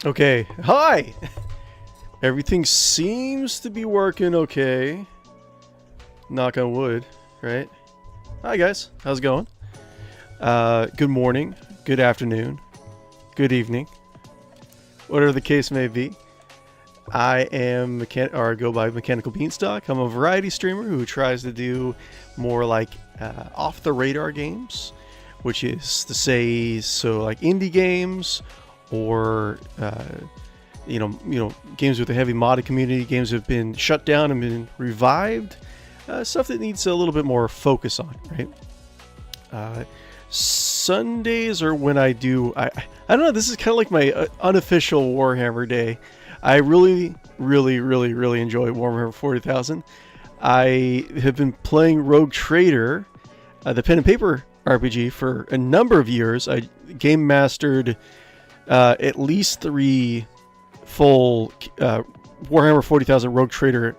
Okay, hi! Everything seems to be working okay. Knock on wood, right? Hi guys, how's it going? Good morning, good afternoon, good evening, whatever the case may be. I am go by Mechanical Beanstalk. I'm a variety streamer who tries to do more like off the radar games, which is to say, so like indie games or games with a heavy modded community, games that have been shut down and been revived, stuff that needs a little bit more focus on, right? Sundays are when I do, I don't know, this is kind of like my unofficial Warhammer day. I really enjoy Warhammer 40,000. I have been playing Rogue Trader, the pen and paper RPG, for a number of years. I game mastered at least 3 full Warhammer 40,000 Rogue Trader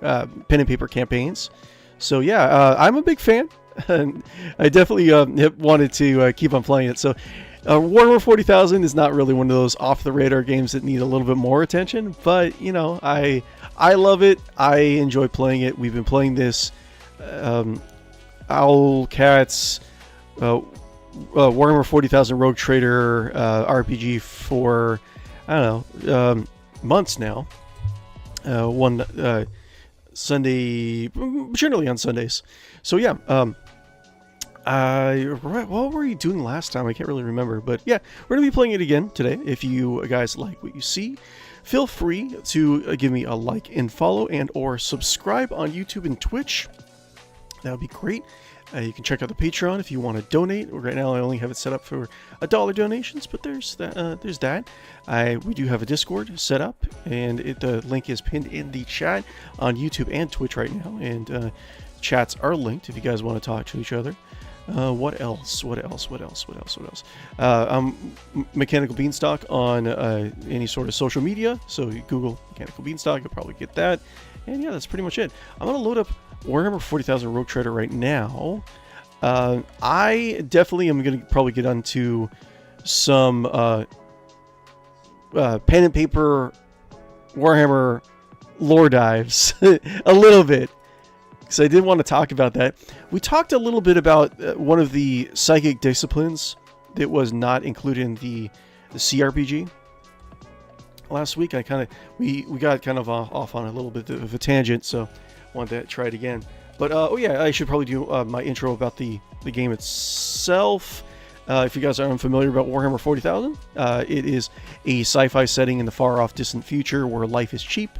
pen and paper campaigns. So yeah, I'm a big fan, and I definitely wanted to keep on playing it. So Warhammer 40,000 is not really one of those off-the-radar games that need a little bit more attention, but you know, I love it. I enjoy playing it. We've been playing this Owl Cats Warhammer 40,000 Rogue Trader RPG for, I don't know, months now. One Sunday, generally on Sundays. So yeah, what were you doing last time? I can't really remember, but yeah, we're gonna be playing it again today. If you guys like what you see, feel free to give me a like and follow and or subscribe on YouTube and Twitch. That would be great. You can check out the Patreon if you want to donate. Right now I only have it set up for $1 donations, but there's that. We do have a Discord set up, and the link is pinned in the chat on YouTube and Twitch right now, and chats are linked if you guys want to talk to each other. What else? I'm Mechanical Beanstalk on any sort of social media, so you Google Mechanical Beanstalk, you'll probably get that. And yeah, that's pretty much it. I'm going to load up Warhammer 40,000 Rogue Trader right now. I definitely am going to probably get onto some pen and paper Warhammer lore dives a little bit, because I did want to talk about that. We talked a little bit about one of the psychic disciplines that was not included in the CRPG. Last week, we got kind of off on a little bit of a tangent, so wanted to try it again. But oh yeah, I should probably do my intro about the game itself. If you guys are unfamiliar about Warhammer 40,000, it is a sci-fi setting in the far-off distant future where life is cheap.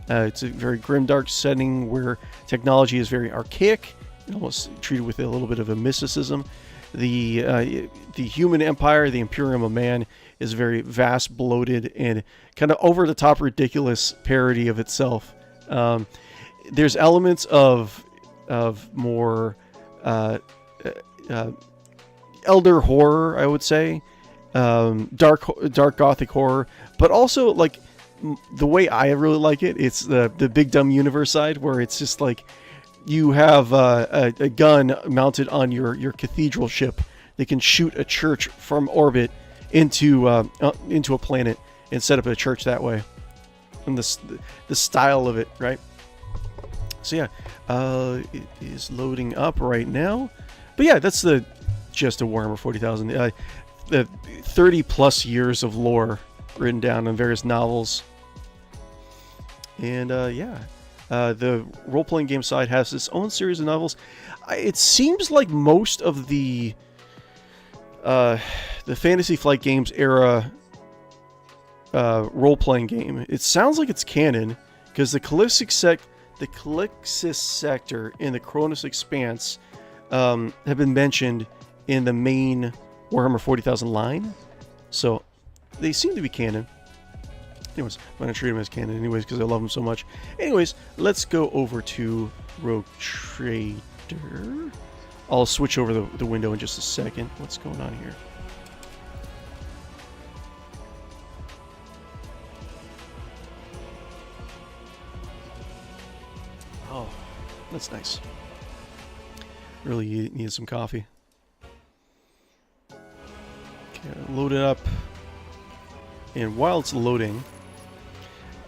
It's a very grim, dark setting where technology is very archaic and almost treated with a little bit of a mysticism. The human empire, the Imperium of Man, is very vast, bloated, and kind of over-the-top ridiculous parody of itself. There's elements of more elder horror, I would say, dark gothic horror, but also like the way I really like it, it's the big dumb universe side, where it's just like you have a gun mounted on your cathedral ship that can shoot a church from orbit into a planet and set up a church that way, and the style of it, right? So yeah, it is loading up right now. But yeah, that's the gist of Warhammer 40,000. The 30 plus years of lore written down in various novels. And the role-playing game side has its own series of novels. It seems like most of the Fantasy Flight Games era role-playing game, it sounds like it's canon, because the Calixis sector and the Cronus Expanse have been mentioned in the main Warhammer 40,000 line, so they seem to be canon. Anyways, I'm going to treat them as canon anyways because I love them so much. Anyways, let's go over to Rogue Trader. I'll switch over the window in just a second. What's going on here? Oh, that's nice. Really needed some coffee. Okay, load it up. And while it's loading,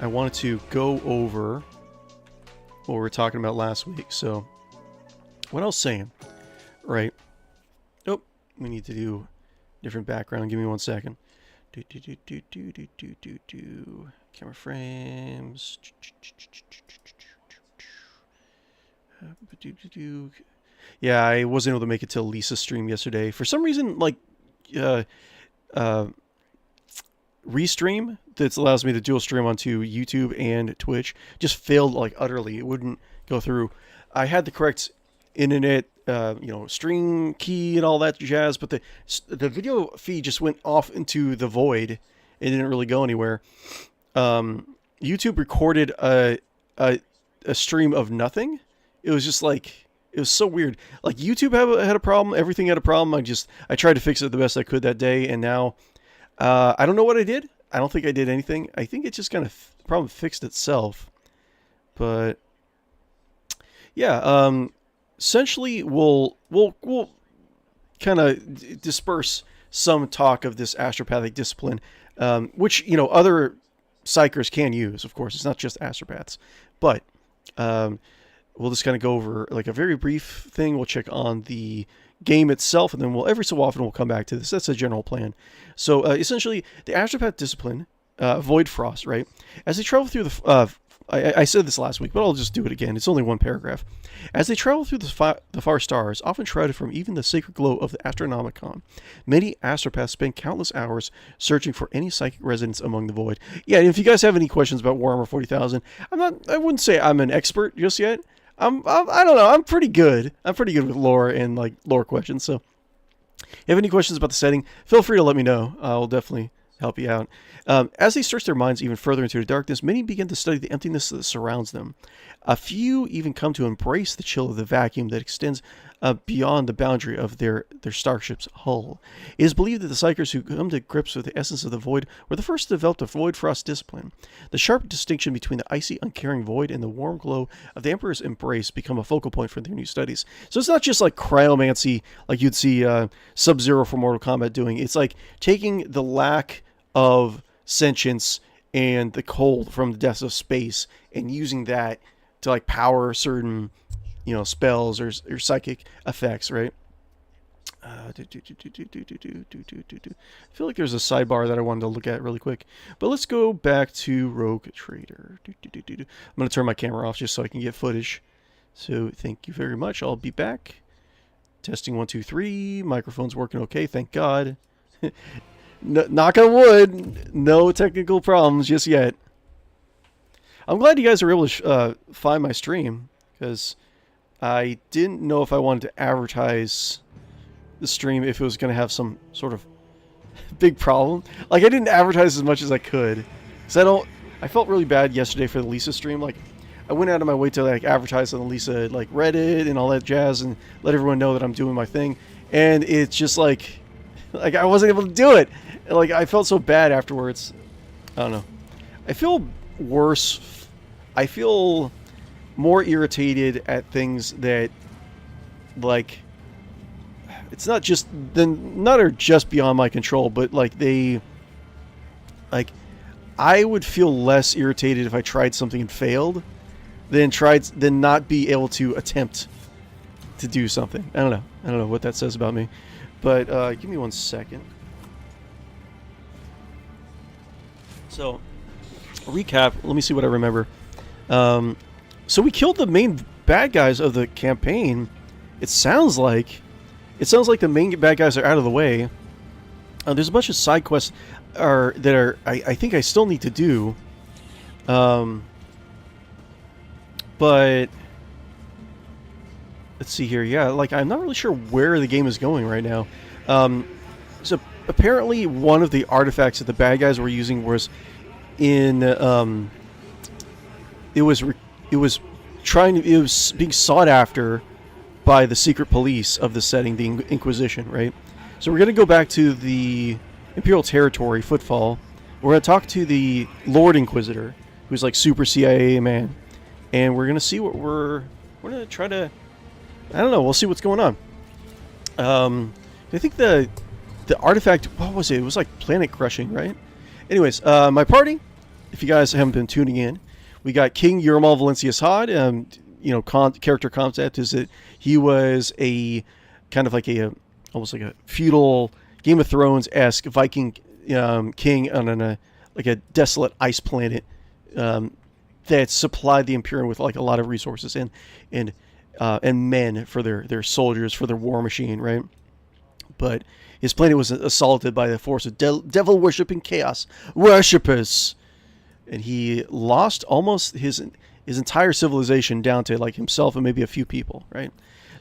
I wanted to go over what we were talking about last week. So, what I was saying, right? Oh, we need to do different background. Give me 1 second. Camera frames. Yeah, I wasn't able to make it till Lisa's stream yesterday. For some reason, like, Restream that allows me to dual stream onto YouTube and Twitch just failed like utterly. It wouldn't go through. I had the correct internet, stream key and all that jazz, but the video feed just went off into the void. It didn't really go anywhere. YouTube recorded a stream of nothing. It was just like, it was so weird. Like YouTube had a problem. Everything had a problem. I tried to fix it the best I could that day, and now I don't know what I did. I don't think I did anything. I think it just kind of problem fixed itself. But yeah, essentially we'll kind of disperse some talk of this astropathic discipline, which other psychers can use. Of course, it's not just astropaths, but we'll just kind of go over like a very brief thing. We'll check on the game itself, and then every so often we'll come back to this. That's a general plan. So essentially, the astropath discipline, Void Frost, right? As they travel through the, I said this last week, but I'll just do it again. It's only one paragraph. As they travel through the far stars, often shrouded from even the sacred glow of the Astronomicon, many astropaths spend countless hours searching for any psychic resonance among the void. Yeah, and if you guys have any questions about Warhammer 40,000, I wouldn't say I'm an expert just yet. I don't know. I'm pretty good. I'm pretty good with lore and like lore questions. So, if you have any questions about the setting, feel free to let me know. I'll definitely help you out. As they search their minds even further into the darkness, many begin to study the emptiness that surrounds them. A few even come to embrace the chill of the vacuum that extends beyond the boundary of their starship's hull. It is believed that the psychers who come to grips with the essence of the void were the first to develop the Void Frost discipline. The sharp distinction between the icy, uncaring void and the warm glow of the Emperor's embrace become a focal point for their new studies. So it's not just like cryomancy like you'd see Sub-Zero from Mortal Kombat doing. It's like taking the lack of sentience and the cold from the depths of space and using that to like power certain spells or psychic effects, right? I feel like there's a sidebar that I wanted to look at really quick, but let's go back to Rogue Trader. I'm going to turn my camera off just so I can get footage. So thank you very much. I'll be back. Testing 1 2 3. Microphone's working okay, thank God. Knock on wood, no technical problems just yet. I'm glad you guys were able to find my stream, because I didn't know if I wanted to advertise the stream if it was going to have some sort of big problem. Like, I didn't advertise as much as I could, because I felt really bad yesterday for the Lisa stream. Like, I went out of my way to like advertise on the Lisa like Reddit and all that jazz and let everyone know that I'm doing my thing, and it's just like I wasn't able to do it. Like, I felt so bad afterwards. I don't know. I feel worse. I feel more irritated at things that, like, it's not just not are just beyond my control, but like I would feel less irritated if I tried something and failed than not be able to attempt to do something. I don't know what that says about me, but give me 1 second. So, recap. Let me see what I remember. So we killed the main bad guys of the campaign. It sounds like the main bad guys are out of the way. There's a bunch of side quests that I think I still need to do. But let's see here. Yeah, like, I'm not really sure where the game is going right now. So apparently one of the artifacts that the bad guys were using was in it was being sought after by the secret police of the setting, the Inquisition, right? So we're going to go back to the Imperial Territory, Footfall. We're going to talk to the Lord Inquisitor, who's like super CIA man, and we're going to see what we're going to try to, I don't know, we'll see what's going on. I think the artifact, what was it? It was like planet crushing, right? Anyways, my party, if you guys haven't been tuning in, we got King 𝕷𝖊 𝕿𝖗. Character concept is that he was a kind of like almost like a feudal Game of Thrones-esque Viking king on a desolate ice planet that supplied the Imperium with like a lot of resources and men for their soldiers, for their war machine, right? But his planet was assaulted by the force of devil-worshipping chaos worshippers, and he lost almost his entire civilization down to like himself and maybe a few people, right?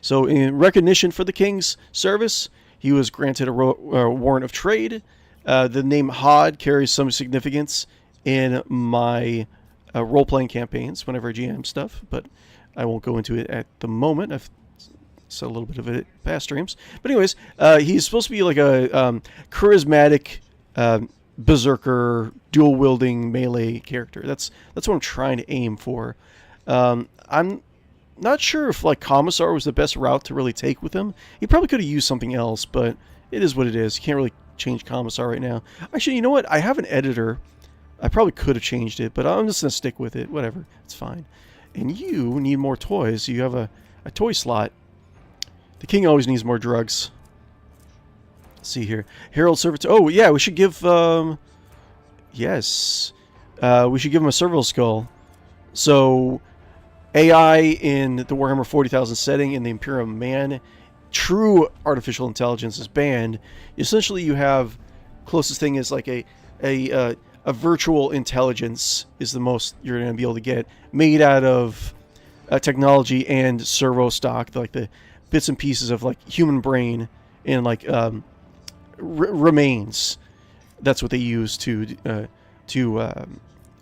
So in recognition for the king's service, he was granted a warrant of trade. The name Hodd carries some significance in my role-playing campaigns whenever I GM stuff, but I won't go into it at the moment. I've said a little bit of it at past streams. But anyways, he's supposed to be like a charismatic berserker, dual-wielding melee character. That's what I'm trying to aim for. I'm not sure if like Commissar was the best route to really take with him. He probably could have used something else, but it is what it is. You can't really change Commissar right now. Actually, you know what? I have an editor. I probably could have changed it, but I'm just going to stick with it. Whatever. It's fine. And you need more toys. You have a toy slot. The king always needs more drugs. Let's see here. Herald Servitor. Oh, yeah, we should give... yes. We should give him a cervical skull. So... AI in the Warhammer 40,000 setting in the Imperium Man, true artificial intelligence is banned. Essentially, you have closest thing is like a virtual intelligence is the most you're going to be able to get, made out of technology and servo stock, like the bits and pieces of like human brain and like remains. That's what they use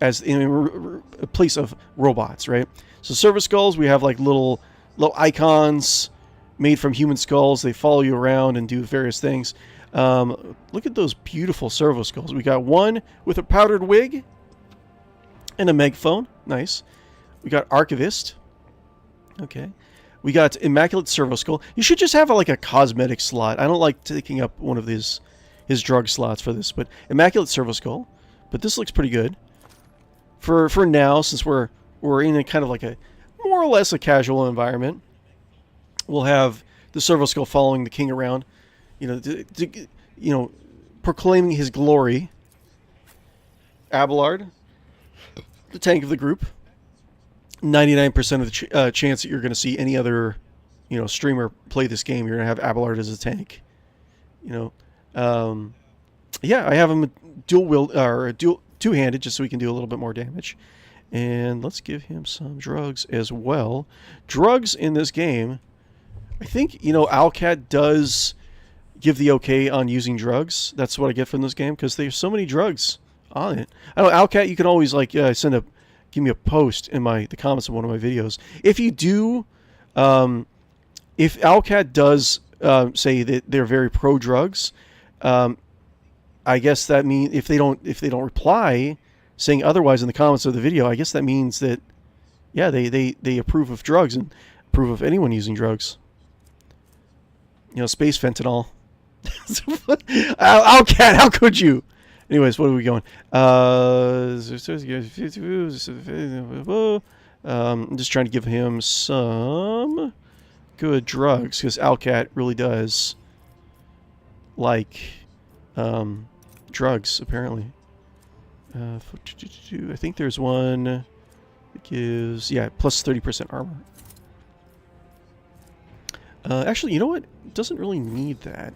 as in a place of robots, right? So servo skulls, we have like little icons made from human skulls. They follow you around and do various things. Look at those beautiful servo skulls. We got one with a powdered wig and a megaphone. Nice. We got Archivist. Okay. We got Immaculate Servo Skull. You should just have like a cosmetic slot. I don't like taking up one of his drug slots for this, but Immaculate Servo Skull. But this looks pretty good. For now, since we're in a kind of like a more or less a casual environment, we'll have the Servo Skull following the king around, proclaiming his glory. Abelard, the tank of the group. 99% of the chance that you're going to see any other, streamer play this game, you're going to have Abelard as a tank. Yeah, I have him dual two-handed just so we can do a little bit more damage. And let's give him some drugs as well. Drugs in this game, I think, Alcat does give the okay on using drugs. That's what I get from this game, because there's so many drugs on it. I know, Alcat, you can always, give me a post in the comments of one of my videos. If you do, if Alcat does say that they're very pro-drugs, I guess that means if they don't reply saying otherwise in the comments of the video, I guess that means that, yeah, they approve of drugs and approve of anyone using drugs. Space fentanyl. Alcat, how could you? Anyways, what are we going? I'm just trying to give him some good drugs, because Alcat really does like drugs, apparently. I think there's one that gives, plus 30% armor. Actually, you know what? It doesn't really need that.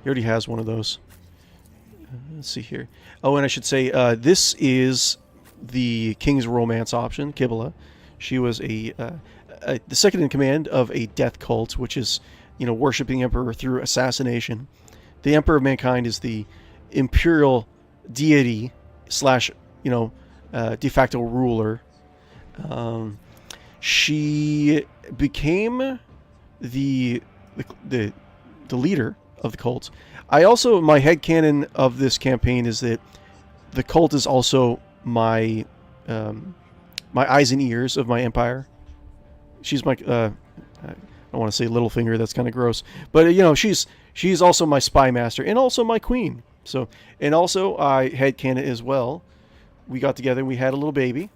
He already has one of those. Let's see here. Oh, and I should say, this is the King's Romance option, Kibala. She was the second in command of a death cult, which is, worshiping the Emperor through assassination. The Emperor of Mankind is the imperial deity / de facto ruler. She became the leader of the cult. My headcanon of this campaign is that the cult is also my eyes and ears of my empire. She's my I don't want to say Littlefinger, that's kind of gross, but she's also my spy master and also my queen. So, and also I headcanon as well we got together and we had a little baby.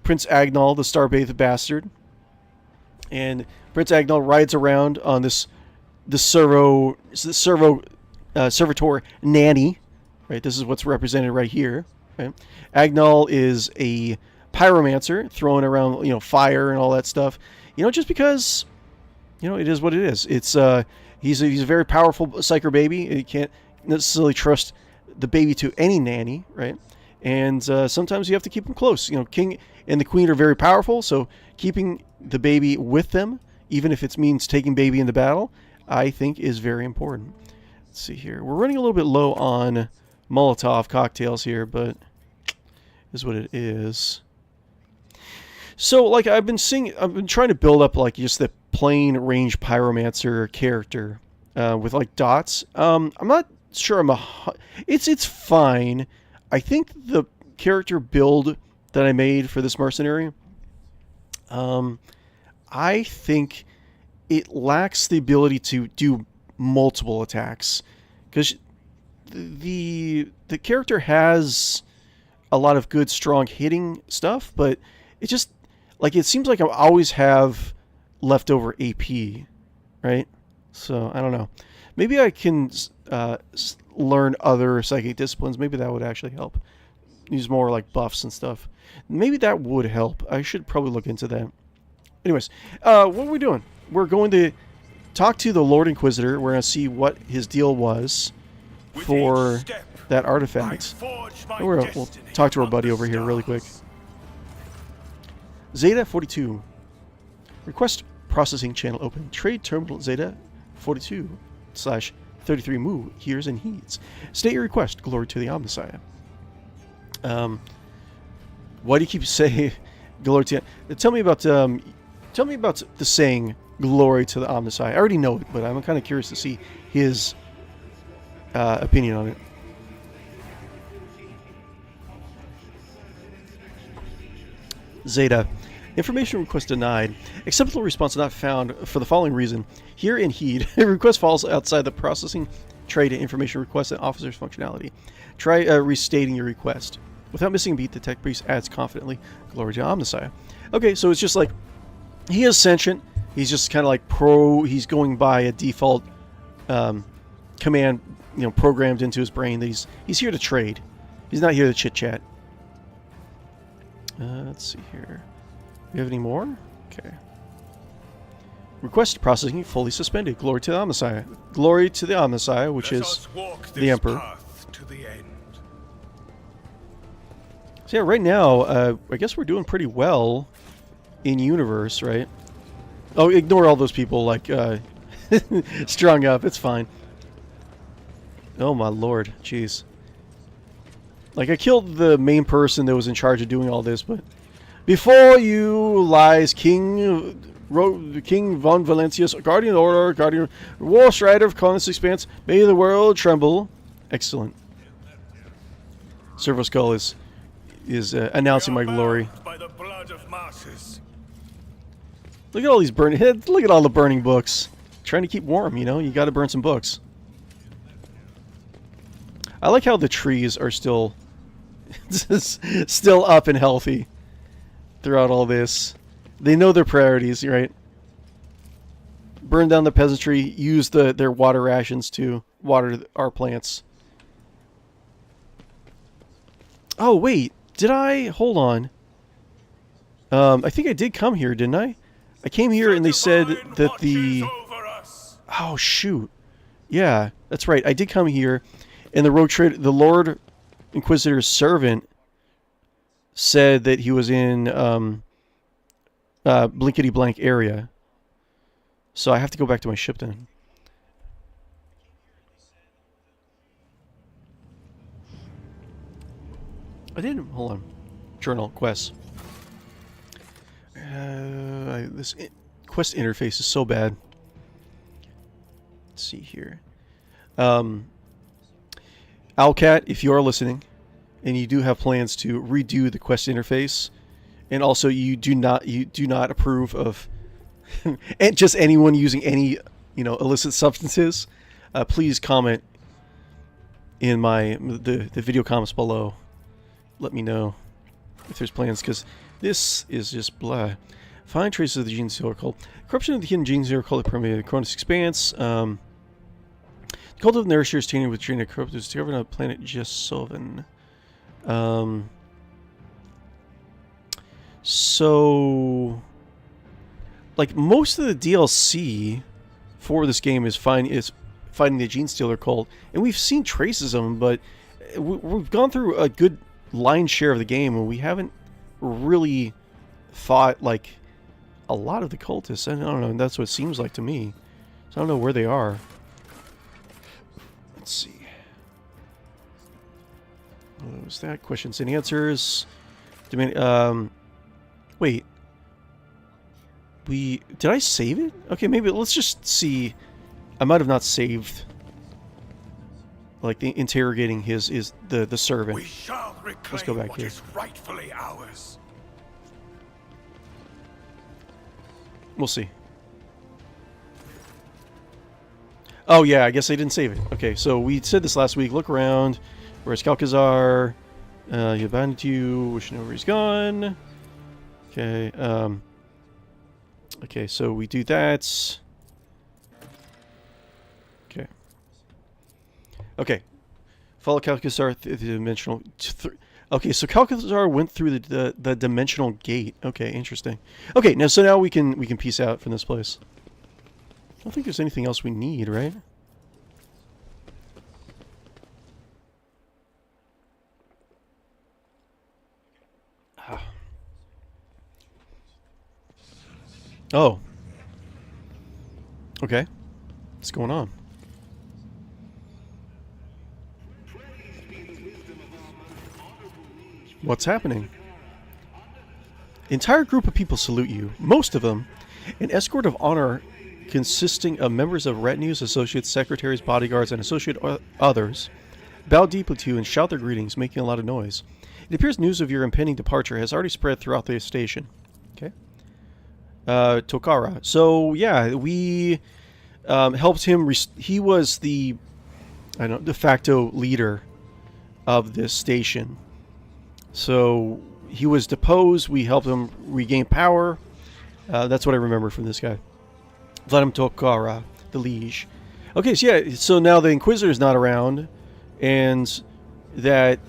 Prince Agnall, the star-bathed bastard. And Prince Agnall rides around on this servitor nanny, right? This is what's represented right here. Right? Agnall is a pyromancer, throwing around, you know, fire and all that stuff. You know, just because, you know, it is what it is. It's he's a very powerful psyker baby. You can't necessarily trust the baby to any nanny, right? And sometimes you have to keep them close. You know, King and the Queen are very powerful, so keeping the baby with them, even if it means taking baby into battle, I think is very important. Let's see here. We're running a little bit low on Molotov cocktails here, but is what it is. So, like, I've been trying to build up, like, just the plain range pyromancer character with, like, dots. I'm not sure it's fine. I think the character build that I made for this mercenary, I think it lacks the ability to do multiple attacks, because the character has a lot of good, strong hitting stuff, but it just, like, it seems like I always have leftover AP, right? So, I don't know. Maybe I can learn other psychic disciplines. Maybe that would actually help. Use more, like, buffs and stuff. Maybe that would help. I should probably look into that. Anyways, what are we doing? We're going to talk to the Lord Inquisitor. We're going to see what his deal was for that artifact. And we'll talk to our buddy over here really quick. Zeta 42. Request processing channel open. Trade terminal Zeta 42/33 Mu hears and heeds. State your request. Glory to the Omnissiah. Why do you keep saying glory to? Tell me about the saying glory to the Omnissiah. I already know it, but I'm kind of curious to see his opinion on it. Zeta. Information request denied. Acceptable response not found for the following reason. Hear and heed. Request falls outside the processing trade information request and officer's functionality. Try restating your request. Without missing a beat, the tech priest adds confidently, glory to Omnissiah. Okay, so it's just like, he is sentient. He's just kind of like he's going by a default command, you know, programmed into his brain that he's here to trade. He's not here to chit-chat. Let's see here. Do we have any more? Okay. Request processing fully suspended. Glory to the Omnissiah. Glory to the Omnissiah, which is the Emperor. So yeah, right now, I guess we're doing pretty well in universe, right? Oh, ignore all those people, like, strung up. It's fine. Oh my lord, jeez. Like, I killed the main person that was in charge of doing all this, but before you lies King von Valencius, Guardian Order, Guardian War Strider of Colonist Expanse. May the world tremble. Excellent. Servo Skull is announcing my glory. By the blood of martyrs. Look at all these burning. Look at all the burning books. Trying to keep warm, you know. You got to burn some books. I like how the trees are still up and healthy throughout all this. They know their priorities, right? Burn down the peasantry. Use their water rations to water our plants. Oh wait, did I? Hold on. I think I did come here, didn't I? I came here and they said that the... Oh shoot. Yeah, that's right. I did come here, and the Lord Inquisitor's servant said that he was in blinkety blank area. So I have to go back to my ship then. I didn't. Hold on. Journal quests. This quest interface is so bad. Let's see here. Owlcat, if you are listening, and you do have plans to redo the quest interface, and also you do not approve of and just anyone using any, you know, illicit substances, please comment in the video comments below, let me know if there's plans, because this is just blah. Find traces of the Gene Stealer cult. Corruption of the hidden Gene Stealer cult permeated the Cronus Expanse. The cult of the Nourishers is tainted with genetic corruption discovered on the planet 𝕽𝖌𝖚 𝖊𝖊𝖗. So, like, most of the DLC for this game is fighting the Gene Stealer cult, and we've seen traces of them, but we've gone through a good lion's share of the game, and we haven't really fought, like, a lot of the cultists. I don't know, that's what it seems like to me. So I don't know where they are. Let's see. What was that? Questions and answers. Wait. Did I save it? Okay, maybe let's just see. I might have not saved. Like the interrogating the servant. We shall reclaim Let's go back what here. is rightfully ours. We'll see. Oh yeah, I guess I didn't save it. Okay, so we said this last week. Look around. Where's Kalkazar? He abandoned you. Wish no where he's gone. Okay. Okay, so we do that. Okay. Okay. Follow Kalkazar through the dimensional. Okay, so Kalkazar went through the dimensional gate. Okay, interesting. Okay, now we can peace out from this place. I don't think there's anything else we need, right? Oh. Okay. What's going on? What's happening? Entire group of people salute you. Most of them, an escort of honor consisting of members of retinues, associates, secretaries, bodyguards, and associate others, bow deeply to you and shout their greetings, making a lot of noise. It appears news of your impending departure has already spread throughout the station. Okay. Tokara. So, yeah, we helped him. He was the, de facto leader of this station. So, he was deposed. We helped him regain power. That's what I remember from this guy. Vladimir Tokara, the liege. Okay, so yeah, so now the Inquisitor is not around, and that,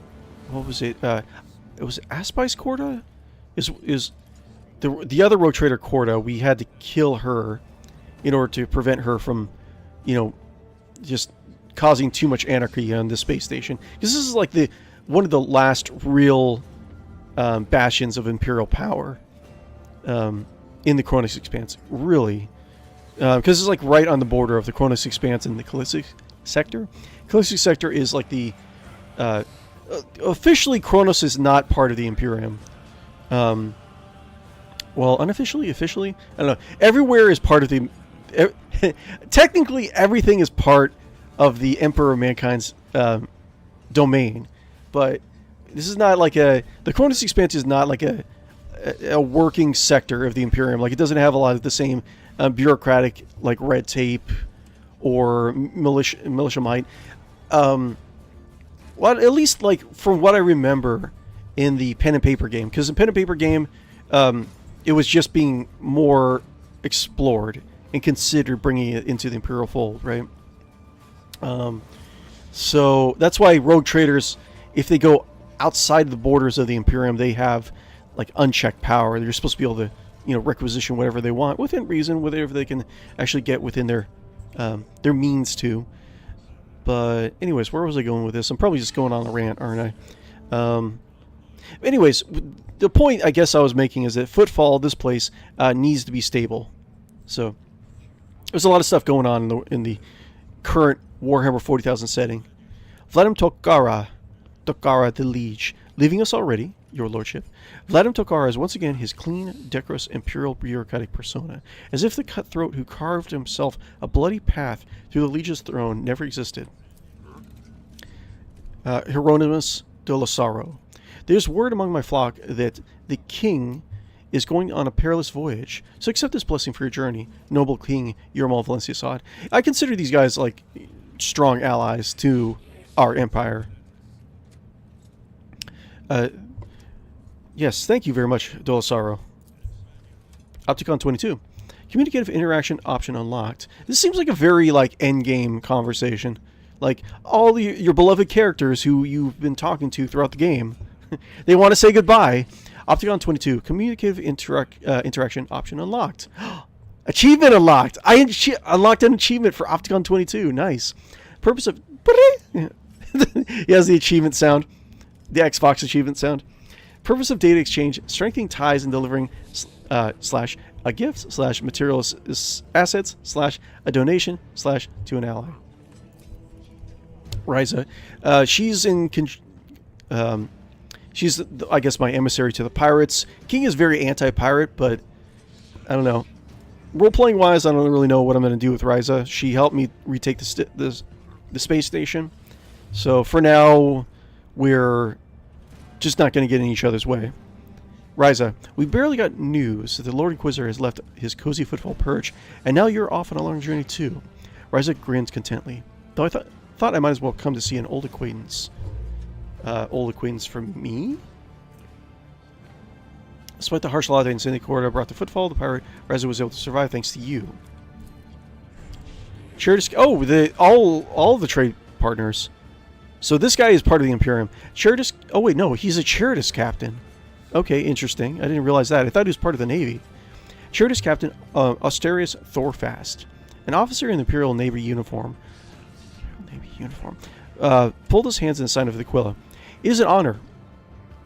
what was it? It was Aspice Corda? Is the other rogue trader Corda? We had to kill her in order to prevent her from, just causing too much anarchy on the space station. Because this is like one of the last real bastions of Imperial power in the Cronus Expanse. Really. Because it's like right on the border of the Cronus Expanse and the Callistics sector. Callistics sector is like the officially Kronos is not part of the Imperium. Well, unofficially, officially, I don't know. Everywhere is part of the. Technically, everything is part of the Emperor of Mankind's domain, but this is not like the Cronus Expanse is not like a working sector of the Imperium. Like, it doesn't have a lot of the same bureaucratic, like, red tape or militia might. Well, at least, like, from what I remember in the pen and paper game, because in pen and paper game, it was just being more explored and considered bringing it into the Imperial fold, right? So that's why rogue traders, if they go outside the borders of the Imperium, they have like unchecked power. They're supposed to be able to, requisition whatever they want within reason, whatever they can actually get within their means to. But anyways, where was I going with this? I'm probably just going on a rant, aren't I? Anyways, the point I guess I was making is that Footfall, this place, needs to be stable. So there's a lot of stuff going on in the current Warhammer 40,000 setting. Vladimir Tokara the Liege, leaving us already, your lordship. Vladimir Tokara is once again his clean, decorous, imperial bureaucratic persona, as if the cutthroat who carved himself a bloody path through the Liege's throne never existed. Hieronymus de Losaro. There's word among my flock that the king is going on a perilous voyage, so accept this blessing for your journey, noble King Yermal Valencius Hodd. I consider these guys like strong allies to our empire. Yes, thank you very much, 𝕿𝖔𝖊. Opticon 22. Communicative interaction option unlocked. This seems like a very, like, endgame conversation. Like, all your beloved characters who you've been talking to throughout the game, they want to say goodbye. Opticon 22. Communicative interaction option unlocked. Achievement unlocked! I unlocked an achievement for Opticon 22. Nice. Purpose of... He has the achievement sound. The Xbox achievement sound. Purpose of data exchange, strengthening ties and delivering slash a gift slash material assets slash a donation slash to an ally. 𝕿𝖊𝖊. She's, I guess, my emissary to the pirates. King is very anti-pirate, but I don't know. Role-playing wise, I don't really know what I'm going to do with 𝕿𝖊𝖊. She helped me retake the space station. So for now, we're just not going to get in each other's way. 𝕿𝖊𝖊, we barely got news that the Lord Inquisitor has left his cozy footfall perch, and now you're off on a long journey too. 𝕿𝖊𝖊 grins contently. Though I thought I might as well come to see an old acquaintance. Old acquaintance from me? Despite the harsh law that in the corridor brought the footfall, the pirate 𝕿𝖊𝖊 was able to survive thanks to you. All the trade partners. So this guy is part of the Imperium. Oh wait, no, he's a Chartist captain. Okay, interesting. I didn't realize that. I thought he was part of the Navy. Chartist Captain Austerius Thorfast, an officer in the Imperial Navy uniform. Pulled his hands in the sign of the Aquila. It is an honor,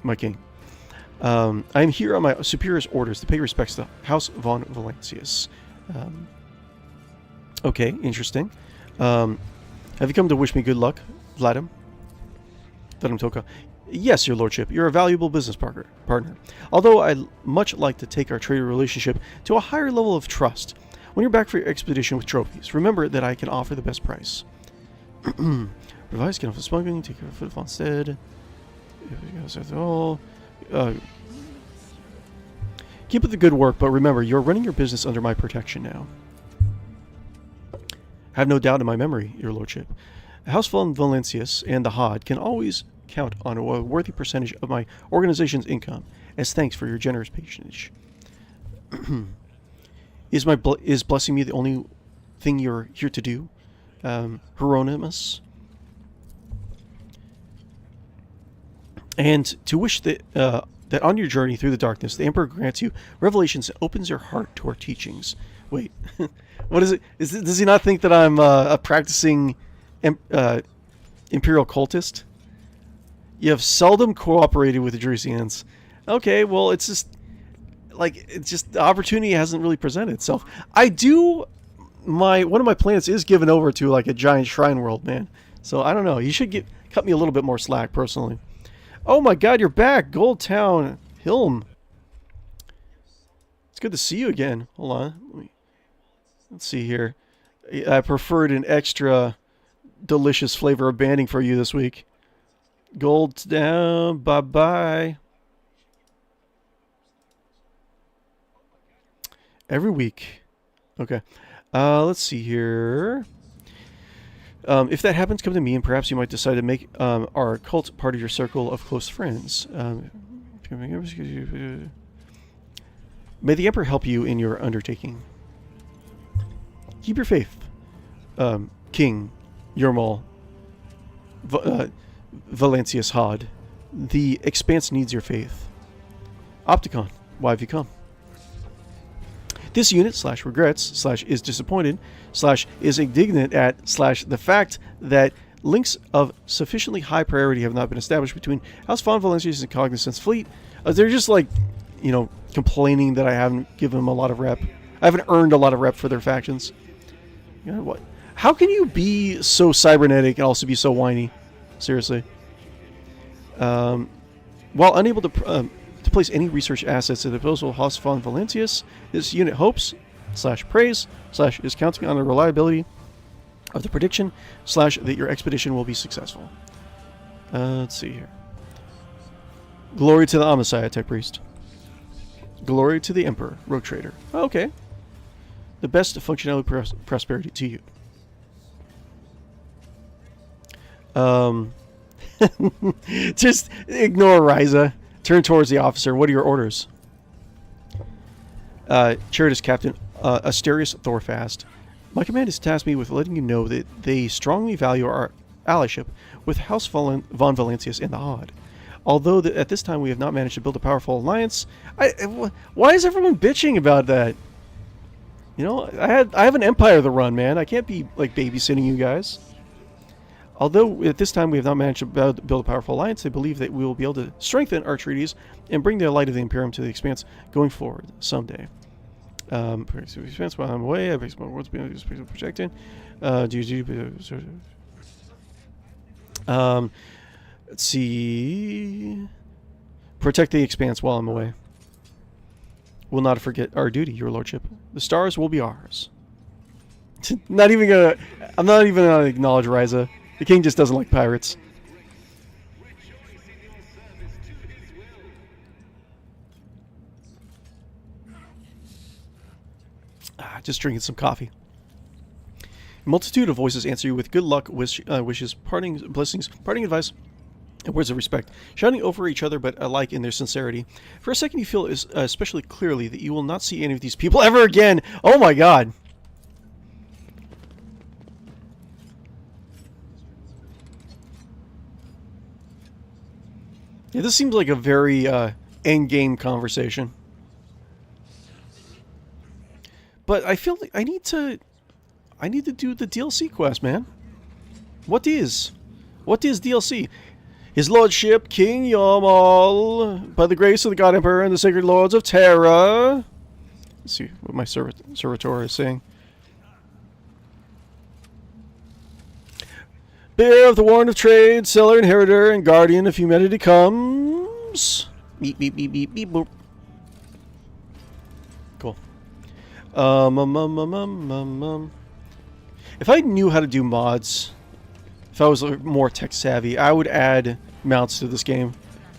my king. I am here on my superior's orders to pay respects to House von Valancius. Okay, interesting. Have you come to wish me good luck, Vladimir Toka? Yes, your lordship. You're a valuable business partner. Although I'd much like to take our trade relationship to a higher level of trust. When you're back for your expedition with trophies, remember that I can offer the best price. Revise, get off the smuggling, take care of footfall instead. Keep up the good work, but remember, you're running your business under my protection now. Have no doubt in my memory, your lordship. House von Valancius and the Hodd can always count on a worthy percentage of my organization's income as thanks for your generous patronage. Is blessing me the only thing you're here to do, Hieronymus? And to wish that that on your journey through the darkness, the Emperor grants you revelations and opens your heart to our teachings. Wait, what is it? Does he not think that I'm a practicing imperial cultist? You have seldom cooperated with the Drusians. Okay, well, it's just the opportunity hasn't really presented itself. One of my planets is given over to like a giant shrine world, man. So I don't know. You should cut me a little bit more slack, personally. Oh my God, you're back, Goldtown Hilm. It's good to see you again. Hold on, let's see here. I preferred an extra delicious flavor of banding for you this week. Gold down, bye bye. Every week. Okay. Let's see here. If that happens, come to me, and perhaps you might decide to make our cult part of your circle of close friends. May the Emperor help you in your undertaking. Keep your faith, King Yermal Valancius Hodd. The Expanse needs your faith. Opticon, why have you come? This unit / regrets / is disappointed / is indignant at / the fact that links of sufficiently high priority have not been established between House von Valancius and Cognizant's fleet. They're just like, complaining that I haven't given them a lot of rep. I haven't earned a lot of rep for their factions. You know what? How can you be so cybernetic and also be so whiny? Seriously. While unable to place any research assets at the disposal of House von Valancius, this unit hopes / prays / is counting on the reliability of the prediction / that your expedition will be successful. Let's see here. Glory to the Omnissiah, Tech Priest. Glory to the Emperor, Rogue Trader. Okay. The best functionality prosperity to you. Just ignore Ryza. Turn towards the officer. What are your orders? Charitus Captain Asterius Thorfast. My command has tasked me with letting you know that they strongly value our allyship with House von Valancius and the Hodd. Although at this time we have not managed to build a powerful alliance, why is everyone bitching about that? You know, I have an empire to run, man. I can't be like babysitting you guys. Although at this time we have not managed to build a powerful alliance, they believe that we will be able to strengthen our treaties and bring the light of the Imperium to the Expanse going forward someday. Expanse while I'm away, I base my words being projecting. Let's see. Protect the Expanse while I'm away. Will not forget our duty, your lordship. The stars will be ours. Not even gonna. I'm not even gonna acknowledge Ryza. The king just doesn't like pirates. Just drinking some coffee. A multitude of voices answer you with good luck, wishes, parting blessings, parting advice, and words of respect, shouting over each other but alike in their sincerity. For a second you feel especially clearly that you will not see any of these people ever again. Oh my god. Yeah, this seems like a very end-game conversation. But I feel like I need to do the DLC quest, man. What is DLC? His Lordship, King Yamal, by the grace of the God Emperor and the Sacred Lords of Terra. Let's see what my servitor is saying. Bearer of the Warrant of Trade, Seller, Inheritor, and Guardian of Humanity comes. Beep, beep, beep, beep, beep, boop. Cool. If I knew how to do mods, if I was more tech savvy, I would add mounts to this game.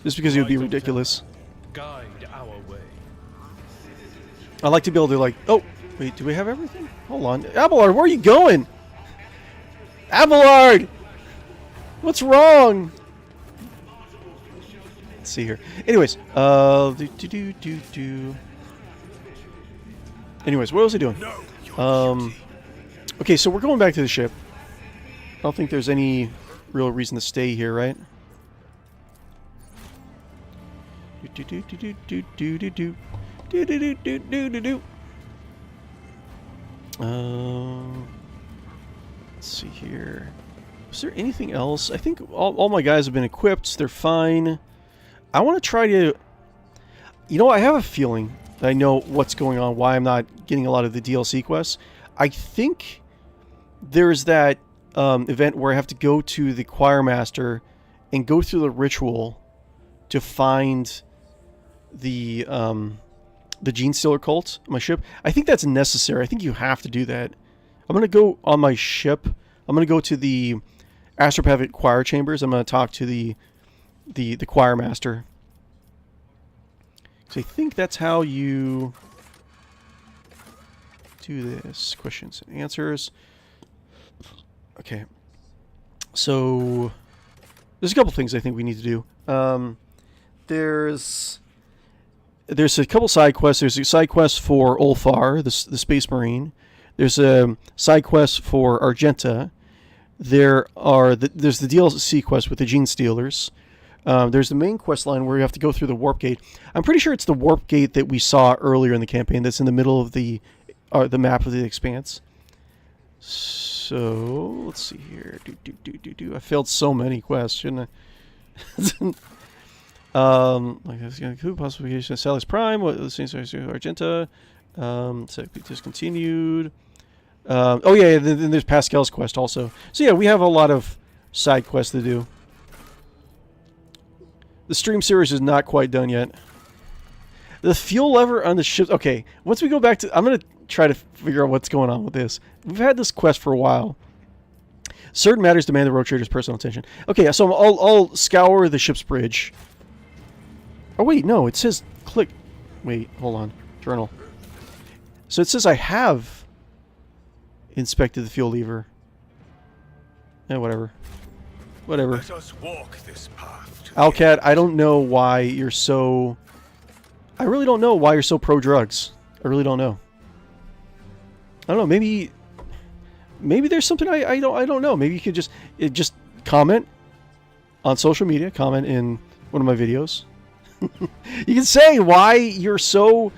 Just because it would be ridiculous. Guide our way. I'd like to be able to like... Oh, wait, do we have everything? Hold on. Abelard, where are you going? Abelard! What's wrong? Let's see here. Anyways, Anyways, what was I doing? Okay, so we're going back to the ship. I don't think there's any real reason to stay here, right? Let's see here. Is there anything else? I think all my guys have been equipped. They're fine. I want to try to... You know, I have a feeling that I know what's going on, why I'm not getting a lot of the DLC quests. I think there's that event where I have to go to the choir master and go through the ritual to find the Gene Stealer cult on my ship. I think that's necessary. I think you have to do that. I'm going to go on my ship. I'm going to go to the Astropathic choir chambers. I'm going to talk to the choir master. So I think that's how you do this. Questions and answers. Okay. So there's a couple things I think we need to do. There's a couple side quests. There's a side quest for Ulfar, the Space Marine. There's a side quest for Argenta. There's the DLC quest with the Gene Stealers. There's the main quest line where you have to go through the warp gate. I'm pretty sure it's the warp gate that we saw earlier in the campaign that's in the middle of the map of the Expanse. So, let's see here. I failed so many quests, shouldn't I? Like this, who possibly Sally's Prime? What the same Argenta? So discontinued. Oh yeah, then there's Pascal's quest also. So yeah, we have a lot of side quests to do. The stream series is not quite done yet. The fuel lever on the ship. Okay, once we go back to, I'm gonna try to figure out what's going on with this. We've had this quest for a while. Certain matters demand the road trader's personal attention. Okay, so I'll scour the ship's bridge. Oh wait, no, it says click. Wait, hold on. Journal. So it says I have inspected the fuel lever. Yeah, whatever. Whatever. Let us walk this path to Alcat, I don't know why you're so... I really don't know why you're so pro-drugs. I really don't know. I don't know, maybe there's something I don't know. Maybe you could just comment on social media, comment in one of my videos. You can say why you're so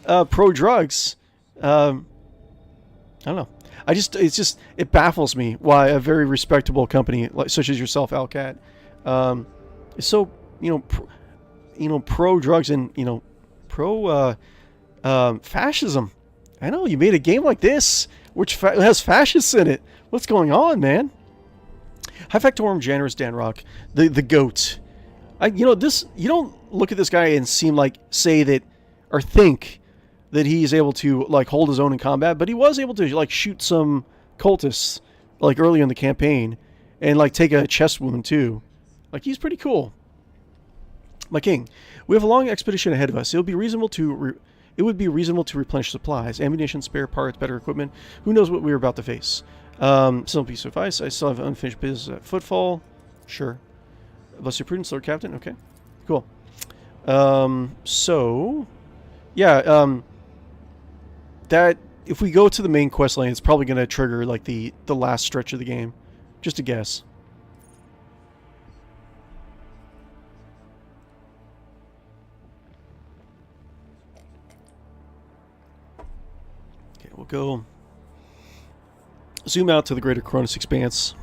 pro-drugs. I don't know. It baffles me why a very respectable company such as yourself, Alcat, is so pro-drugs and pro fascism. I know you made a game like this which has fascists in it. What's going on, man? High Factorum Generous Danrock, the goat. You don't look at this guy and say that or think that he's able to like hold his own in combat, but he was able to like shoot some cultists like early in the campaign and like take a chest wound too. Like he's pretty cool. My king, we have a long expedition ahead of us. It would be reasonable to replenish supplies, ammunition, spare parts, better equipment. Who knows what we're about to face? Simple piece of advice. I still have unfinished business at Footfall. Sure. Bless your prudence, Lord Captain. Okay. Cool. So, yeah, that if we go to the main quest line, it's probably going to trigger like the last stretch of the game. Just a guess. Okay, we'll go zoom out to the greater Cronus Expanse.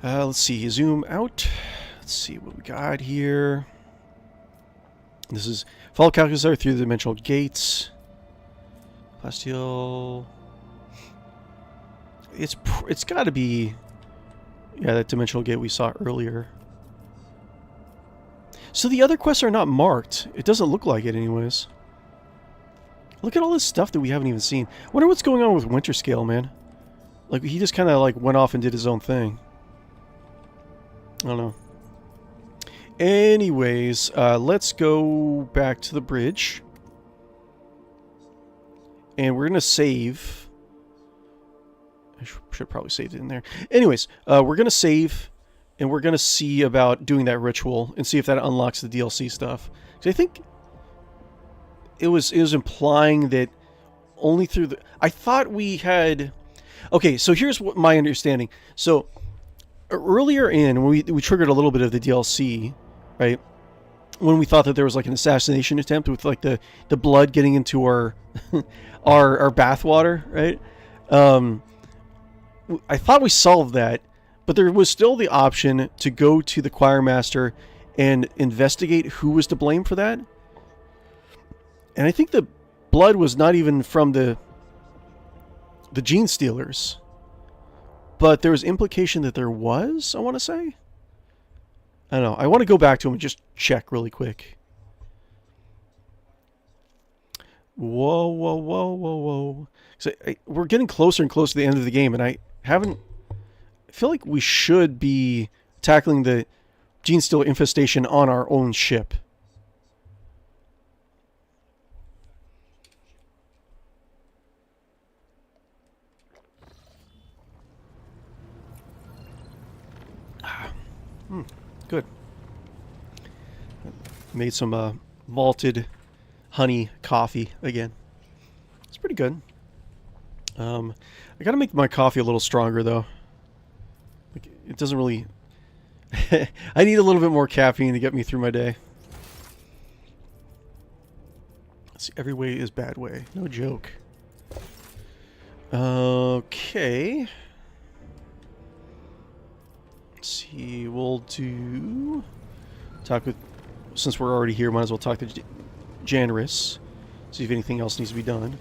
Let's see, zoom out. Let's see what we got here. This is follow Calculator through the dimensional gates. Plasteel. It's got to be, yeah, that dimensional gate we saw earlier. So the other quests are not marked. It doesn't look like it, anyways. Look at all this stuff that we haven't even seen. Wonder what's going on with Winterscale, man. Like he just kind of like went off and did his own thing. I don't know. Anyways, let's go back to the bridge. And we're going to save. I should probably save it in there. Anyways, we're going to save. And we're going to see about doing that ritual. And see if that unlocks the DLC stuff. Because I think it was implying that only through the... I thought we had... Okay, so here's what my understanding. So, earlier in, when we triggered a little bit of the DLC, right? When we thought that there was like an assassination attempt with like the blood getting into our our bathwater, right? I thought we solved that, but there was still the option to go to the choir master and investigate who was to blame for that. And I think the blood was not even from the gene stealers. But there was implication that there was, I want to say. I don't know. I want to go back to him and just check really quick. Whoa, whoa, whoa, whoa, whoa. So we're getting closer and closer to the end of the game, and I feel like we should be tackling the gene stealer infestation on our own ship. Good. Made some malted honey coffee again. It's pretty good. I gotta make my coffee a little stronger though. Like, it doesn't really... I need a little bit more caffeine to get me through my day. Let's see, every way is bad way. No joke. Okay. Let's see, we'll do... Talk with... Since we're already here, might as well talk to Janris. See if anything else needs to be done.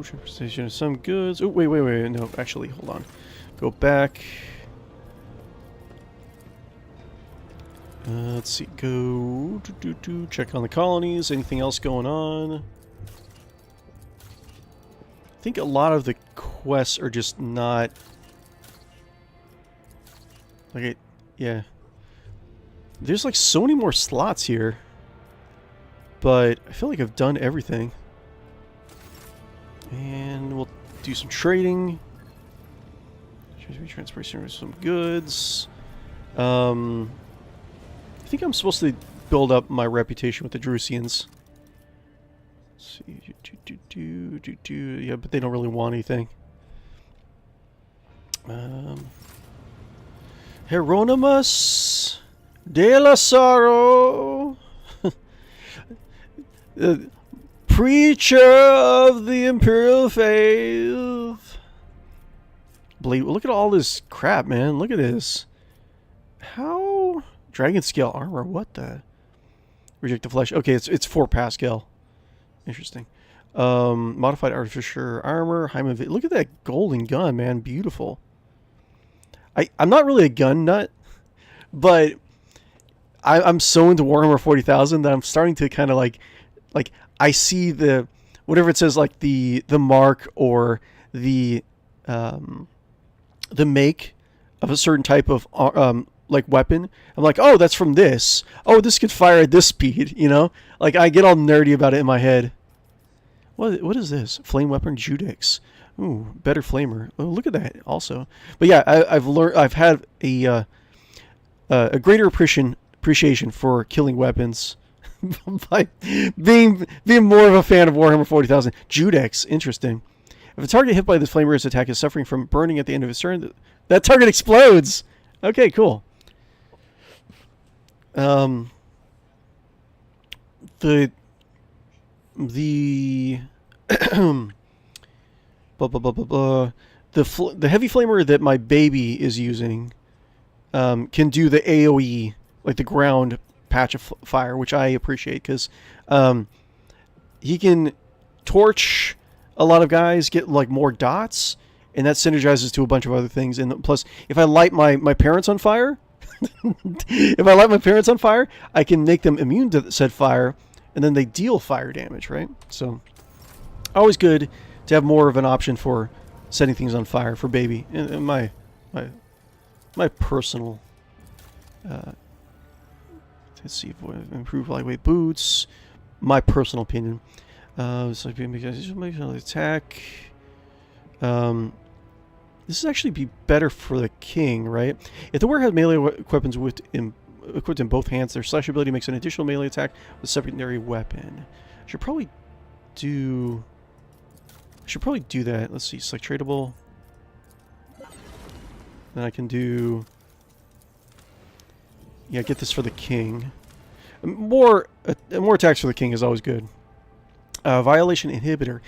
Transportation of some goods. Oh, wait. No, actually, hold on. Go back. Let's see. Go... Check on the colonies. Anything else going on? I think a lot of the quests are just not... Like, yeah. There's like so many more slots here. But I feel like I've done everything. And we'll do some trading. transportation of some goods. I think I'm supposed to build up my reputation with the Drusians. Let's see. Yeah, but they don't really want anything. Hieronymus de la Sorrow, the preacher of the imperial faith. Look at all this crap, man. Look at this. How? Dragon scale armor? What the? Reject the flesh. Okay, it's 4 Pascal. Interesting. Modified artificer armor. Look at that golden gun, man. Beautiful. I'm not really a gun nut, but I'm so into Warhammer 40,000 that I'm starting to kind of like I see the whatever it says, like the mark or the make of a certain type of like weapon. I'm like, oh, that's from this. Oh, this could fire at this speed, you know? Like I get all nerdy about it in my head. What is this? Flame weapon Judex. Ooh, better flamer. Oh, look at that also. But yeah, I've had a greater appreciation for killing weapons by being more of a fan of Warhammer 40,000. Judex, interesting. If a target hit by this flamer's attack is suffering from burning at the end of its turn, that target explodes. Okay, cool. The the heavy flamer that my baby is using can do the AoE, like the ground patch of fire, which I appreciate because he can torch a lot of guys, get like more dots, and that synergizes to a bunch of other things. And plus, if I light my parents on fire, I can make them immune to said fire, and then they deal fire damage, right? So, always good to have more of an option for setting things on fire for baby. In my personal, let's see, if we improve lightweight boots. My personal opinion. Attack. This would actually be better for the king, right? If the warrior has melee weapons equipped in both hands, their slash ability makes an additional melee attack with a secondary weapon. I should probably do that. Let's see, select tradable. Then I can do, yeah, get this for the king. More attacks for the king is always good. Violation inhibitor.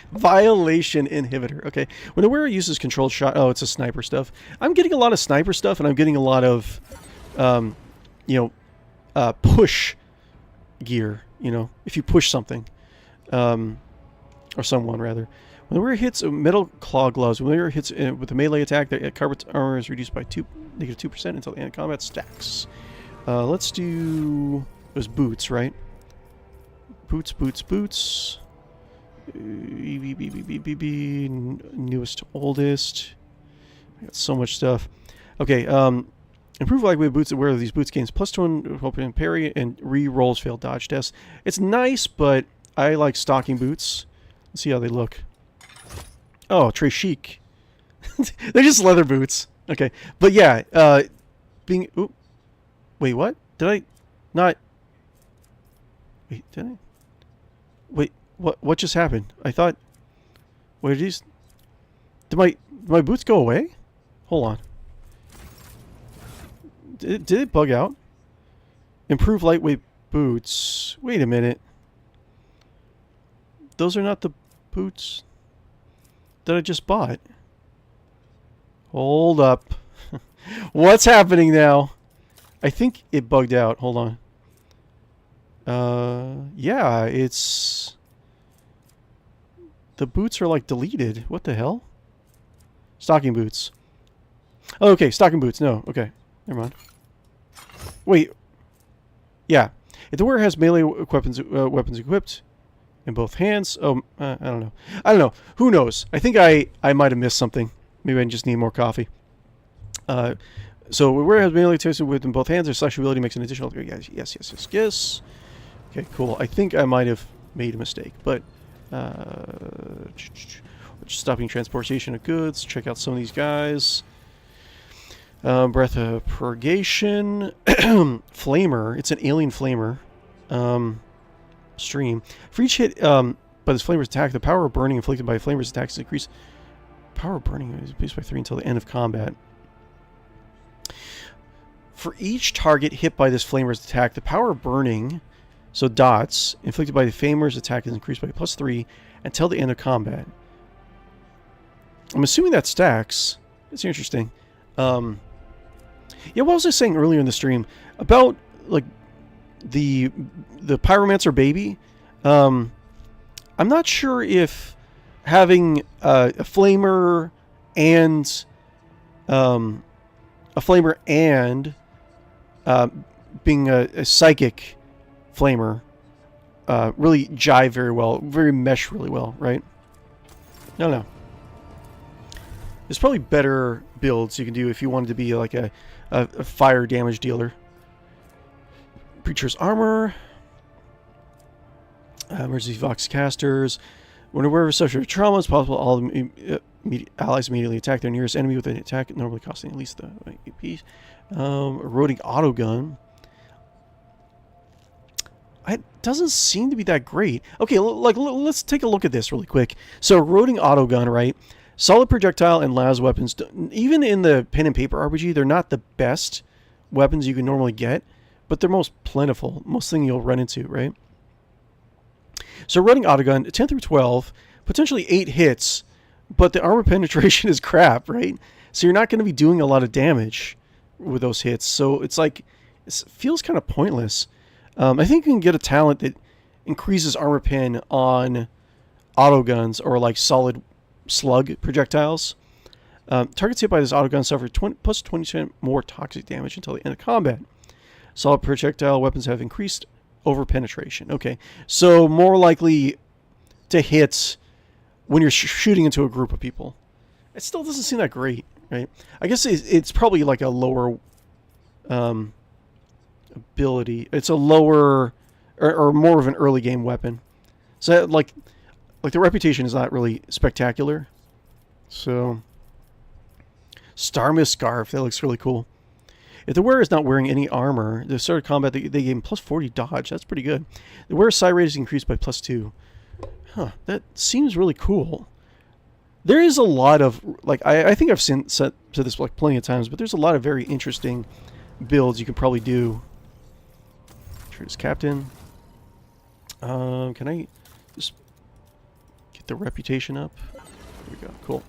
Okay. When the wearer uses controlled shot, oh, it's a sniper stuff. I'm getting a lot of sniper stuff, and I'm getting a lot of, push gear. You know, if you push something, or someone rather. When the wearer hits metal claw gloves, when the wearer hits with a melee attack, their combat armor is reduced by -2% until the end of combat stacks. Let's do those boots, right? Boots. Newest to oldest. I got so much stuff. Okay, improve lightweight boots that wear these boots gains +2 open and parry and re-rolls failed dodge tests. It's nice, but I like stocking boots. Let's see how they look. Oh, très chic. They're just leather boots. Okay, but yeah, ooh, wait, what? Did I not? Wait, did I? Wait. What just happened? I thought... Wait, did my boots go away? Hold on. Did it bug out? Improve lightweight boots. Wait a minute. Those are not the boots that I just bought. Hold up. What's happening now? I think it bugged out. Hold on. Yeah, it's... The boots are like deleted. What the hell? Stocking boots. Oh, okay, stocking boots. No, okay. Never mind. Wait. Yeah. If the wearer has melee weapons equipped in both hands... Oh, I don't know. Who knows? I think I might have missed something. Maybe I just need more coffee. So, wearer has melee weapons in both hands. Their slash ability makes an additional... Yes. Okay, cool. I think I might have made a mistake, but... stopping transportation of goods. Check out some of these guys. Breath of Purgation. Flamer. It's an alien flamer. Stream. For each hit by this flamer's attack, the power of burning inflicted by a flamer's attack is increased. Power of burning is increased by 3 until the end of combat. For each target hit by this flamer's attack, the power of burning, so dots, inflicted by the flamer's attack is increased by +3 until the end of combat. I'm assuming that stacks. It's interesting. Yeah, what was I saying earlier in the stream about like the pyromancer baby? I'm not sure if having a flamer and being a psychic flamer really jive very well, very mesh really well, right? No. There's probably better builds you can do if you wanted to be like a fire damage dealer. Preacher's armor. Emergency Vox casters. Whenever such a trauma is possible, all allies immediately attack their nearest enemy with an attack normally costing at least the AP. Eroding autogun. It doesn't seem to be that great. Okay, let's take a look at this really quick. So, eroding autogun, right? Solid projectile and las weapons, even in the pen and paper RPG, they're not the best weapons you can normally get, but they're most plentiful. Most thing you'll run into, right? So running autogun, 10 through 12, potentially 8 hits, but the armor penetration is crap, right? So you're not going to be doing a lot of damage with those hits. So it's like, it feels kind of pointless. I think you can get a talent that increases armor pen on autoguns or like solid slug projectiles. Targets hit by this autogun suffer plus 20% more toxic damage until the end of combat. Solid projectile weapons have increased over penetration. Okay, so more likely to hit when you're shooting into a group of people. It still doesn't seem that great, right? I guess it's probably like a lower ability. It's a lower or more of an early game weapon. So like the reputation is not really spectacular. So Starmist Scarf, that looks really cool. If the wearer is not wearing any armor, the start of combat they gave him plus 40 dodge. That's pretty good. The wearer's psi rate is increased by +2. Huh, that seems really cool. There is a lot of, like, I think I've said this like plenty of times, but there's a lot of very interesting builds you can probably do. Trader's Captain. Can I just get the reputation up? There we go. Cool.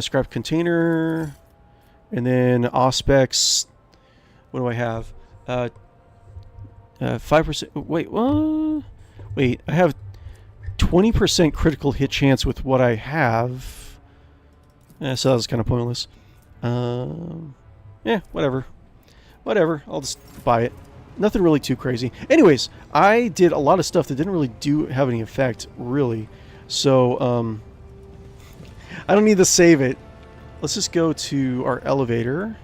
Scrap container. And then Auspex. What do I have? 5%. Wait, I have 20% critical hit chance with what I have. So that was kind of pointless. Yeah, whatever. I'll just buy it. Nothing really too crazy. Anyways, I did a lot of stuff that didn't really have any effect, really. So, I don't need to save it. Let's just go to our elevator.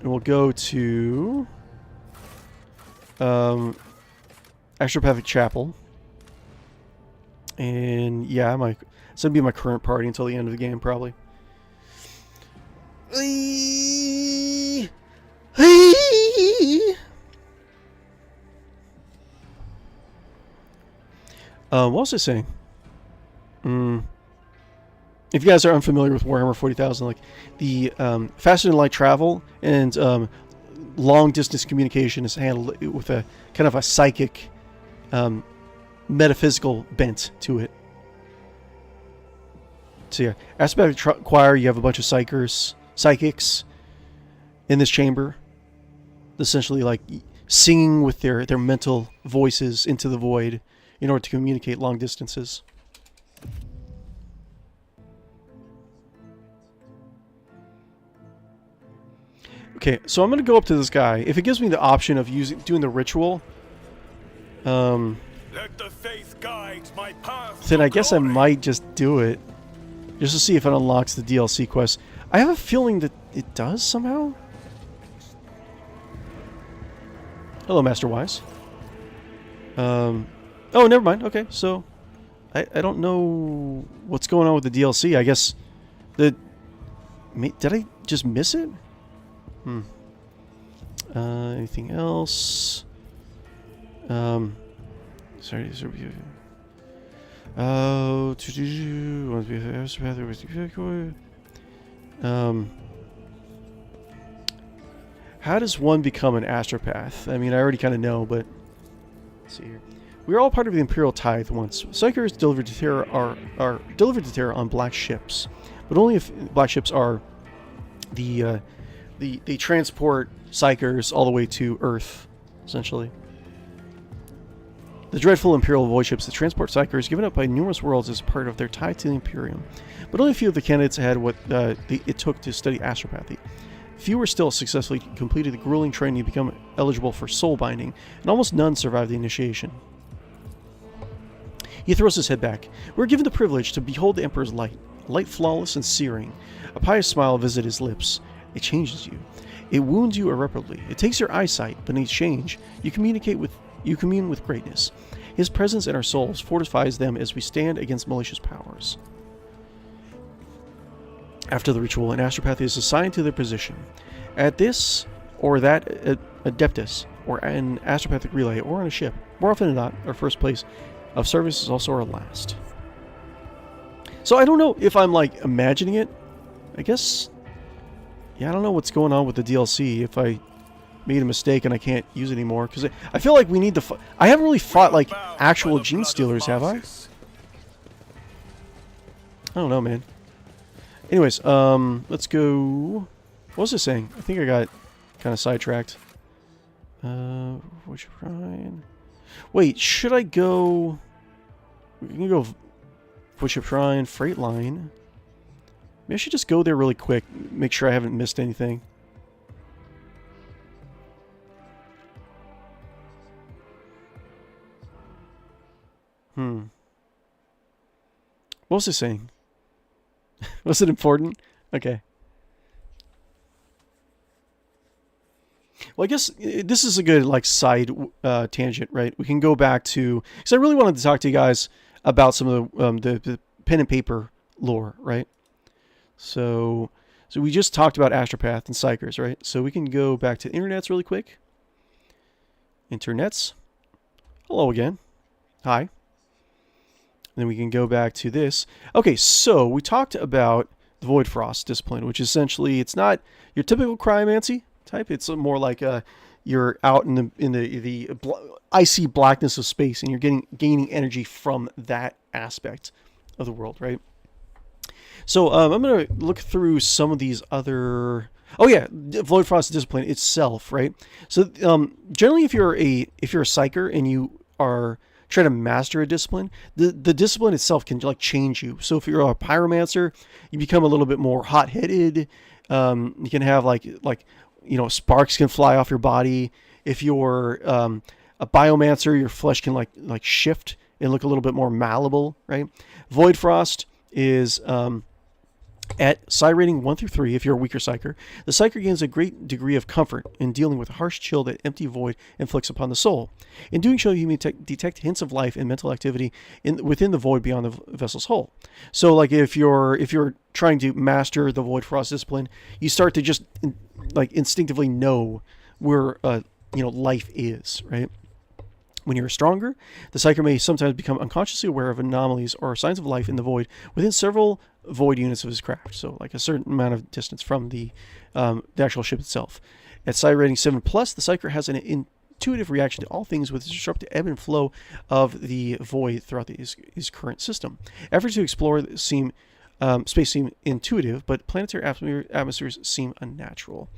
And we'll go to Astropathic Chapel. And yeah, it's going to be my current party until the end of the game, probably. What was I saying? If you guys are unfamiliar with Warhammer 40,000, like the faster than light travel and long distance communication is handled with a kind of a psychic, metaphysical bent to it. So yeah, Astropathic Choir, you have a bunch of psychics in this chamber, essentially like singing with their mental voices into the void in order to communicate long distances. Okay, so I'm going to go up to this guy. If it gives me the option of doing the ritual, Let the faith guide my path then to I guess I glory. might just do it. Just to see if it unlocks the DLC quest. I have a feeling that it does somehow. Hello, Master Wise. Oh, never mind. Okay, so I don't know what's going on with the DLC. I guess Did I just miss it? Anything else? Sorry. How does one become an astropath? I mean, I already kind of know, but let's see here. We are all part of the Imperial Tithe once. Psychers delivered to Terra are delivered to Terra on black ships, but only if black ships are they transport Psychers all the way to Earth, essentially. The dreadful Imperial void ships that transport Psychers given up by numerous worlds as part of their tie to the Imperium, but only a few of the candidates had what it took to study astropathy. Fewer still successfully completed the grueling training to become eligible for soul binding, and almost none survived the initiation. He throws his head back. We're given the privilege to behold the Emperor's light. Light flawless and searing. A pious smile visits his lips. It changes you. It wounds you irreparably. It takes your eyesight, but in exchange, you commune with greatness. His presence in our souls fortifies them as we stand against malicious powers. After the ritual, an astropath is assigned to their position. At this or that adeptus, or an astropathic relay, or on a ship. More often than not, our first place of service is also our last. So I don't know if I'm like imagining it. I guess, yeah, I don't know what's going on with the DLC. If I made a mistake and I can't use it anymore, because I feel like we need to. I haven't really fought like actual gene stealers, have I? I don't know, man. Anyways, let's go. What was I saying? I think I got kind of sidetracked. Which Ryan? Wait, should I go? We can go Bishop Shrine, Freight Line. Maybe I should just go there really quick. Make sure I haven't missed anything. What was I saying? Was it important? Okay. Well, I guess this is a good like side tangent, right? We can go back to, because I really wanted to talk to you guys about some of the pen and paper lore, right? So we just talked about Astropath and Psychers, right? So we can go back to internets really quick. Internets. Hello again. Hi. And then we can go back to this. Okay, so we talked about the Void Frost discipline, which essentially it's not your typical cryomancy type. It's more like you're out in the icy blackness of space, and you're gaining energy from that aspect of the world, right? So I'm gonna look through some of these other. Oh yeah, Void Frost discipline itself, right? So generally, if you're a psyker and you are trying to master a discipline, the discipline itself can like change you. So if you're a pyromancer, you become a little bit more hot-headed. You can have like sparks can fly off your body. If you're a biomancer, your flesh can like shift and look a little bit more malleable, right? Void Frost is at Psi rating 1 through 3, if you're a weaker Psyker. The Psyker gains a great degree of comfort in dealing with the harsh chill that empty void inflicts upon the soul. In doing so, you may detect hints of life and mental activity within the void beyond the vessel's hull. So, like if you're trying to master the Void Frost discipline, you start to just like instinctively know where life is, right? When you're stronger, the Psyker may sometimes become unconsciously aware of anomalies or signs of life in the void within several void units of his craft, so like a certain amount of distance from the actual ship itself. At Psi rating 7+, the Psyker has an intuitive reaction to all things with disruptive ebb and flow of the void throughout his current system. Efforts to explore space seem intuitive, but planetary atmospheres seem unnatural.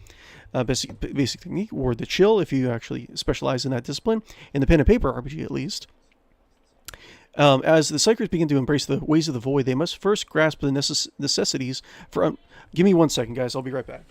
Basic technique, or the chill, if you actually specialize in that discipline, in the pen and paper RPG at least. As the Psykers begin to embrace the ways of the void, they must first grasp the necessities for... give me 1 second, guys. I'll be right back.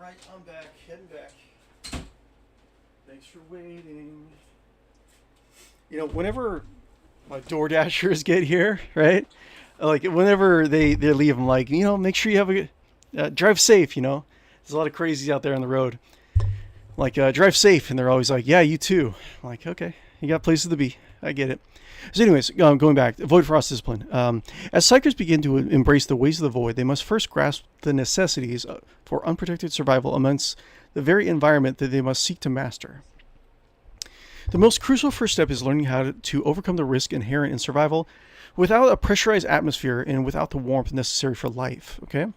Alright, I'm back. Heading back. Thanks for waiting. You know, whenever my DoorDashers get here, right? Like, whenever they leave, I'm like, you know, make sure you have a drive safe, you know? There's a lot of crazies out there on the road. Like, drive safe. And they're always like, yeah, you too. I'm like, okay, you got places to be. I get it. So anyways, going back, Void Frost Discipline. As Psykers begin to embrace the ways of the Void, they must first grasp the necessities for unprotected survival amongst the very environment that they must seek to master. The most crucial first step is learning how to overcome the risk inherent in survival without a pressurized atmosphere and without the warmth necessary for life. Okay,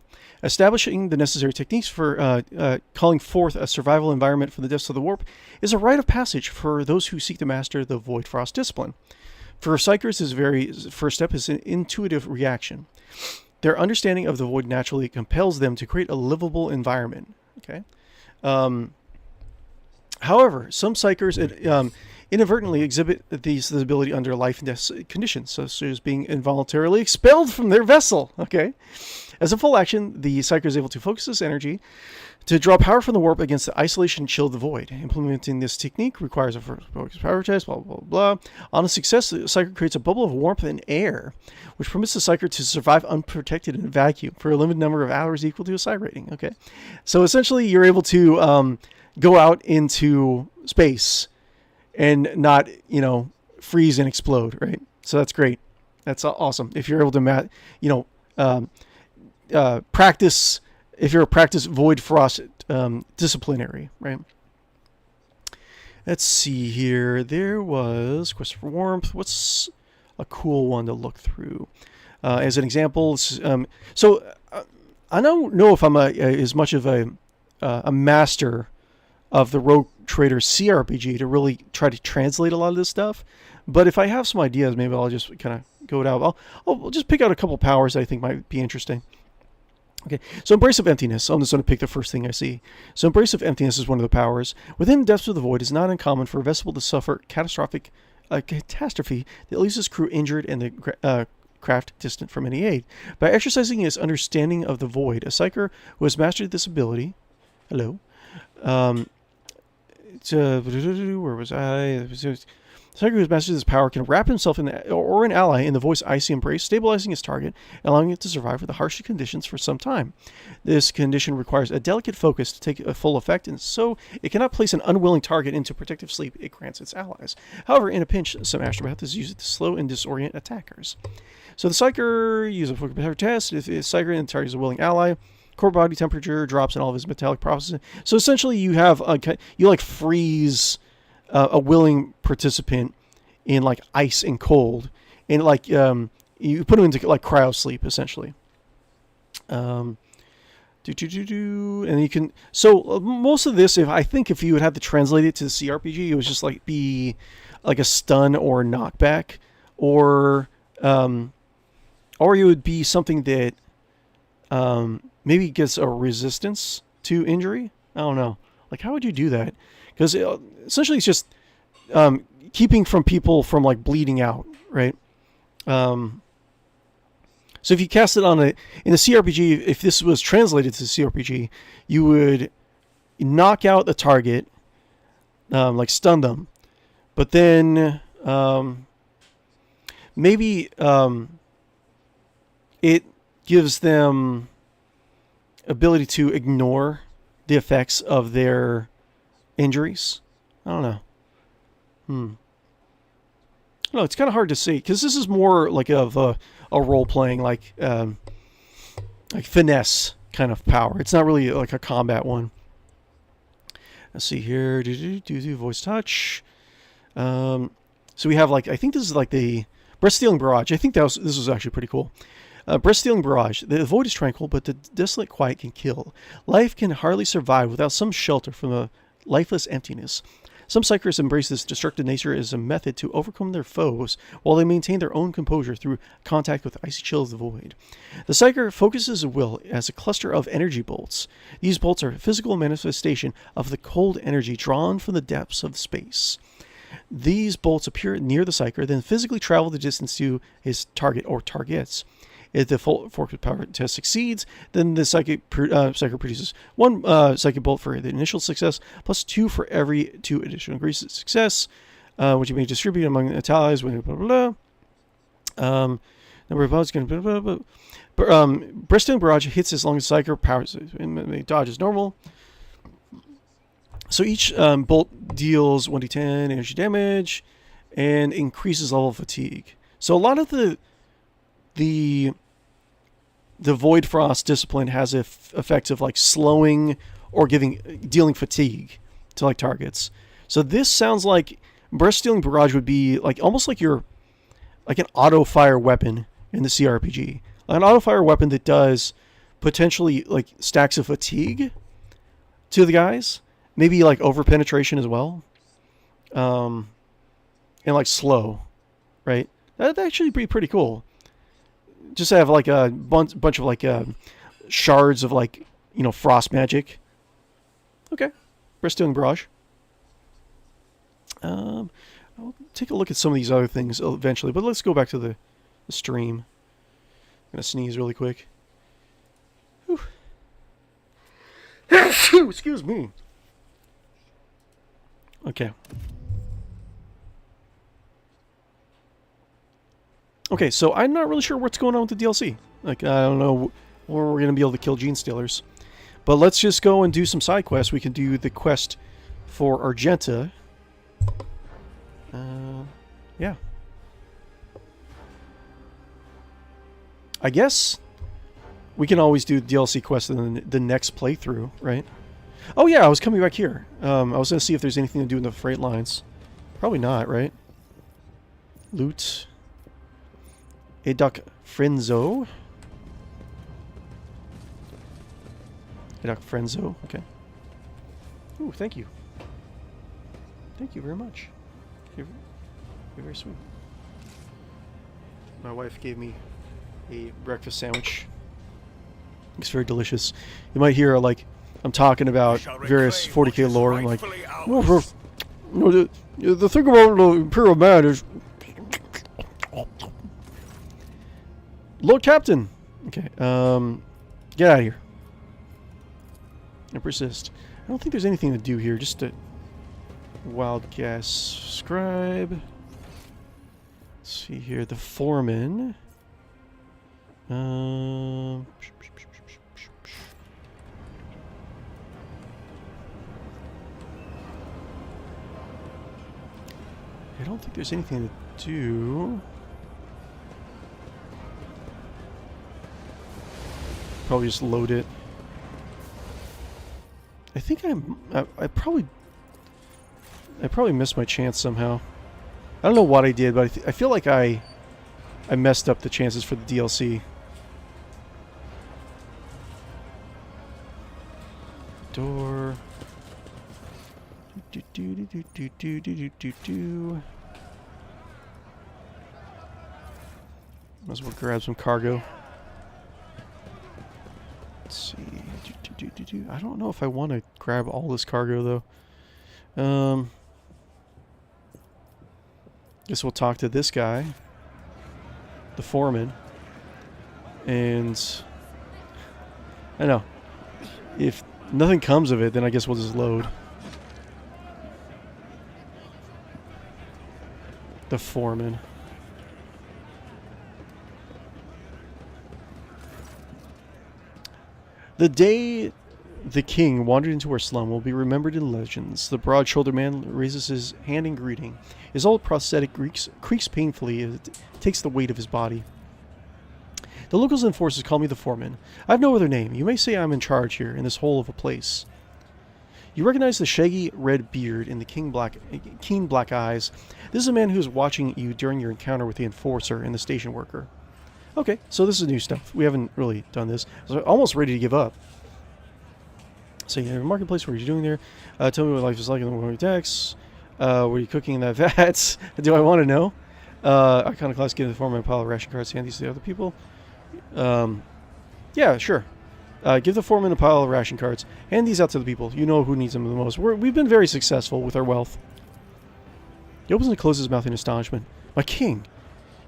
establishing the necessary techniques for calling forth a survival environment from the depths of the warp is a rite of passage for those who seek to master the Void Frost Discipline. For Psykers, this very first step is an intuitive reaction. Their understanding of the Void naturally compels them to create a livable environment. Okay. However, some Psykers inadvertently exhibit this ability under life and death conditions, such as being involuntarily expelled from their vessel. Okay. As a full action, the Psyker is able to focus this energy to draw power from the warp against the isolation chill of the Void. Implementing this technique requires a first focus power test, blah, blah, blah. On a success, the Psyker creates a bubble of warmth and air, which permits the Psyker to survive unprotected in a vacuum for a limited number of hours equal to a Psy rating. Okay. So essentially, you're able to go out into space and not, you know, freeze and explode, right? So that's great. That's awesome. If you're able to, practice, if you're a practice Void Frost disciplinary, right? Let's see here. There was Quest for Warmth. What's a cool one to look through? As an example, I don't know if I'm as much of a master of the Rogue Trader CRPG to really try to translate a lot of this stuff. But if I have some ideas, maybe I'll just kind of go it out. I'll just pick out a couple powers that I think might be interesting. Okay, so Embrace of Emptiness. I'm just going to pick the first thing I see. So Embrace of Emptiness is one of the powers. Within the depths of the Void, it's not uncommon for a vessel to suffer catastrophe that leaves its crew injured and the craft distant from any aid. By exercising his understanding of the Void, a Psyker who has mastered this ability... Hello? Where was I? Psyker who has mastered this power can wrap himself in or an ally in the Void's icy embrace, stabilizing his target and allowing it to survive with the harsh conditions for some time. This condition requires a delicate focus to take a full effect, and so it cannot place an unwilling target into protective sleep it grants its allies. However, in a pinch, some astropaths use it to slow and disorient attackers. So the Psyker uses a focus power test. If it's Psyker and the target is a willing ally, core body temperature drops in all of his metallic processes. So essentially, you have you freeze a willing participant in like ice and cold, and like you put them into like cryo sleep essentially. And you can. So most of this, if you would have to translate it to the CRPG, it was just like be like a stun or a knockback, or you would be something that maybe gets a resistance to injury. I don't know. Like, how would you do that? Because essentially it's just keeping from people from like bleeding out, right? So if you cast it in a CRPG, if this was translated to CRPG, you would knock out the target, like stun them, but then maybe it gives them ability to ignore the effects of their injuries. I don't know. No, it's kind of hard to see because this is more like of a role playing, like finesse kind of power. It's not really like a combat one. Let's see here. Do voice touch. So we have I think this is like the breath stealing barrage. I think this was actually pretty cool. Breath stealing barrage. The Void is tranquil, but the desolate quiet can kill. Life can hardly survive without some shelter from a lifeless emptiness. Some Psykers embrace this destructive nature as a method to overcome their foes while they maintain their own composure through contact with the icy chill of the Void. The Psyker focuses his will as a cluster of energy bolts. These bolts are a physical manifestation of the cold energy drawn from the depths of space. These bolts appear near the Psyker, then physically travel the distance to his target or targets. If the fork of power test succeeds, then the psychic produces 1 psychic bolt for the initial success, plus 2 for every 2 additional degrees of success, which you may distribute among the allies. Blah blah blah. Number of bullets going blah blah blah. Bristling barrage hits as long as psychic power dodge is normal. So each bolt deals 1d10 energy damage and increases level of fatigue. So a lot of the Void Frost discipline has effects of like slowing or dealing fatigue to like targets. So this sounds like Breath Stealing Barrage would be like almost like an auto fire weapon in the CRPG. Like an auto fire weapon that does potentially like stacks of fatigue to the guys. Maybe like over penetration as well. And like slow, right? That'd actually be pretty cool. Just have like a bunch of like shards of like, frost magic. Okay. Breath Stealing Barrage. I'll take a look at some of these other things eventually, but let's go back to the stream. I'm going to sneeze really quick. Excuse me. Okay. Okay, so I'm not really sure what's going on with the DLC. Like, I don't know where we're going to be able to kill Gene Stealers. But let's just go and do some side quests. We can do the quest for Argenta. Yeah. I guess we can always do DLC quests in the next playthrough, right? Oh yeah, I was coming back here. I was going to see if there's anything to do in the freight lines. Probably not, right? Loot. 𝕽𝖔𝖌𝖚 𝕽𝖔𝖌𝖚, okay. Ooh, thank you. Thank you very much. You're very sweet. My wife gave me a breakfast sandwich. It's very delicious. You might hear, like, I'm talking about various 40k lore. I'm like, the thing about the Imperial Man is... Lord Captain! Okay, get out of here. And persist. I don't think there's anything to do here, just a wild guess. Scribe. Let's see here, the foreman. I don't think there's anything to do. Probably just load it. I think I probably missed my chance somehow. I don't know what I did, but I feel like I messed up the chances for the DLC. Door. Might as well grab some cargo. Let's see. I don't know if I want to grab all this cargo though. Guess we'll talk to this guy, the foreman, and I don't know. If nothing comes of it, then I guess we'll just load. The foreman. The day the king wandered into our slum will be remembered in legends. The broad-shouldered man raises his hand in greeting. His old prosthetic creaks painfully as it takes the weight of his body. The locals and forces call me the foreman. I have no other name. You may say I'm in charge here, in this hole of a place. You recognize the shaggy red beard and the keen black eyes. This is a man who is watching you during your encounter with the enforcer and the station worker. Okay, so this is new stuff. We haven't really done this. So I'm almost ready to give up. So you have a marketplace. What are you doing there? Tell me what life is like in the world of decks. What are you cooking in that vat? Do I want to know? Iconic class, give the foreman a pile of ration cards, hand these to the other people. Yeah, sure. Give the foreman a pile of ration cards. Hand these out to the people. You know who needs them the most. We've been very successful with our wealth. He opens and closes his mouth in astonishment. My king,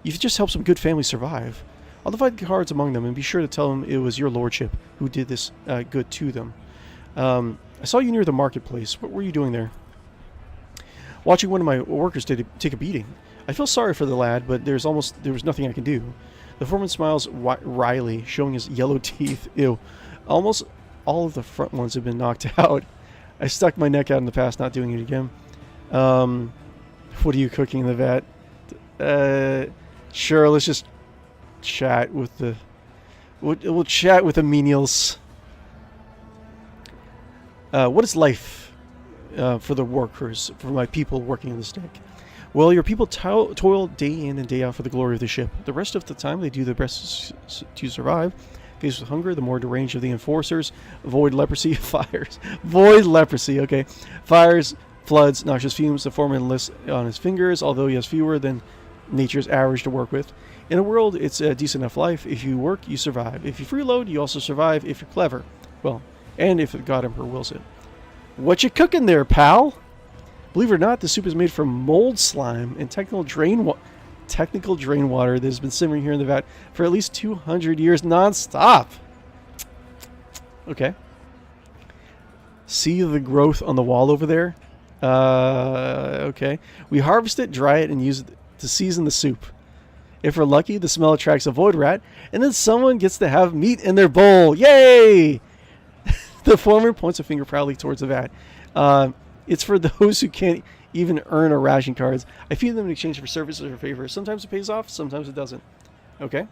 you've just helped some good families survive. I'll divide the cards among them and be sure to tell them it was your lordship who did this good to them. I saw you near the marketplace. What were you doing there? Watching one of my workers take a beating. I feel sorry for the lad, but there was nothing I can do. The foreman smiles wryly, showing his yellow teeth. Ew. Almost all of the front ones have been knocked out. I stuck my neck out in the past, not doing it again. What are you cooking in the vat? Sure, let's just chat with the... We'll chat with the menials. What is life for the workers, for my people working in the stake? Well, your people toil day in and day out for the glory of the ship. The rest of the time, they do their best to survive. Faced with hunger, the more deranged of the enforcers. Void leprosy, fires. Void leprosy, okay. Fires, floods, noxious fumes. The foreman lists on his fingers, although he has fewer than nature's average to work with. In a world, it's a decent enough life. If you work, you survive. If you freeload, you also survive if you're clever. Well, and if the God Emperor wills it. What you cooking there, pal? Believe it or not, the soup is made from mold slime and technical drain water that has been simmering here in the vat for at least 200 years non-stop. Okay. See the growth on the wall over there? Okay. We harvest it, dry it, and use it to season the soup. If we're lucky, the smell attracts a void rat, and then someone gets to have meat in their bowl. Yay! The foreman points a finger proudly towards the vat. It's for those who can't even earn a ration cards. I feed them in exchange for services or favors. Sometimes it pays off, sometimes it doesn't. Okay.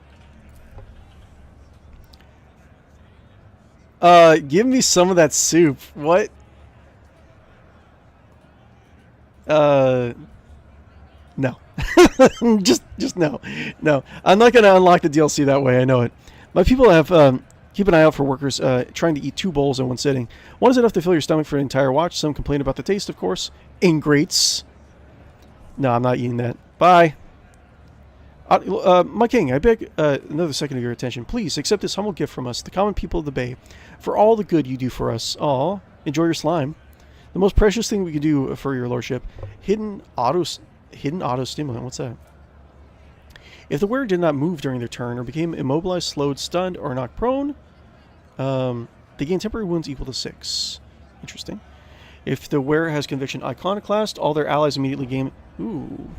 Give me some of that soup. What? No. just no. No. I'm not going to unlock the DLC that way. I know it. My people have... Keep an eye out for workers trying to eat 2 bowls in one sitting. One is enough to fill your stomach for an entire watch. Some complain about the taste, of course. Ingrates. No, I'm not eating that. Bye. My king, I beg another second of your attention. Please accept this humble gift from us, the common people of the Bay, for all the good you do for us. Aw, enjoy your slime. The most precious thing we can do for your lordship. Hidden auto stimulant. What's that? If the wearer did not move during their turn or became immobilized, slowed, stunned, or knocked prone, they gain temporary wounds equal to 6. Interesting. If the wearer has conviction iconoclast, all their allies immediately gain... Ooh.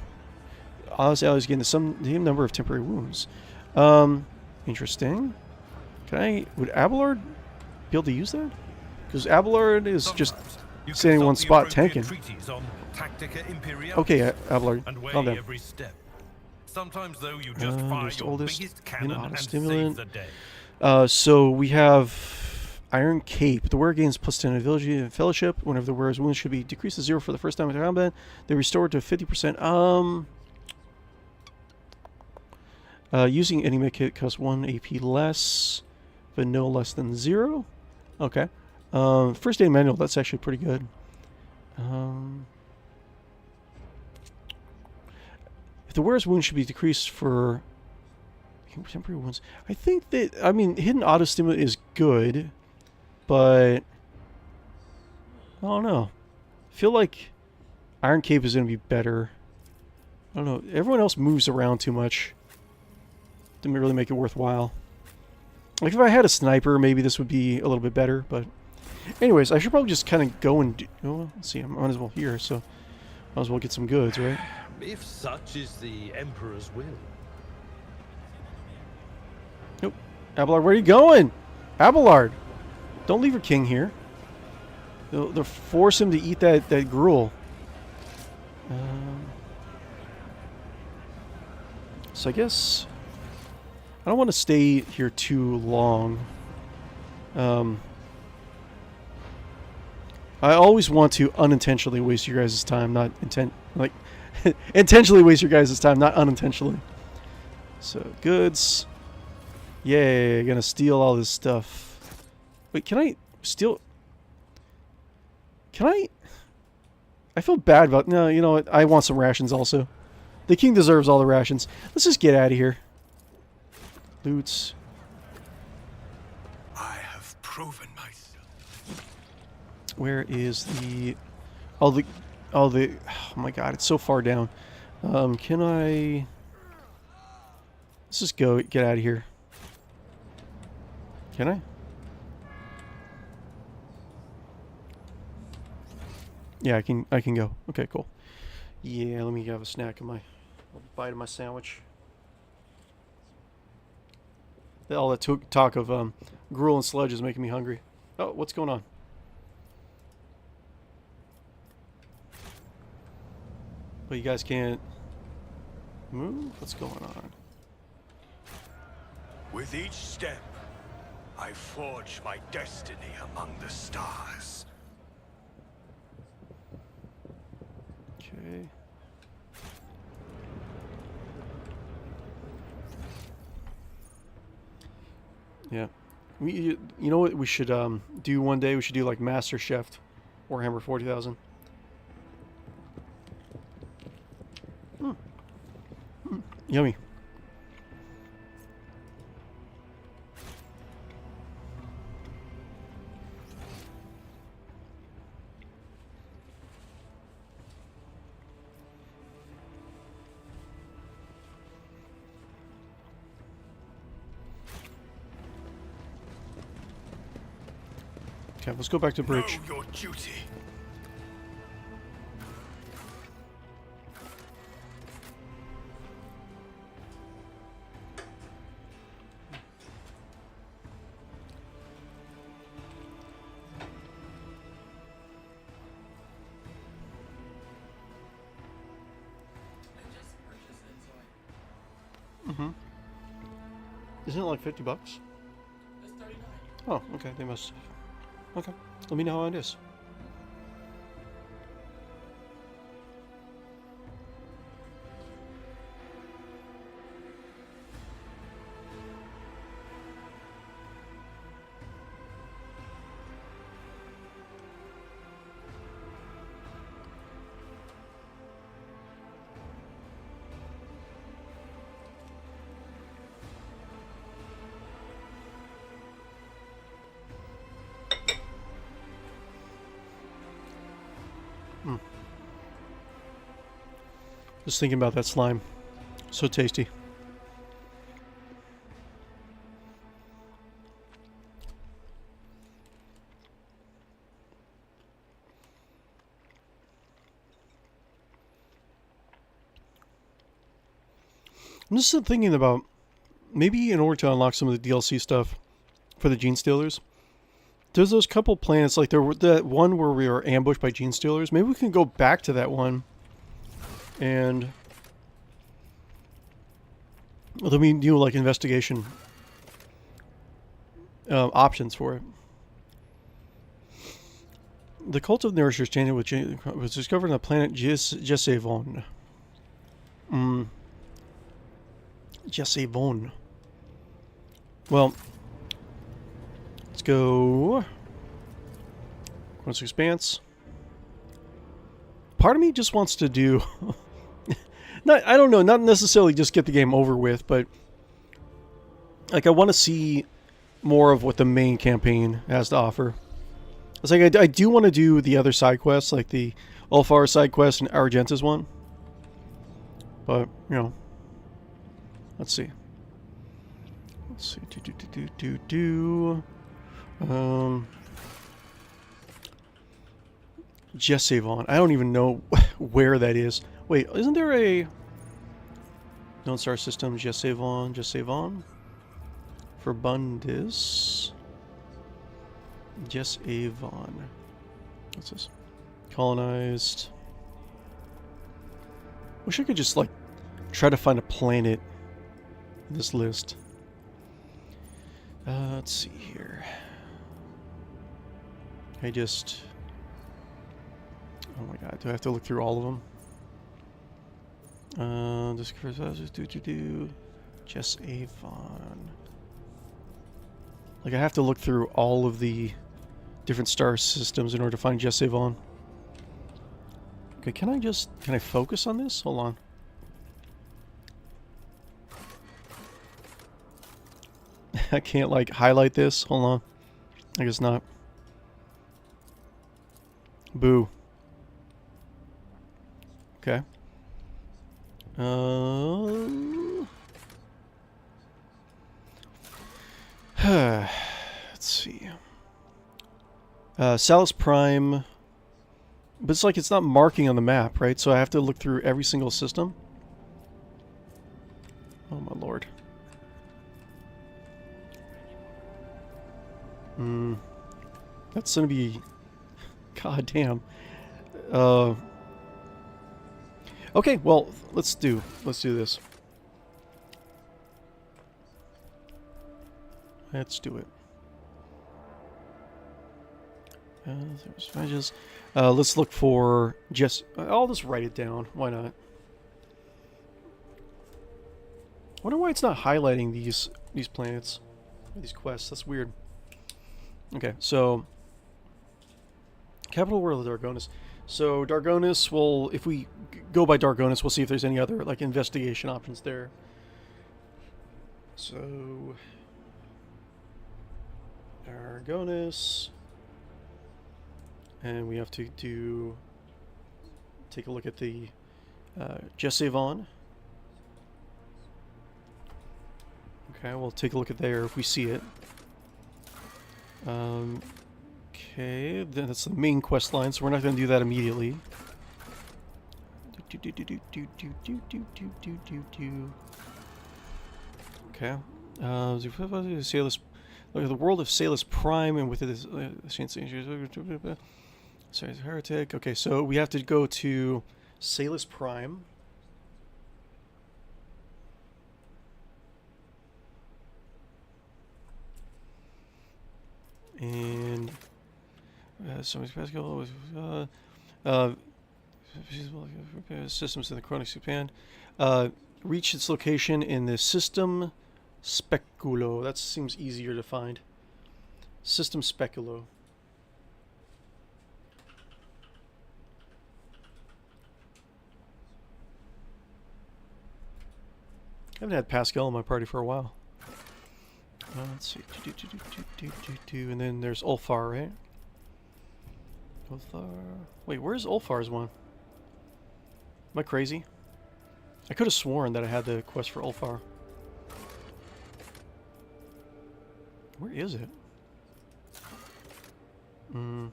All his allies gain the same number of temporary wounds. Interesting. Would Abelard be able to use that? Because Abelard is just standing in one spot tanking. Okay, Abelard, calm down. Sometimes, though, you just fire your biggest cannon and stimulant. save the day. So we have Iron Cape. The wearer gains +10 ability and fellowship. Whenever the wearer's wounds should be decreased to 0 for the first time in combat, they restore to 50%. Using any med kit costs 1 AP less, but no less than 0. Okay. First aid manual. That's actually pretty good. If the wearer's wound should be decreased for temporary wounds, I think that, I mean, hidden auto stimulant is good, but I don't know. I feel like Iron Cape is going to be better. I don't know. Everyone else moves around too much. Didn't really make it worthwhile. Like if I had a sniper, maybe this would be a little bit better, but anyways, I should probably just kind of go and do, oh, let's see, I might as well here, so might as well get some goods, right? If such is the Emperor's will. Nope. Abelard, where are you going? Abelard! Don't leave your king here. They'll force him to eat that gruel. So I guess I don't want to stay here too long. I always want to unintentionally waste your guys' time, not intentionally waste your guys' time, not unintentionally. So, goods. Yay, gonna steal all this stuff. Wait, can I steal? Can I? I feel bad about... No, you know what? I want some rations also. The king deserves all the rations. Let's just get out of here. Loots. I have proven myself. Where is the... Oh my god, it's so far down. Can I... Let's just go. Get out of here. Can I? Yeah, I can go. Okay, cool. Yeah, let me have a snack in my bite of my sandwich. All that talk of gruel and sludge is making me hungry. Oh, what's going on? But you guys can't move? What's going on? With each step, I forge my destiny among the stars. Okay. Yeah. You know what we should do one day? We should do like Master Chef Warhammer 40,000. Yummy. Okay, let's go back to bridge. Know your duty. Isn't it like $50? It's 39. Oh, okay. They must. Okay. Let me know how it is. Just thinking about that slime. So tasty. I'm just thinking about maybe in order to unlock some of the DLC stuff for the Gene Stealers, there's those couple planets, like there were that one where we were ambushed by Gene Stealers. Maybe we can go back to that one and let me do like investigation options for it. The cult of Nourishers changing was discovered on the planet 𝕽𝖌𝖚 𝕽𝖌𝖚. Well, let's go. Quantum Expanse. Part of me just wants to do. I don't know, not necessarily just get the game over with, but like I want to see more of what the main campaign has to offer. It's like I do want to do the other side quests, like the Ulfar side quest and Argenta's one. But, you know, let's see. Let's see. 𝕽𝖌𝖚. I don't even know where that is. Wait, isn't there a known star system? 𝕽𝖚. For Bundis. 𝕽𝖚. What's this? Colonized. Wish I could just like try to find a planet in this list. Let's see here. Oh my god, do I have to look through all of them? 𝕽𝖚. Like I have to look through all of the different star systems in order to find 𝕽𝖚. Okay, can I focus on this? Hold on. I can't like highlight this. Hold on. I guess not. Boo. Okay. Let's see. Salus Prime. But it's like it's not marking on the map, right? So I have to look through every single system. Oh my lord. That's gonna be... God damn. Okay, well, let's do this. Let's do it. Let's look for just... I'll just write it down. Why not? I wonder why it's not highlighting these planets, these quests. That's weird. Okay, so capital world of Dargonis. So Dargonis will, if we go by Dargonis, we'll see if there's any other like investigation options there. So Dargonis, and we have to take a look at the 𝕽𝖌𝖚. Okay, we'll take a look at there if we see it. Okay, then that's the main quest line, so we're not going to do that immediately. Okay. Salus, look at the world of Salus Prime, and with it is heretic. Okay, so we have to go to Salus Prime. And systems in the Chronic Japan. Reach its location in the System Speculo. That seems easier to find. System Speculo. I haven't had Pascal in my party for a while. Let's see. And then there's Ulfar, right? Ulfar. Wait, where's Ulfar's one? Am I crazy? I could have sworn that I had the quest for Ulfar. Where is it? Am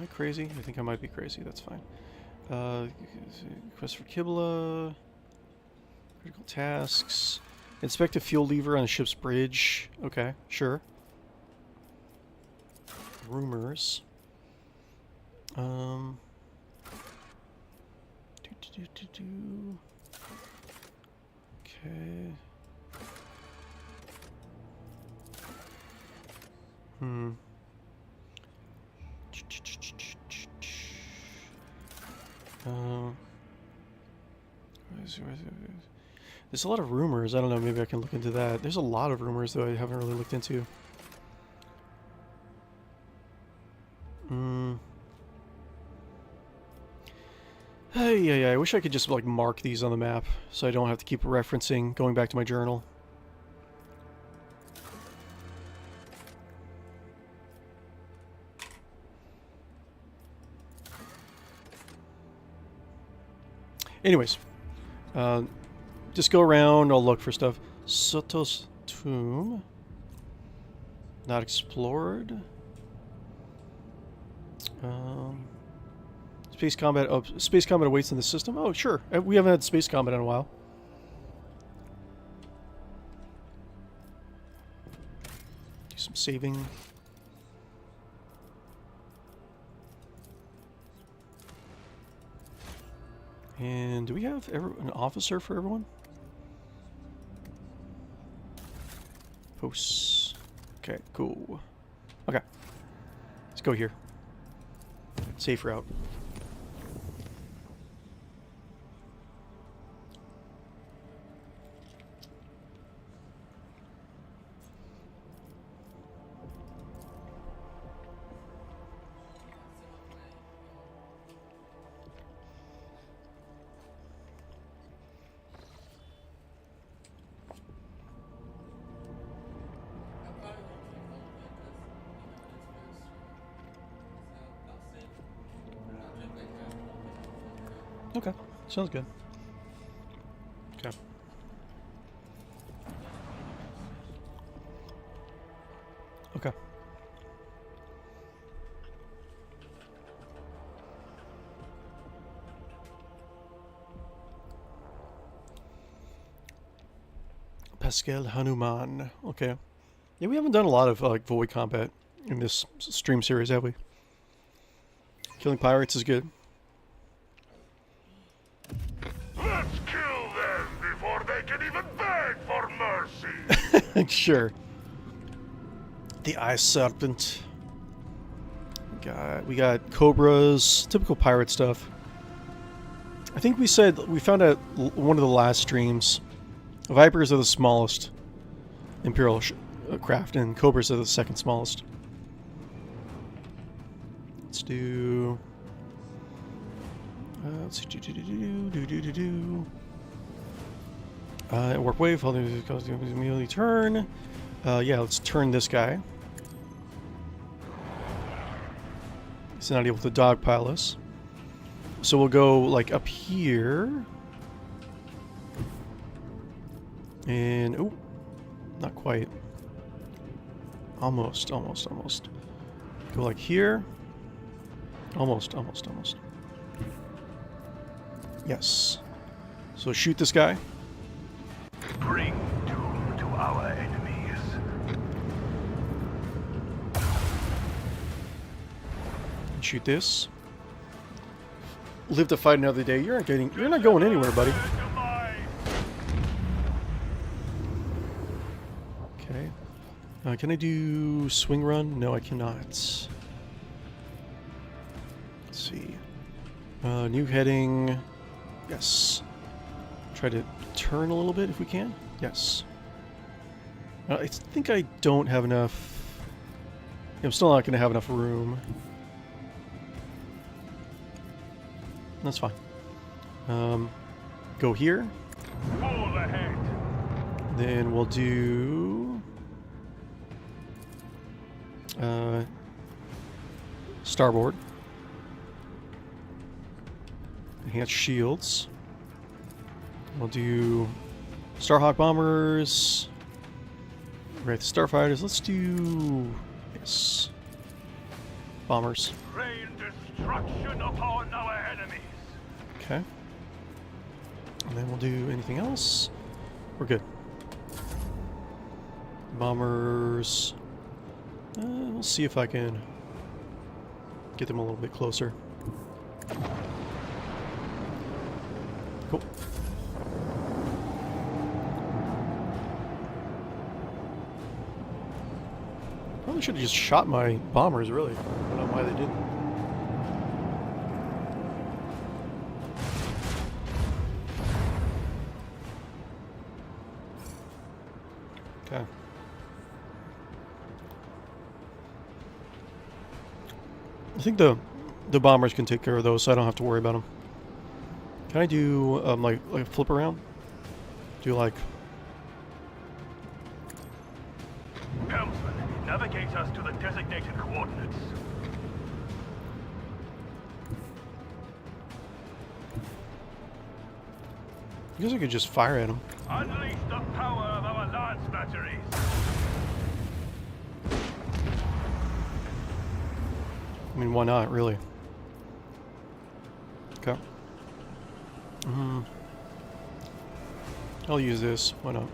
I crazy? I think I might be crazy. That's fine. Quest for Qibla. Critical tasks. Inspect a fuel lever on the ship's bridge. Okay, sure. Rumors. Okay. There's a lot of rumors. I don't know, maybe I can look into that. There's a lot of rumors, though, I haven't really looked into. Yeah, I wish I could just, like, mark these on the map, so I don't have to keep referencing, going back to my journal. Anyways, just go around, I'll look for stuff. Soto's tomb. Not explored. Space combat. Oh, space combat awaits in the system. Oh, sure. We haven't had space combat in a while. Do some saving. And do we have an officer for everyone? Posts. Okay, cool. Okay. Let's go here. Safe route. Okay. Sounds good. Okay. Okay. Pascal Hanuman. Okay. Yeah, we haven't done a lot of like void combat in this stream series, have we? Killing pirates is good. Let's kill them before they can even beg for mercy. Sure. The Ice Serpent. We got cobras, typical pirate stuff. I think we said we found out one of the last streams. Vipers are the smallest Imperial craft, and cobras are the second smallest. Let's do. Let's see. Warp wave. Immediately turn. Yeah, let's turn this guy. He's not able to dogpile us. So we'll go like up here. And oh, not quite. Almost. Go like here. Almost. Yes. So shoot this guy. Bring doom to our enemies. Shoot this. Live to fight another day. You're not going anywhere, buddy. Okay. Can I do swing run? No, I cannot. Let's see. New heading. Yes. Try to turn a little bit if we can. Yes. I think I don't have enough. I'm still not going to have enough room. That's fine. Go here. Full ahead. Then we'll do starboard. Enhanced shields. We'll do Starhawk bombers. Right, the starfighters. Let's do yes. Bombers. Rain destruction upon our enemies. Okay. And then we'll do anything else. We're good. Bombers. We'll see if I can get them a little bit closer. Cool. Probably should have just shot my bombers, really. I don't know why they didn't. Okay. I think the bombers can take care of those, so I don't have to worry about them. Can I do like a flip around? Do like Helmsman, navigate us to the designated coordinates. I guess I could just fire at them. Unleash the power of our lance batteries. I mean, why not, really? Okay. I'll use this. Why not?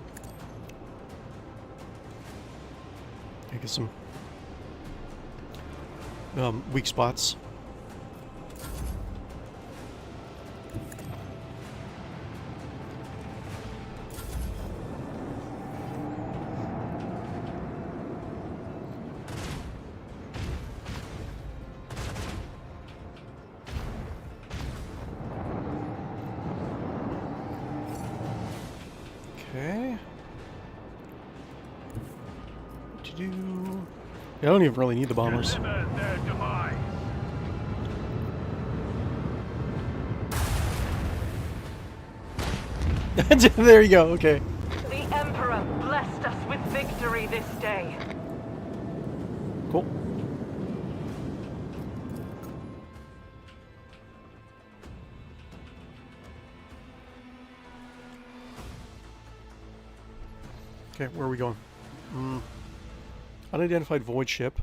I get some weak spots. Okay. What to do? Yeah, I don't even really need the bombers. Deliver their demise. There you go. Okay. The Emperor blessed us with victory this day. Cool. Okay, where are we going? Unidentified void ship.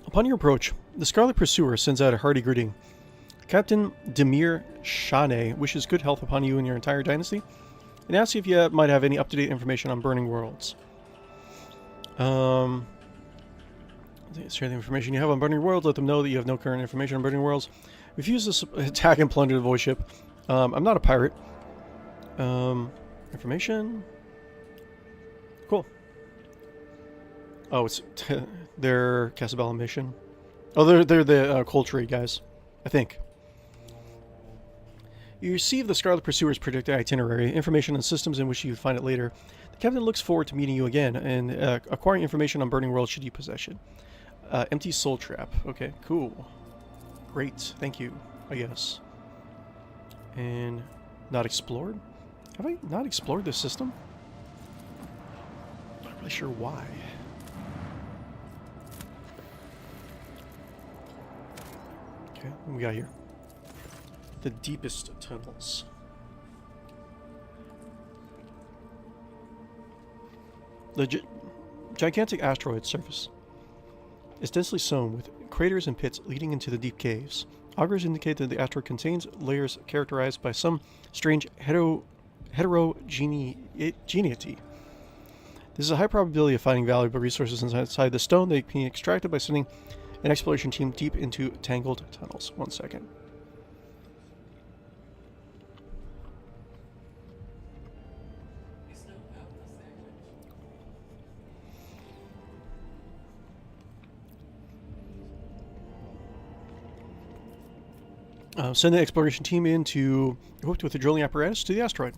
Upon your approach, the Scarlet Pursuer sends out a hearty greeting. Captain 𝕽𝖔𝖌𝖚 wishes good health upon you and your entire dynasty, and asks if you might have any up-to-date information on Burning Worlds. Share the information you have on Burning Worlds. Let them know that you have no current information on Burning Worlds. Refuse to attack and plunder the void ship. I'm not a pirate. Information. Cool. Oh, it's their Casabella mission. Oh, they're the coal trade guys, I think. You receive the Scarlet Pursuer's predicted itinerary, information on systems in which you find it later. The captain looks forward to meeting you again and acquiring information on Burning World should you possess it. Empty soul trap. Okay, cool. Great, thank you, I guess. And not explored? Have I not explored this system? Not really sure why. Okay, what we got here? The deepest tunnels. The gigantic asteroid surface is densely sown with craters and pits leading into the deep caves. Augurs indicate that the asteroid contains layers characterized by some strange heterogeneity. This is a high probability of finding valuable resources inside the stone that can be extracted by sending an exploration team deep into tangled tunnels. 1 second. Send the exploration team in to equipped with a drilling apparatus to the asteroid.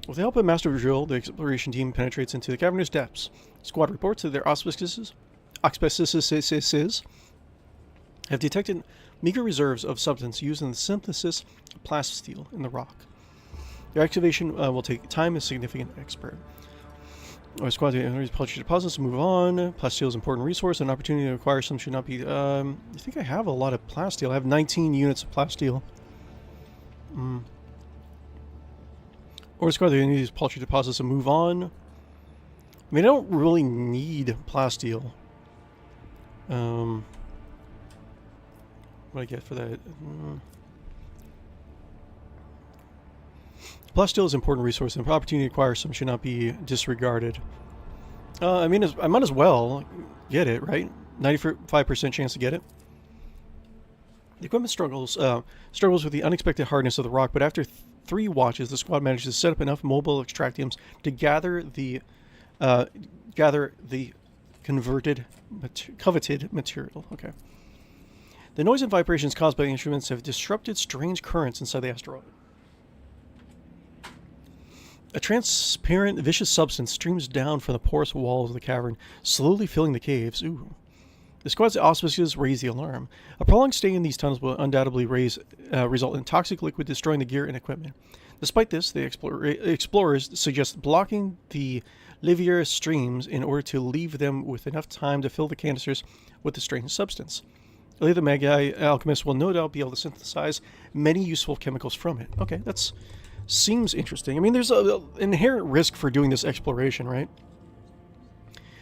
With the help of a master drill, the exploration team penetrates into the cavernous depths. Squad reports that their auspices have detected meager reserves of substance used in the synthesis of plasteel in the rock. Their excavation will take time and significant expert. Our squad poultry deposits move on. Plasteel is an important resource. An opportunity to acquire some should not be. I think I have a lot of plasteel. I have 19 units of plasteel. Or squad these poultry deposits and move on. I mean, I don't really need plasteel. What do I get for that? Plasteel is an important resource, and the opportunity to acquire some should not be disregarded. I mean, I might as well get it, right? 95% chance to get it. The equipment struggles with the unexpected hardness of the rock, but after 3 watches, the squad manages to set up enough mobile extractiums to gather the coveted material. Okay. The noise and vibrations caused by the instruments have disrupted strange currents inside the asteroid. A transparent, vicious substance streams down from the porous walls of the cavern, slowly filling the caves. Ooh. The squad's auspices raise the alarm. A prolonged stay in these tunnels will undoubtedly result in toxic liquid destroying the gear and equipment. Despite this, the explorers suggest blocking the Livier streams in order to leave them with enough time to fill the canisters with the strange substance. Later, the Magi alchemists will no doubt be able to synthesize many useful chemicals from it. Okay, that's... seems interesting. I mean, there's an inherent risk for doing this exploration, right?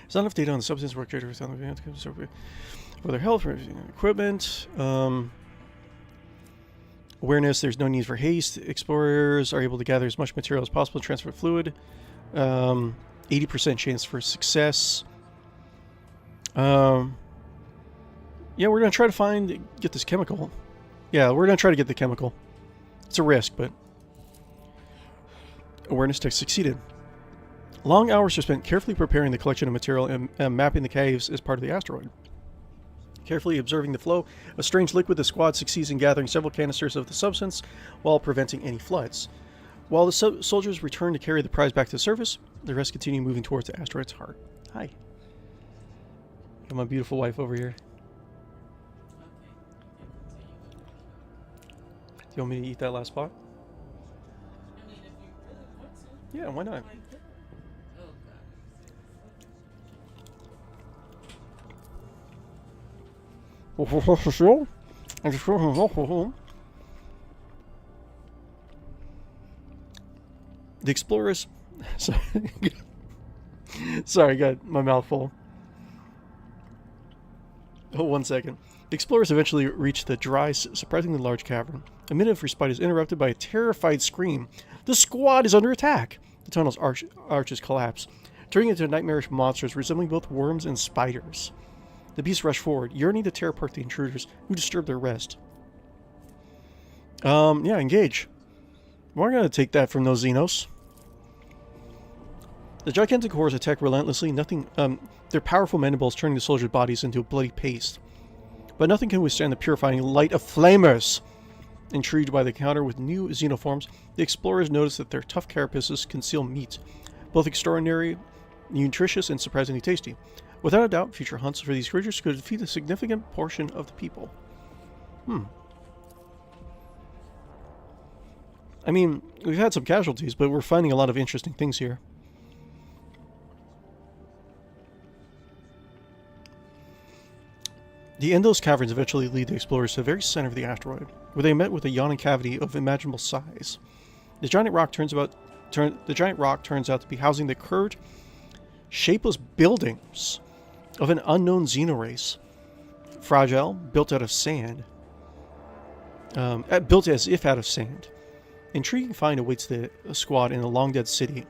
There's not enough data on the substance work for their health, for equipment. Awareness, there's no need for haste. Explorers are able to gather as much material as possible to transfer fluid. 80% chance for success. Yeah, we're going to try to get this chemical. Yeah, we're going to try to get the chemical. It's a risk, but... Awareness test succeeded. Long hours are spent carefully preparing the collection of material and mapping the caves as part of the asteroid. Carefully observing the flow of strange liquid, the squad succeeds in gathering several canisters of the substance while preventing any floods. While the soldiers return to carry the prize back to the surface, the rest continue moving towards the asteroid's heart. Hi. Got my beautiful wife over here. Do you want me to eat that last spot? Yeah, why not? The explorers... Sorry, sorry, I got my mouth full. Oh, 1 second. The explorers eventually reach the dry, surprisingly large cavern. A minute of respite is interrupted by a terrified scream. The squad is under attack! The tunnel's arches collapse, turning into nightmarish monsters resembling both worms and spiders. The beasts rush forward, yearning to tear apart the intruders who disturb their rest. Yeah, engage. We're gonna take that from those Xenos. The gigantic horrors attack relentlessly, their powerful mandibles turning the soldiers' bodies into a bloody paste. But nothing can withstand the purifying light of flamers. Intrigued by the encounter with new xenoforms, the explorers notice that their tough carapaces conceal meat, both extraordinary, nutritious, and surprisingly tasty. Without a doubt, future hunts for these creatures could defeat a significant portion of the people. I mean, we've had some casualties, but we're finding a lot of interesting things here. The endless caverns eventually lead the explorers to the very center of the asteroid, where they met with a yawning cavity of unimaginable size. The giant rock turns out to be housing the curved, shapeless buildings of an unknown xenorace. Fragile, built out of sand. Built as if out of sand. Intriguing find awaits the squad in a long-dead city.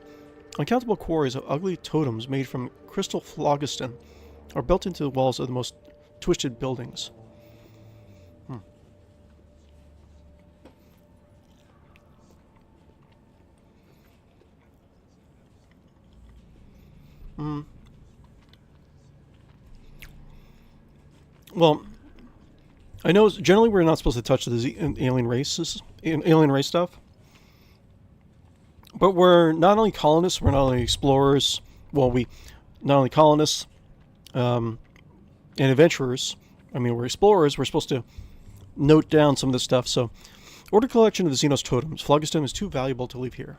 Uncountable quarries of ugly totems made from crystal phlogiston are built into the walls of the most twisted buildings. Well, I know generally we're not supposed to touch the alien race stuff. But we're not only colonists, we're not only explorers. Well, we not only colonists and adventurers. I mean, we're explorers. We're supposed to note down some of this stuff. So, order collection of the Xenos totems. Phlogiston is too valuable to leave here.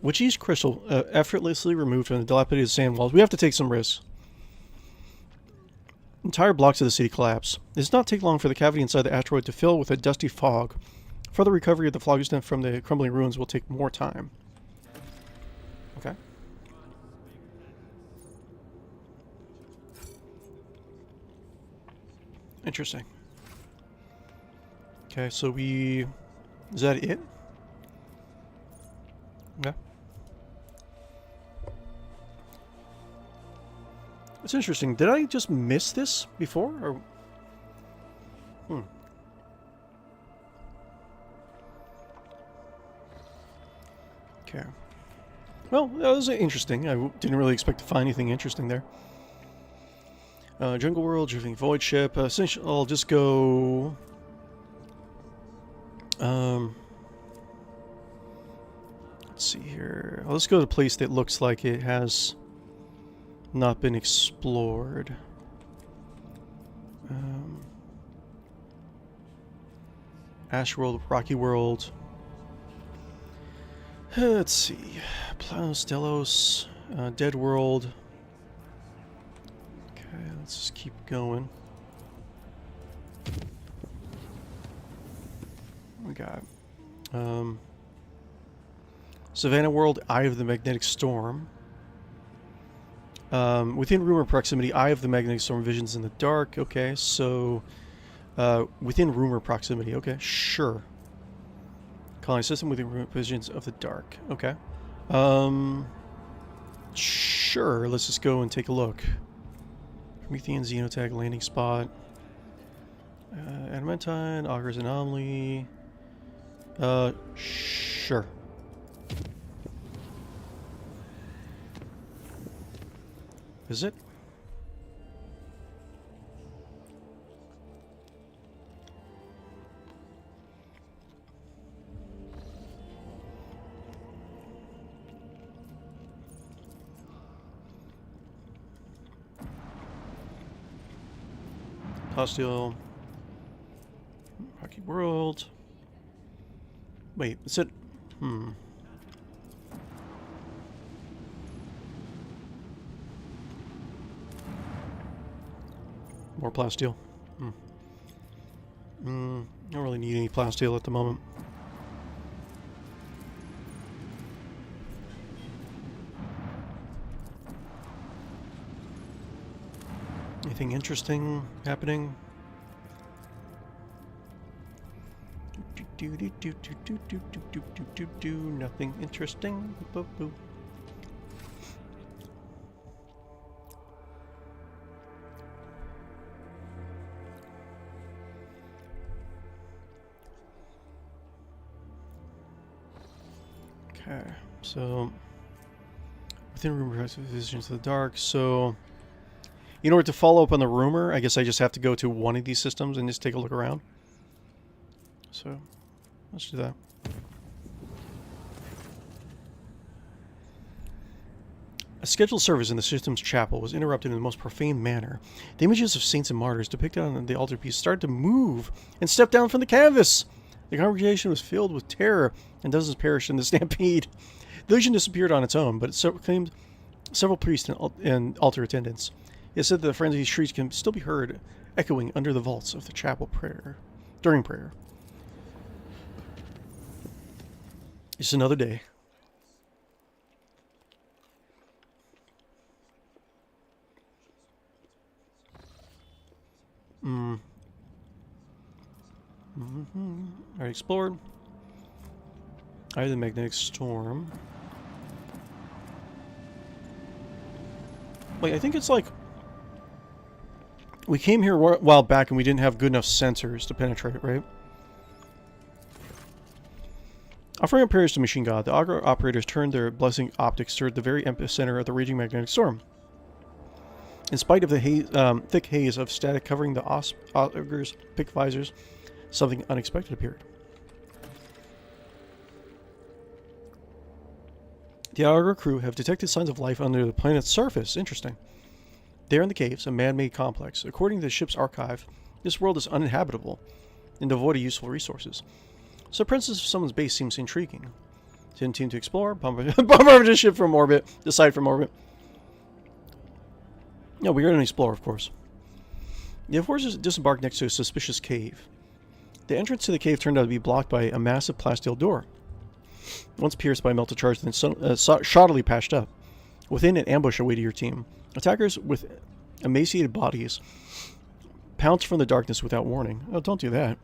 Which each crystal effortlessly removed from the dilapidated sand walls. We have to take some risks. Entire blocks of the city collapse. It does not take long for the cavity inside the asteroid to fill with a dusty fog. Further recovery of the phlogiston from the crumbling ruins will take more time. Okay. Interesting. Okay, so we... Is that it? Okay. It's interesting. Did I just miss this before? Or... Okay. Well, that was interesting. I didn't really expect to find anything interesting there. Jungle World, drifting void ship. Essentially, I'll just go... let's see here. I'll just go to a place that looks like it has not been explored. Ash World, Rocky World. Let's see. Planos, Delos, Dead World. Okay, let's just keep going. We got Savannah World, Eye of the Magnetic Storm. Within rumor proximity, Eye of the Magnetic Storm, visions in the dark. Okay, so within rumor proximity. Okay, sure. Colony system within rumor visions of the dark. Okay. Sure. Let's just go and take a look. Promethean Xenotag landing spot. Adamantine, Augur's anomaly. Sure. Is it? Hostile. Rocky World. Wait, is it? More plasteel. Don't really need any plasteel at the moment. Anything interesting happening? Nothing interesting. Boop, boop. Okay, so within rumor has visions of the dark. So in order to follow up on the rumor, I guess I just have to go to one of these systems and just take a look around. So let's do that. A scheduled service in the system's chapel was interrupted in the most profane manner. The images of saints and martyrs depicted on the altarpiece started to move and step down from the canvas. The congregation was filled with terror, and dozens perished in the stampede. The vision disappeared on its own, but it claimed several priests and altar attendants. It said that the frenzied shrieks can still be heard echoing under the vaults of the chapel during prayer. It's another day. Alright, explored. I have the magnetic storm. Wait, I think it's like we came here a while back and we didn't have good enough sensors to penetrate, right? Offering up prayers to Machine God, the Augur operators turned their blessing optics toward the very epicenter of the raging magnetic storm. In spite of the thick haze of static covering the Augur's pick visors, something unexpected appeared. The Augur crew have detected signs of life under the planet's surface. Interesting. There in the caves, a man-made complex. According to the ship's archive, this world is uninhabitable and devoid of useful resources. So the presence of someone's base seems intriguing. Didn't team to explore, bump over the ship from orbit, the site from orbit. No, we're going to explore, of course. The forces disembarked next to a suspicious cave. The entrance to the cave turned out to be blocked by a massive plasteel door. Once pierced by melted charge, then shoddily patched up. Within, an ambush awaited your team. Attackers with emaciated bodies pounced from the darkness without warning. Oh, don't do that.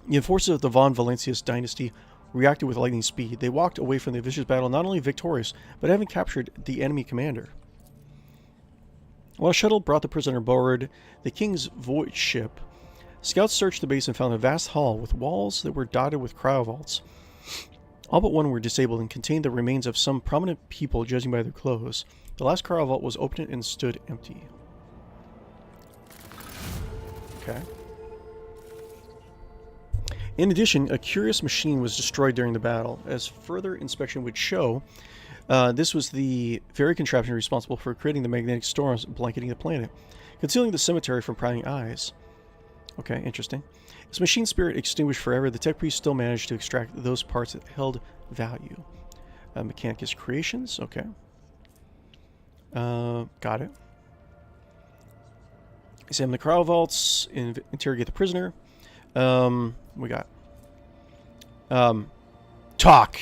The forces of the von Valancius dynasty reacted with lightning speed. They walked away from the vicious battle not only victorious, but having captured the enemy commander. While a shuttle brought the prisoner aboard the King's void ship, scouts searched the base and found a vast hall with walls that were dotted with cryovaults. All but one were disabled and contained the remains of some prominent people, judging by their clothes. The last cryovault was open and stood empty. Okay. In addition, a curious machine was destroyed during the battle. As further inspection would show, this was the very contraption responsible for creating the magnetic storms blanketing the planet, concealing the cemetery from prying eyes. Okay, interesting. As machine spirit extinguished forever, the tech priest still managed to extract those parts that held value. Mechanicus creations, okay. Got it. Examine the cryovaults, interrogate the prisoner. We got talk.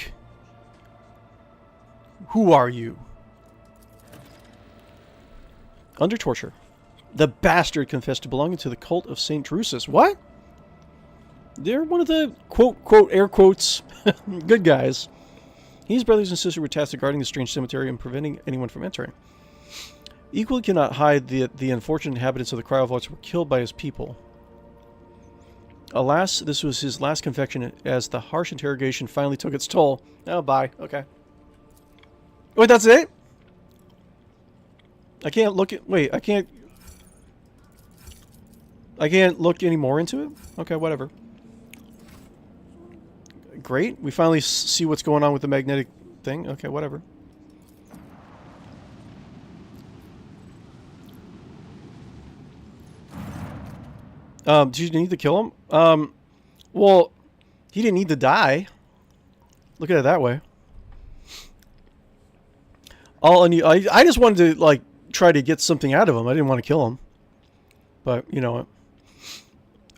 Who are you? Under torture, the bastard confessed to belonging to the cult of Saint Drusus. What? They're one of the quote air quotes good guys. His brothers and sisters were tasked with guarding the strange cemetery and preventing anyone from entering. Equally cannot hide the unfortunate inhabitants of the cryovaults were killed by his people. Alas, this was his last confession as the harsh interrogation finally took its toll. Oh, bye. Okay. Wait, that's it? I can't look at... Wait, I can't look any more into it? Okay, whatever. Great. We finally see what's going on with the magnetic thing. Okay, whatever. Did you need to kill him? Well, he didn't need to die. Look at it that way. I just wanted to, like, try to get something out of him. I didn't want to kill him. But, you know what?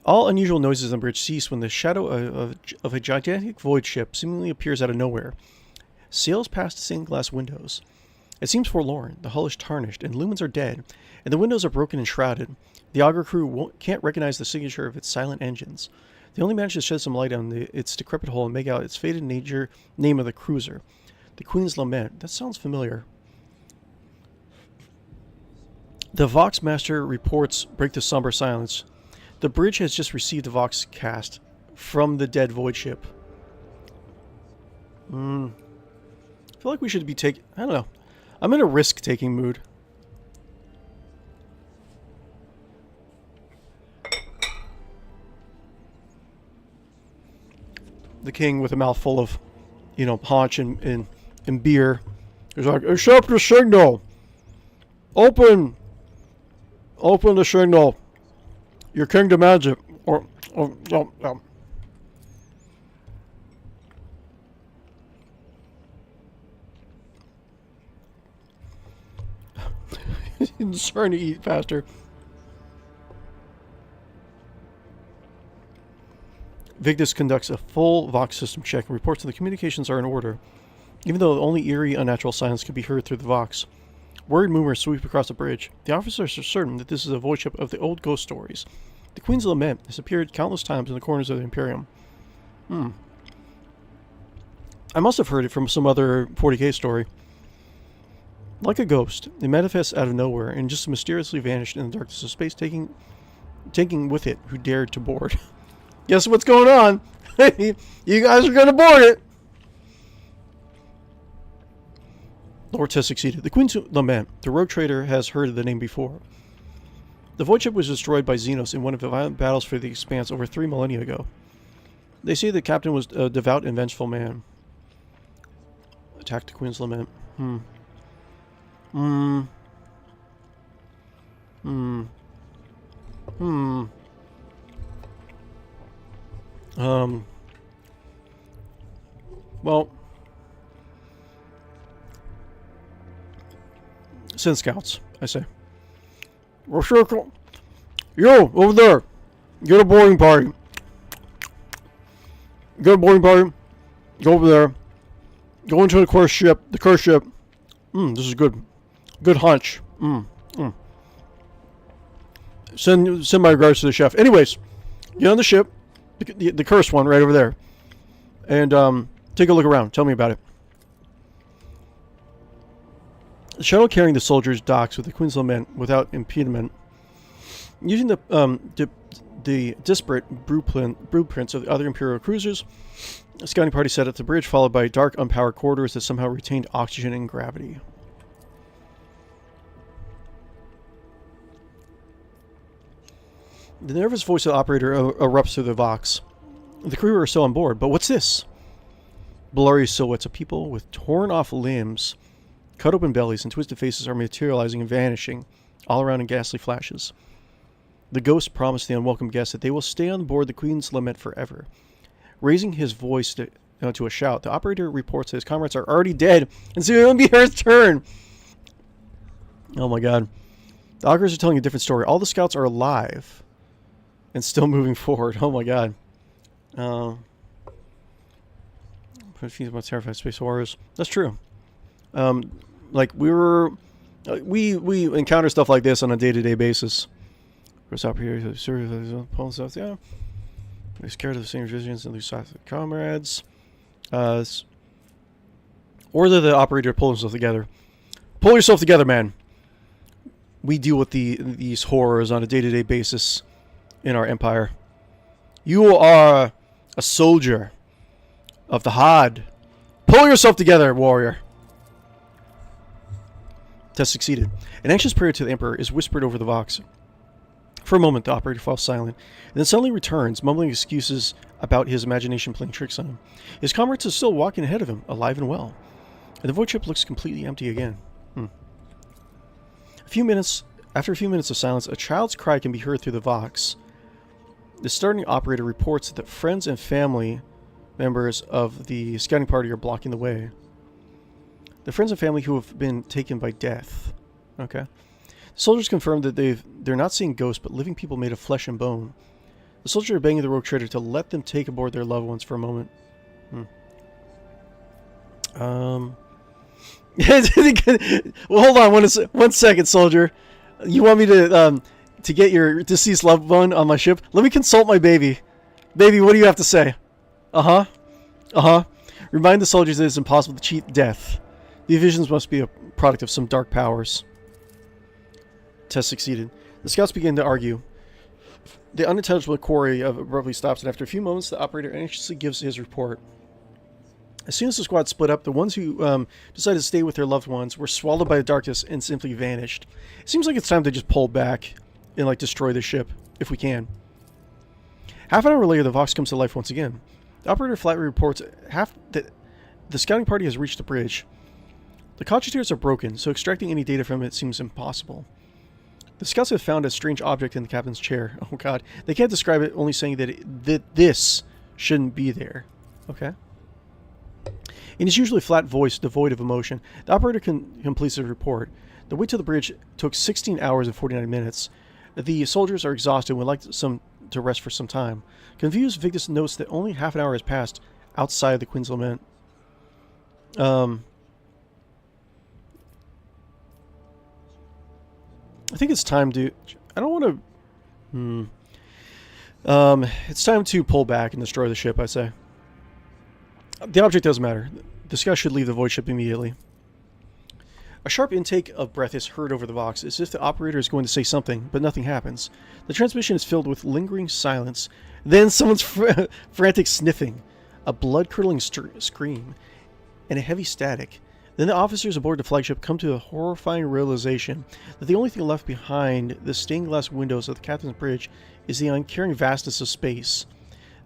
All unusual noises on the bridge cease when the shadow of a gigantic void ship seemingly appears out of nowhere. Sails past stained glass windows. It seems forlorn. The hull is tarnished, and lumens are dead, and the windows are broken and shrouded. The auger crew can't recognize the signature of its silent engines. They only manage to shed some light on its decrepit hull and make out its faded name of the cruiser. The Queen's Lament. That sounds familiar. The Vox Master reports break the somber silence. The bridge has just received a Vox cast from the dead void ship. I feel like we should be taking... I don't know. I'm in a risk-taking mood. The king with a mouthful of, you know, haunch and beer. He's like, accept the signal. Open the signal. Your king demands it. He's trying to eat faster. Vigdis conducts a full Vox system check and reports that the communications are in order, even though only eerie, unnatural silence could be heard through the Vox. Worried murmurs sweep across the bridge. The officers are certain that this is a void ship of the old ghost stories. The Queen's Lament has appeared countless times in the corners of the Imperium. I must have heard it from some other 40k story. Like a ghost, it manifests out of nowhere and just mysteriously vanished in the darkness of space, taking with it who dared to board. Guess what's going on? You guys are going to board it! Lord has succeeded. The Queen's Lament. The rogue trader has heard of the name before. The void ship was destroyed by Xenos in one of the violent battles for the Expanse over 3 millennia ago. They say the captain was a devout and vengeful man. Attacked the Queen's Lament. Well, send scouts, I say. Circle. Yo, over there. Get a boarding party. Get a boarding party. Go over there. Go into the cursed ship. This is good. Good hunch. Send my regards to the chef. Anyways, get on the ship. The cursed one right over there. And take a look around. Tell me about it. The shuttle carrying the soldiers docks with the Queen's Lament without impediment. Using the disparate blueprints of the other Imperial cruisers, a scouting party set up the bridge, followed by dark, unpowered corridors that somehow retained oxygen and gravity. The nervous voice of the operator erupts through the Vox. The crew are still on board, but what's this? Blurry silhouettes of people with torn-off limbs, cut open bellies, and twisted faces are materializing and vanishing, all around in ghastly flashes. The ghost promised the unwelcome guests that they will stay on board the Queen's Lament forever. Raising his voice to a shout, the operator reports that his comrades are already dead, and so it'll be Earth's turn! Oh my god. The augurs are telling a different story. All the scouts are alive and still moving forward. Oh my god. About terrified space horrors. That's true. Like we encounter stuff like this on a day-to-day basis. What's up here? Yeah. They're scared of the same visions and lose sight of their comrades. Or the operator pull himself together. Pull yourself together, man. We deal with these horrors on a day-to-day basis in our empire. You are a soldier of the Hodd. Pull yourself together, warrior. Test succeeded. An anxious prayer to the Emperor is whispered over the Vox. For a moment, the operator falls silent, and then suddenly returns, mumbling excuses about his imagination playing tricks on him. His comrades are still walking ahead of him, alive and well. And the void ship looks completely empty again. After a few minutes of silence, a child's cry can be heard through the Vox. The starting operator reports that friends and family members of the scouting party are blocking the way. The friends and family who have been taken by death. Okay. The soldiers confirm that they're not seeing ghosts, but living people made of flesh and bone. The soldiers are begging the rogue trader to let them take aboard their loved ones for a moment. Well, hold on 1 second, soldier. You want me to get your deceased loved one on my ship? Let me consult my baby. Baby, what do you have to say? Remind the soldiers that it's impossible to cheat death. The visions must be a product of some dark powers. Test succeeded. The scouts begin to argue. The unintelligible quarry abruptly stops, and after a few moments, the operator anxiously gives his report. As soon as the squad split up, the ones who decided to stay with their loved ones were swallowed by the darkness and simply vanished. It seems like it's time to just pull back and like destroy the ship, if we can. Half an hour later, the Vox comes to life once again. The operator flatly reports that the scouting party has reached the bridge. The cognitors are broken, so extracting any data from it seems impossible. The scouts have found a strange object in the captain's chair. Oh god. They can't describe it, only saying that this shouldn't be there. Okay. In his usually flat voice, devoid of emotion, the operator completes his report. The way to the bridge took 16 hours and 49 minutes. The soldiers are exhausted and would like to rest for some time. Confused, Victus notes that only half an hour has passed outside the Queen's Lament. I think it's time to... I don't want to... it's time to pull back and destroy the ship, I say. The object doesn't matter. The scout should leave the void ship immediately. A sharp intake of breath is heard over the Vox, as if the operator is going to say something, but nothing happens. The transmission is filled with lingering silence. Then someone's frantic sniffing, a blood-curdling scream, and a heavy static. Then the officers aboard the flagship come to a horrifying realization that the only thing left behind the stained glass windows of the captain's bridge is the uncaring vastness of space.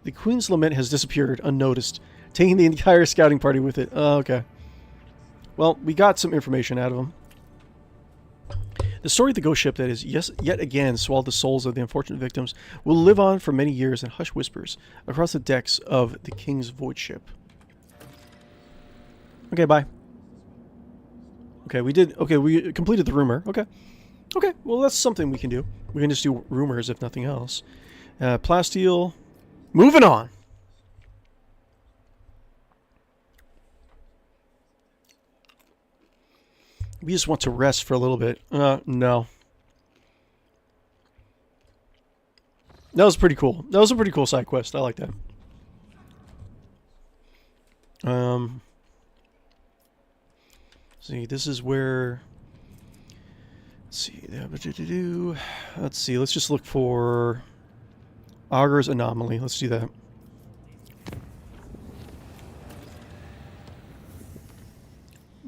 The Queen's Lament has disappeared, unnoticed, taking the entire scouting party with it. Oh, okay. Well, we got some information out of them. The story of the ghost ship that is yet again swallowed the souls of the unfortunate victims will live on for many years in hushed whispers across the decks of the King's void ship. Okay, bye. Okay, we completed the rumor. Okay, well, that's something we can do. We can just do rumors if nothing else. Plasteel. Moving on. We just want to rest for a little bit. No. That was pretty cool. That was a pretty cool side quest. I like that. See, this is where... Let's see. Let's just look for... Augur's Anomaly. Let's do that.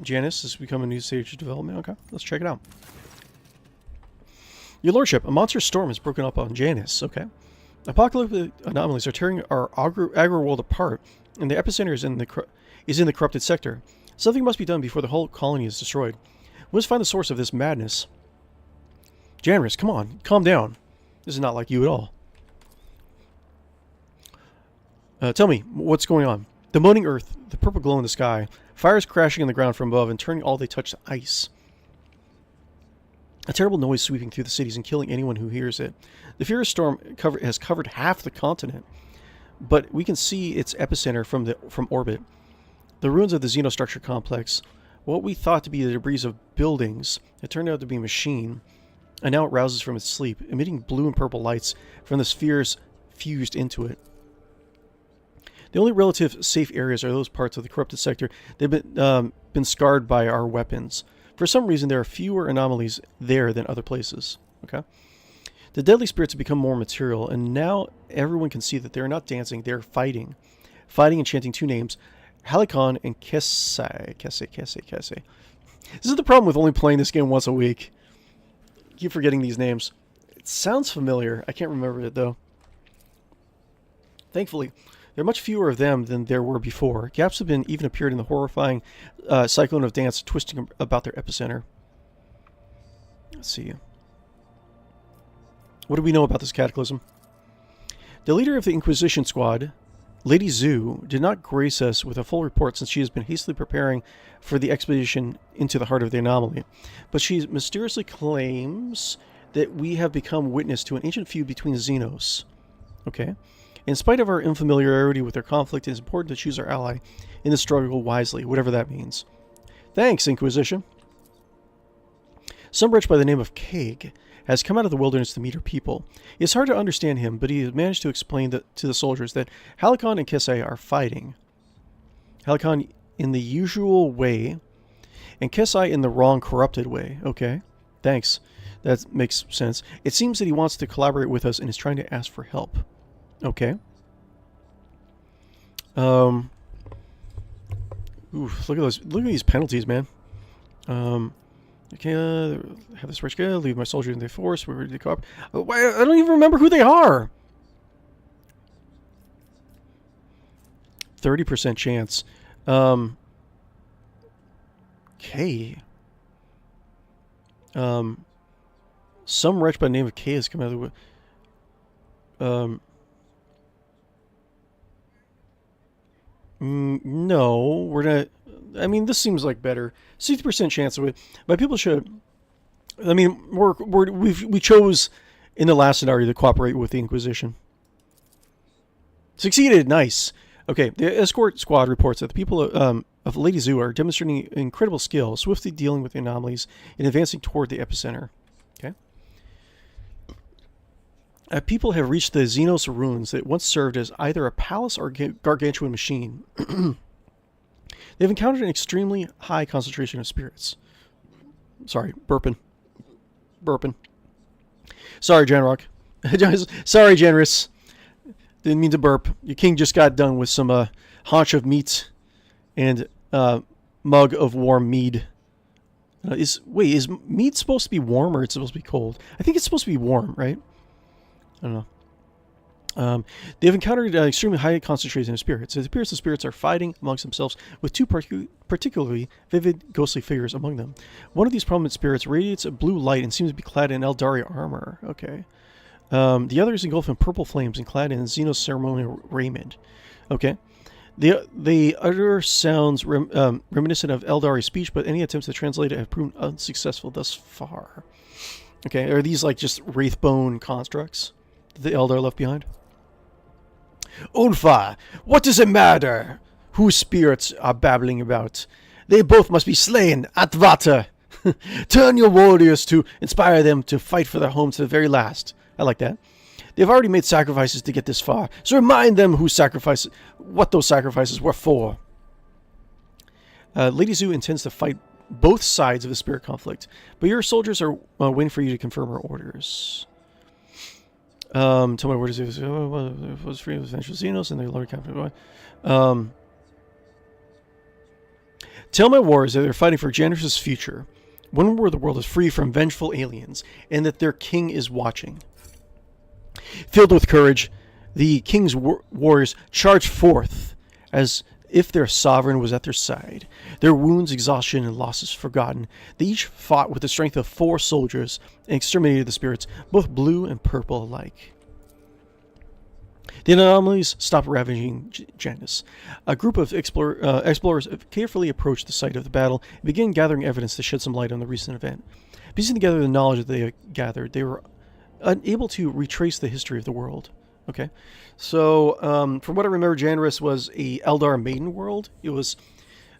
Janus has become a new stage of development. Okay, let's check it out. Your lordship, a monster storm has broken up on Janus. Okay. Apocalyptic anomalies are tearing our agro world apart, and the epicenter is in the corrupted sector. Something must be done before the whole colony is destroyed. We must find the source of this madness. Janus, come on, calm down. This is not like you at all. Tell me, what's going on? The moaning earth, the purple glow in the sky, fires crashing on the ground from above and turning all they touch to ice. A terrible noise sweeping through the cities and killing anyone who hears it. The furious storm has covered half the continent, but we can see its epicenter from orbit. The ruins of the xenostructure complex, what we thought to be the debris of buildings, it turned out to be a machine, and now it rouses from its sleep, emitting blue and purple lights from the spheres fused into it. The only relative safe areas are those parts of the corrupted sector that have been scarred by our weapons. For some reason, there are fewer anomalies there than other places. Okay. The deadly spirits have become more material, and now everyone can see that they are not dancing, they are fighting. Fighting and chanting two names, Halicon and Kesse. This is the problem with only playing this game once a week. I keep forgetting these names. It sounds familiar. I can't remember it, though. Thankfully, there are much fewer of them than there were before. Gaps have even appeared in the horrifying cyclone of dance twisting about their epicenter. Let's see. What do we know about this cataclysm? The leader of the Inquisition squad, Lady Zhu, did not grace us with a full report since she has been hastily preparing for the expedition into the heart of the anomaly. But she mysteriously claims that we have become witness to an ancient feud between Xenos. Okay? In spite of our unfamiliarity with their conflict, it is important to choose our ally in the struggle wisely, whatever that means. Thanks, Inquisition. Some wretch by the name of Kaig has come out of the wilderness to meet her people. It's hard to understand him, but he has managed to explain to the soldiers that Halicon and Kesai are fighting. Halicon in the usual way, and Kesai in the wrong, corrupted way. Okay, thanks. That makes sense. It seems that he wants to collaborate with us and is trying to ask for help. Okay. Oof, look at those. Look at these penalties, man. Okay, have this rich guy leave my soldiers in the force. We're ready to cooperate. I don't even remember who they are. 30% chance. Okay. Some wretch by the name of K has come out of the... no, we're not... I mean, this seems like better. 60% chance of it. But people should... I mean, we chose in the last scenario to cooperate with the Inquisition. Succeeded. Nice. Okay, the escort squad reports that the people of Lady Zoo are demonstrating incredible skill, swiftly dealing with the anomalies and advancing toward the epicenter. Okay. People have reached the Xenos ruins that once served as either a palace or gargantuan machine. They've encountered an extremely high concentration of spirits. Sorry, burping. Sorry, Janrock. Sorry, Generous. Didn't mean to burp. Your king just got done with some haunch of meat and mug of warm mead. Is mead supposed to be warm or it's supposed to be cold? I think it's supposed to be warm, right? I don't know. They've encountered an extremely high concentration of spirits. It appears the spirits are fighting amongst themselves with two particularly vivid, ghostly figures among them. One of these prominent spirits radiates a blue light and seems to be clad in Eldari armor. Okay. The other is engulfed in purple flames and clad in Xenos ceremonial raiment. Okay. The other sounds reminiscent of Eldari speech, but any attempts to translate it have proven unsuccessful thus far. Okay, are these like just wraithbone constructs that the Eldar left behind? Unfa, what does it matter whose spirits are babbling about? They both must be slain at Vata. Turn your warriors to inspire them to fight for their homes to the very last. I like that. They've already made sacrifices to get this far, so remind them what those sacrifices were for. Lady Zoo intends to fight both sides of the spirit conflict, but your soldiers are waiting for you to confirm her orders. Tell my orders was free of eventual Xenos and their Lord Captain. Tell my warriors that they're fighting for Janus's future, one where the world is free from vengeful aliens, and that their king is watching. Filled with courage, the king's warriors charged forth as if their sovereign was at their side. Their wounds, exhaustion, and losses forgotten, they each fought with the strength of 4 soldiers and exterminated the spirits, both blue and purple alike. The anomalies stopped ravaging Janus. A group of explorers carefully approached the site of the battle and began gathering evidence to shed some light on the recent event. Piecing together the knowledge that they had gathered, they were unable to retrace the history of the world. Okay, so from what I remember, Janus was a Eldar maiden world. It was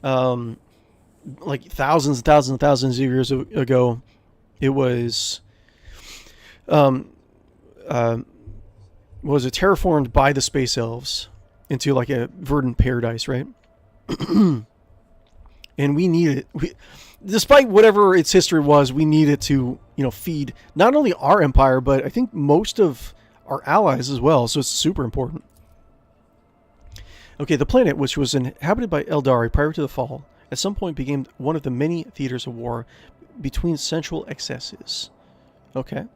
like thousands and thousands and thousands of years ago. It was terraformed by the space elves into like a verdant paradise, right? And we need it. Despite whatever its history was, we need it to, feed not only our empire, but I think most of our allies as well. So it's super important. Okay, the planet, which was inhabited by Eldari prior to the fall, at some point became one of the many theaters of war between central excesses. Okay.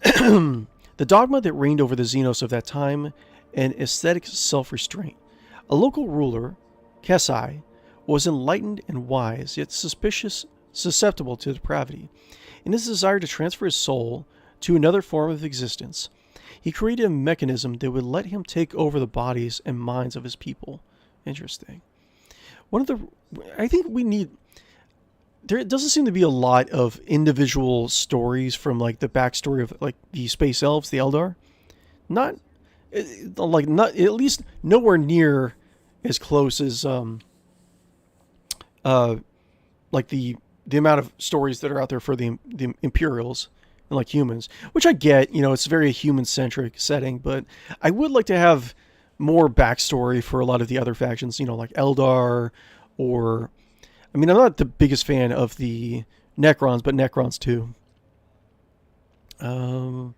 The dogma that reigned over the Xenos of that time, and aesthetic self-restraint. A local ruler, Kesai, was enlightened and wise, yet susceptible to depravity. In his desire to transfer his soul to another form of existence, he created a mechanism that would let him take over the bodies and minds of his people. Interesting. I think we need... there doesn't seem to be a lot of individual stories from like the backstory of like the space elves, the Eldar. Not not at least nowhere near as close as like the amount of stories that are out there for the Imperials and like humans, which I get, you know, it's a very human centric setting, but I would like to have more backstory for a lot of the other factions, you know, like Eldar, or I mean, I'm not the biggest fan of the Necrons, but Necrons too. One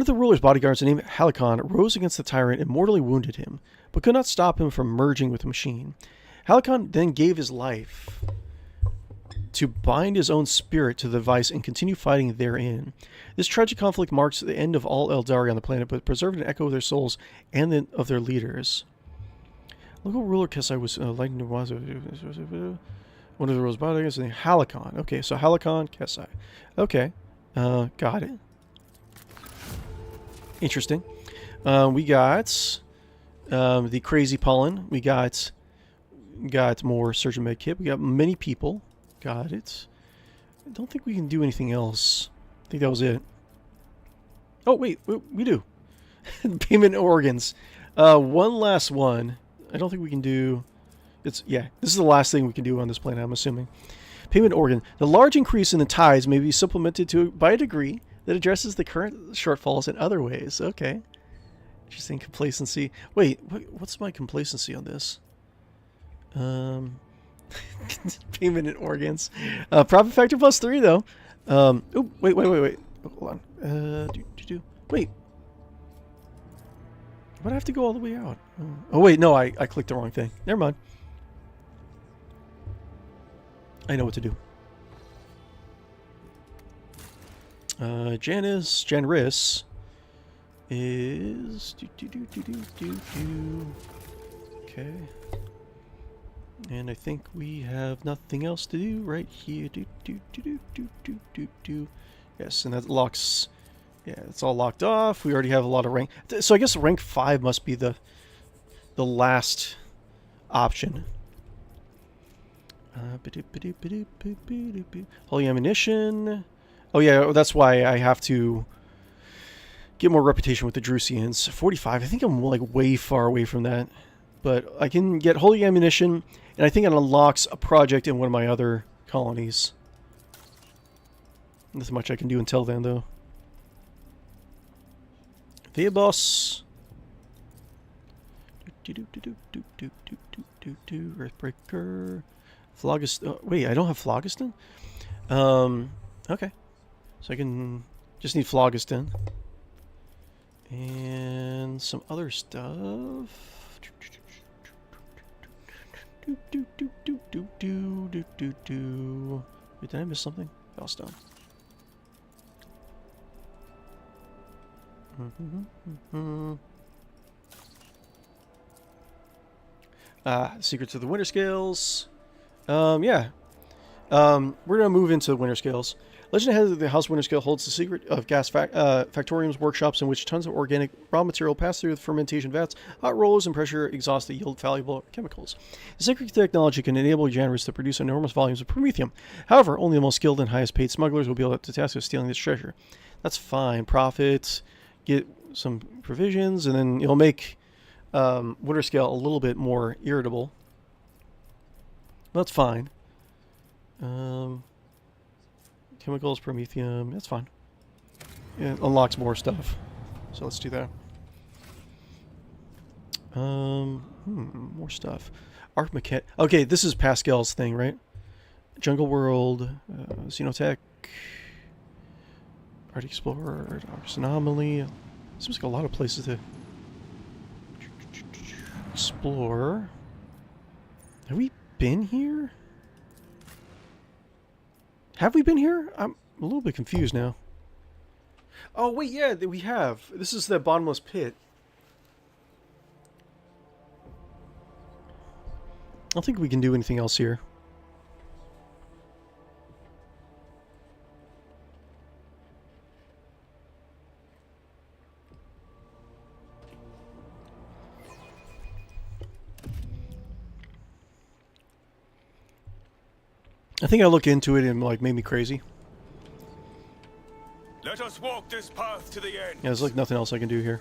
of the ruler's bodyguards, named Halicon, rose against the tyrant and mortally wounded him, but could not stop him from merging with the machine. Halicon then gave his life to bind his own spirit to the device and continue fighting therein. This tragic conflict marks the end of all Eldari on the planet, but preserved an echo of their souls and of their leaders. Local ruler Kesai was lightning was one of the rules bodyguards named Halicon. Okay, so Halicon, Kesai. Okay, got it. Interesting. We got the crazy pollen. We got more surgeon med kit. We got many people. Got it. I don't think we can do anything else. I think that was it. Oh wait, we do. Payment organs. One last one. I don't think we can do. This is the last thing we can do on this planet, I'm assuming. Payment organ. The large increase in the tides may be supplemented by a degree that addresses the current shortfalls in other ways. Okay. Interesting. Complacency. Wait, what's my complacency on this? Payment in organs. Profit factor +3 though. Oh, wait. Hold on. Wait. Why'd I have to go all the way out? Oh wait, no, I clicked the wrong thing. Never mind. I know what to do. Janris is okay. And I think we have nothing else to do right here. Yes, and that locks. Yeah, it's all locked off. We already have a lot of rank. So I guess rank 5 must be the last option. Holy ammunition. Oh yeah, that's why I have to get more reputation with the Drusians. 45. I think I'm like way far away from that. But I can get holy ammunition, and I think it unlocks a project in one of my other colonies. Nothing much I can do until then, though. Theobos. Earthbreaker. Phlogiston. Wait, I don't have Phlogiston? Okay. So I can just need Phlogiston. And some other stuff. Wait, did I miss something? Bellstone. Secrets of the Winter Scales. Yeah. We're gonna move into Winter Scales. Legend has it that the House Winter Scale holds the secret of gas factoriums, workshops in which tons of organic raw material pass through the fermentation vats, hot rollers, and pressure exhaust to yield valuable chemicals. The secret technology can enable Janris to produce enormous volumes of promethium. However, only the most skilled and highest paid smugglers will be able to task with stealing this treasure. That's fine. Profit, get some provisions, and then you'll make Winter Scale a little bit more irritable. That's fine. Chemicals, promethium, that's fine. It unlocks more stuff. So let's do that. More stuff. Arc Mechan. Okay, this is Pascal's thing, right? Jungle World, Xenotech, Arctic Explorer, Arctic Anomaly. Seems like a lot of places to explore. Have we been here? Have we been here? I'm a little bit confused now. Oh, wait, yeah, we have. This is the bottomless pit. I don't think we can do anything else here. I think I looked into it and like made me crazy. Let us walk this path to the end. Yeah, there's like nothing else I can do here.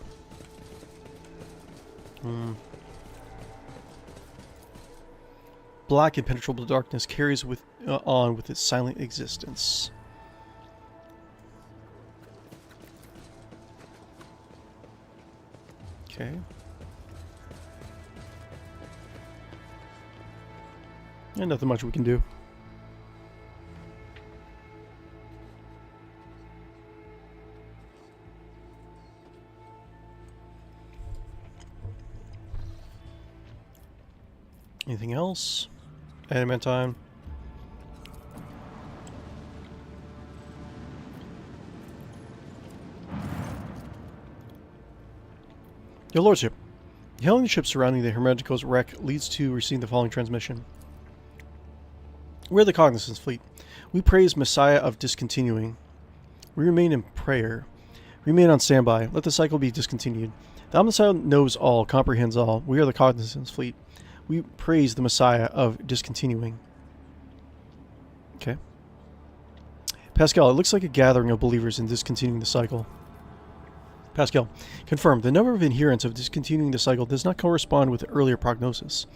Black impenetrable darkness carries on with its silent existence. Okay. And nothing much we can do. Anything else? Adamantine. Your Lordship, hailing the ship surrounding the Hermeticos wreck leads to receiving the following transmission. We're the Cognizance Fleet. We praise Messiah of discontinuing. We remain in prayer. Remain on standby. Let the cycle be discontinued. The Omnicide knows all, comprehends all. We are the Cognizance Fleet. We praise the Messiah of discontinuing. Okay. Pascal, it looks like a gathering of believers in discontinuing the cycle. Pascal, confirmed. The number of adherents of discontinuing the cycle does not correspond with the earlier prognosis.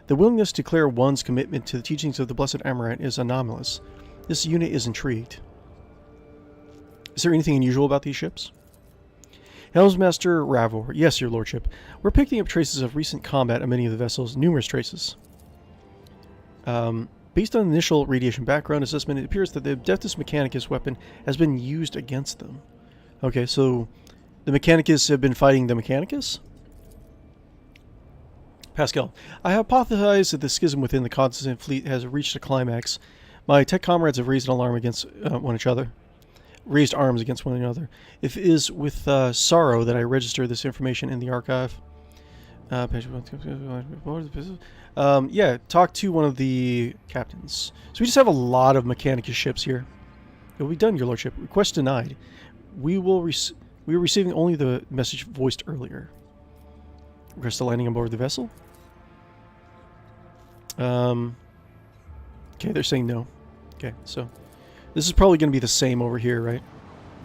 The willingness to declare one's commitment to the teachings of the Blessed Amaranth is anomalous. This unit is intrigued. Is there anything unusual about these ships? Helmsmaster Ravor, yes, your lordship. We're picking up traces of recent combat on many of the vessels, numerous traces. Based on initial radiation background assessment, it appears that the Adeptus Mechanicus weapon has been used against them. Okay, so the Mechanicus have been fighting the Mechanicus? Pascal, I hypothesize that the schism within the Cognizant Fleet has reached a climax. My tech comrades have raised an alarm against raised arms against one another. It is with sorrow that I register this information in the archive. Yeah, talk to one of the captains. So we just have a lot of Mechanicus ships here. It will be done, your lordship. Request denied. We are receiving only the message voiced earlier. Request a landing on board the vessel. Okay, they're saying no. Okay, so this is probably going to be the same over here, right?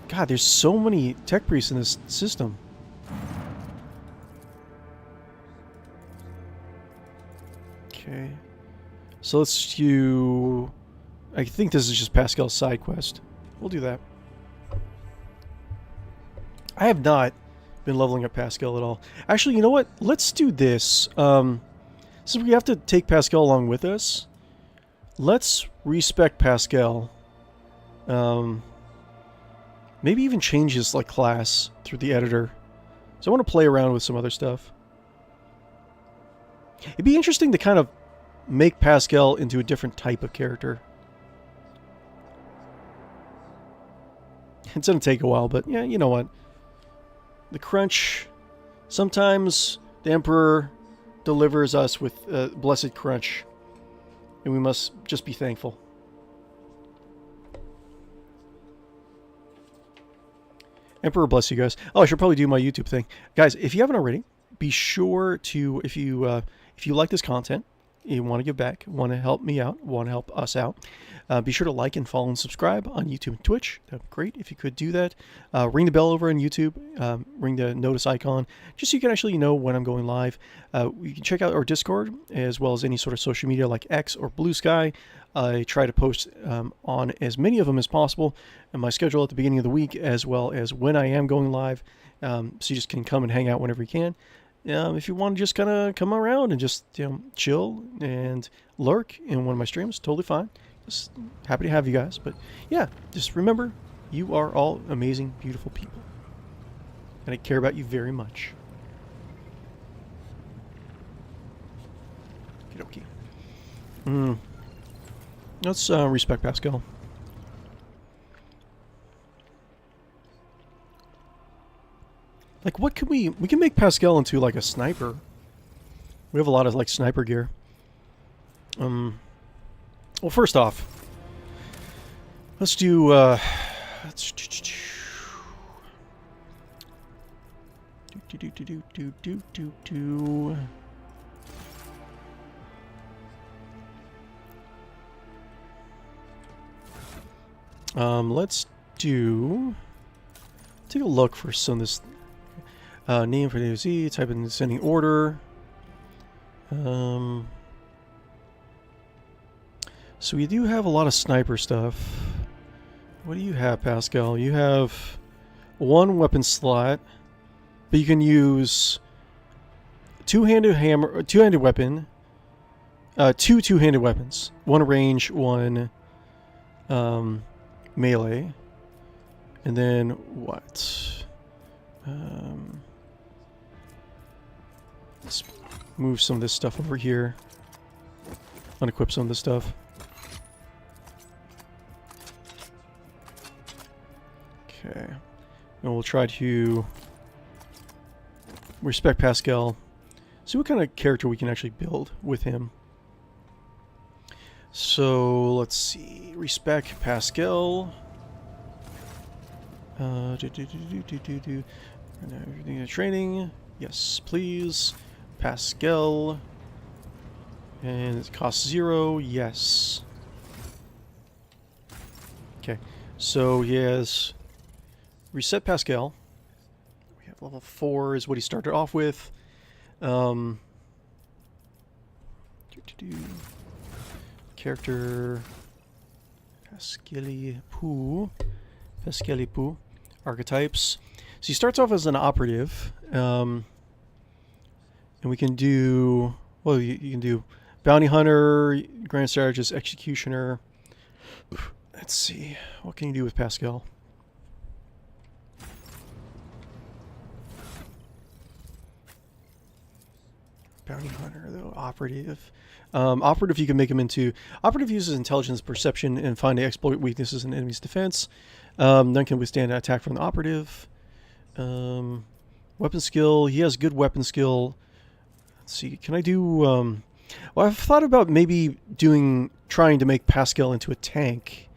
God, there's so many tech priests in this system. Okay. So let's do... I think this is just Pascal's side quest. We'll do that. I have not been leveling up Pascal at all. Actually, you know what? Let's do this. Since we have to take Pascal along with us, let's respec Pascal. Maybe even change his like class through the editor. So I want to play around with some other stuff. It'd be interesting to kind of make Pascal into a different type of character. It's going to take a while, but yeah, you know what? The crunch. Sometimes the Emperor delivers us with blessed crunch. And we must just be thankful. Emperor bless you guys. Oh, I should probably do my YouTube thing. Guys, if you haven't already, be sure to, if you like this content, you want to give back, want to help me out, want to help us out, be sure to like and follow and subscribe on YouTube and Twitch. That would be great if you could do that. Ring the bell over on YouTube. Ring the notice icon, just so you can actually know when I'm going live. You can check out our Discord, as well as any sort of social media like X or Blue Sky. I try to post on as many of them as possible, and my schedule at the beginning of the week, as well as when I am going live. So you just can come and hang out whenever you can. If you want to just kind of come around and just chill and lurk in one of my streams, totally fine. Just happy to have you guys. But yeah, just remember, you are all amazing, beautiful people. And I care about you very much. Okie dokie. Let's respect Pascal. Like, what can we can make Pascal into like a sniper. We have a lot of like sniper gear. Well, first off, let's do Let's take a look for some of this. Name for Z, type in descending order. So we do have a lot of sniper stuff. What do you have, Pascal? You have one weapon slot, but you can use two-handed hammer, two-handed weapon, two two-handed weapons, one range, one melee, and then what? Let's move some of this stuff over here. Unequip some of this stuff. Okay. And we'll try to respect Pascal. See what kind of character we can actually build with him. So, let's see. Respect Pascal. Everything in training. Yes, please. Pascal. And it costs 0. Yes. Okay. So he has reset Pascal. We have level 4 is what he started off with. Character Pascali-Poo. Archetypes. So he starts off as an operative. And we can do, well, you can do bounty hunter, grand strategist, executioner. Let's see. What can you do with Pascal? Bounty hunter, though. Operative. Operative, you can make him into... Operative uses intelligence, perception, and find and exploit weaknesses in enemy's defense. None can withstand an attack from the operative. Weapon skill. He has good weapon skill. Let's see. Can I do... well, I've thought about maybe trying to make Pascal into a tank.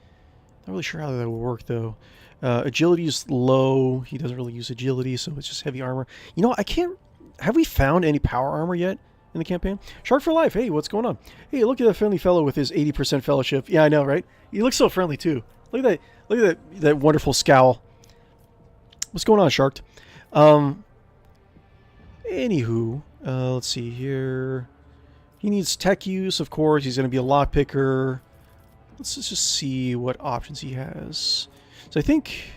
Not really sure how that would work, though. Agility is low. He doesn't really use agility, so it's just heavy armor. You know, I can't... Have we found any power armor yet in the campaign? Shark for life. Hey, what's going on? Hey, look at that friendly fellow with his 80% fellowship. Yeah, I know, right? He looks so friendly, too. Look at that. Look at that wonderful scowl. What's going on, Shark? Anywho, let's see here. He needs tech use, of course. He's going to be a lockpicker. Let's just see what options he has. So I think...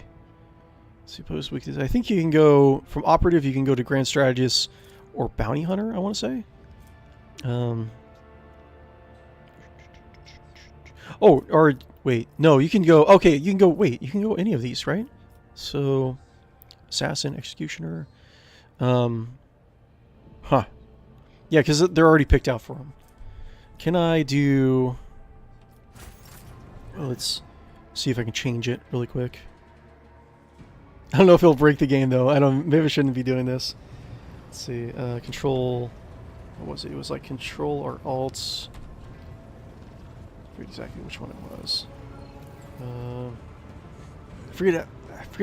Suppose we could, I think you can go from operative, you can go to grand strategist or bounty hunter, I want to say. Oh, or wait, no, you can go, okay, you can go, wait, you can go any of these, right? So, assassin, executioner. Huh. Yeah, because they're already picked out for him. Can I do... Well, let's see if I can change it really quick. I don't know if it'll break the game, though. Maybe I shouldn't be doing this. Let's see. Control... What was it? It was like Control or Alt. I forget exactly which one it was. I forget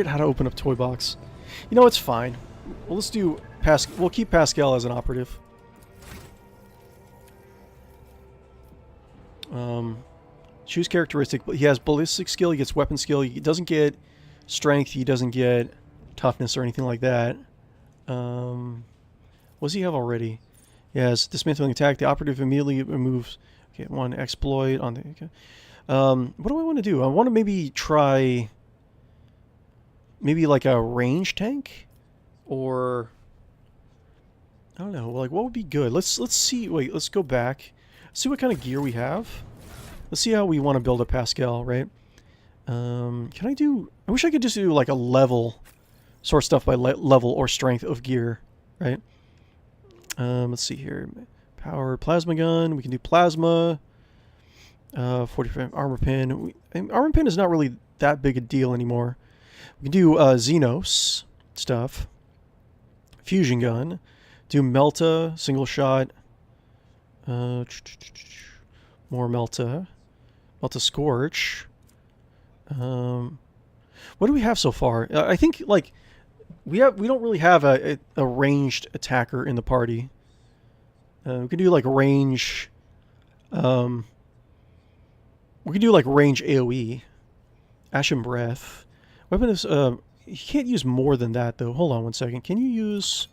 how to open up Toy Box. You know, it's fine. Well, let's do... We'll keep Pascal as an operative. Choose characteristic. He has ballistic skill. He gets weapon skill. He doesn't get... strength, he doesn't get toughness or anything like that. What does he have already? He has dismantling attack. The operative immediately removes... Okay, one exploit on the... Okay. What do I want to do? I want to maybe try... Maybe like a range tank? Or... I don't know. Like, what would be good? Let's see... Wait, let's go back. See what kind of gear we have. Let's see how we want to build a Pascal, right? Can I do... I wish I could just do like a level, sort stuff by level or strength of gear, right? Let's see here. Power, plasma gun. We can do plasma. 45 armor pin. Armor pin is not really that big a deal anymore. We can do Xenos stuff. Fusion gun. Do Melta, single shot. More Melta. Melta Scorch. What do we have so far? I think like we don't really have a ranged attacker in the party. We can do like range. We can do like range AOE. Ashen Breath. Weapon is, you can't use more than that, though. Hold on one second. Can you use...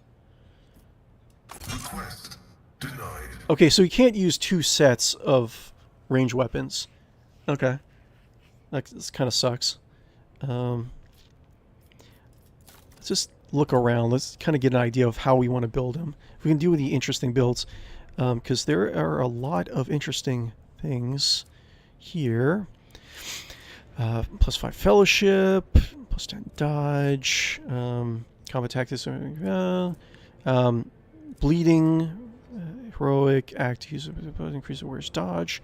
Request denied. Okay, so you can't use 2 sets of range weapons. Okay. That kind of sucks. Let's just look around. Let's kind of get an idea of how we want to build them. If we can do the interesting builds. Because there are a lot of interesting things here. +5 Fellowship, +10 Dodge, Combat Tactics, Bleeding, Heroic, Act, use increase awareness Dodge.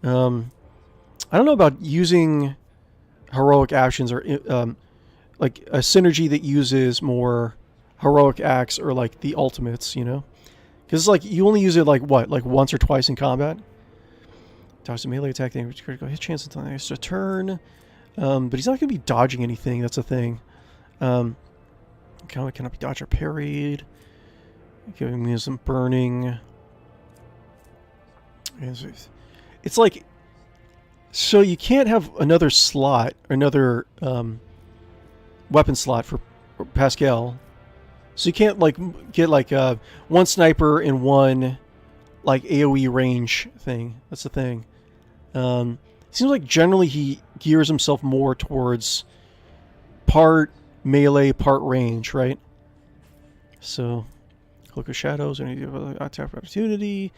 I don't know about using heroic actions or like a synergy that uses more heroic acts or like the ultimates, you know? Because it's like you only use it like what? Like once or twice in combat? Dodge the melee attack, the critical hit chance until the next turn. But he's not going to be dodging anything, that's a thing. Combat cannot be dodged or parried. Giving me some burning. It's like... So you can't have another slot, another weapon slot for Pascal. So you can't like get like one sniper and one like AoE range thing. That's the thing. Seems like generally he gears himself more towards part melee, part range, right? So, Cloak of Shadows, any attack opportunity.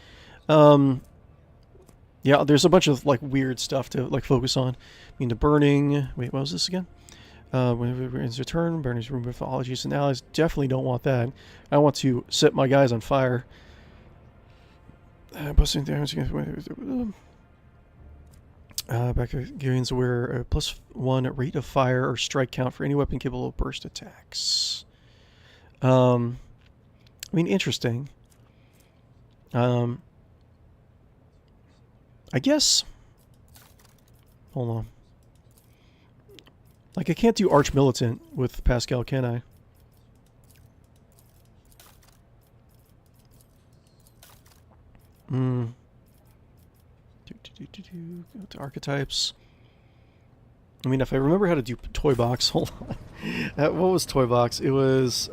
Yeah, there's a bunch of like weird stuff to like focus on. I mean, the burning. Wait, what was this again? When it ends return, burning's room mythologies and allies. Definitely don't want that. I want to set my guys on fire. Busting damage against back to Garen's aware a +1 rate of fire or strike count for any weapon capable of burst attacks. I mean, interesting. I guess... Hold on. Like, I can't do Arch Militant with Pascal, can I? Go to archetypes. I mean, if I remember how to do Toy Box, hold on. What was Toy Box? It was...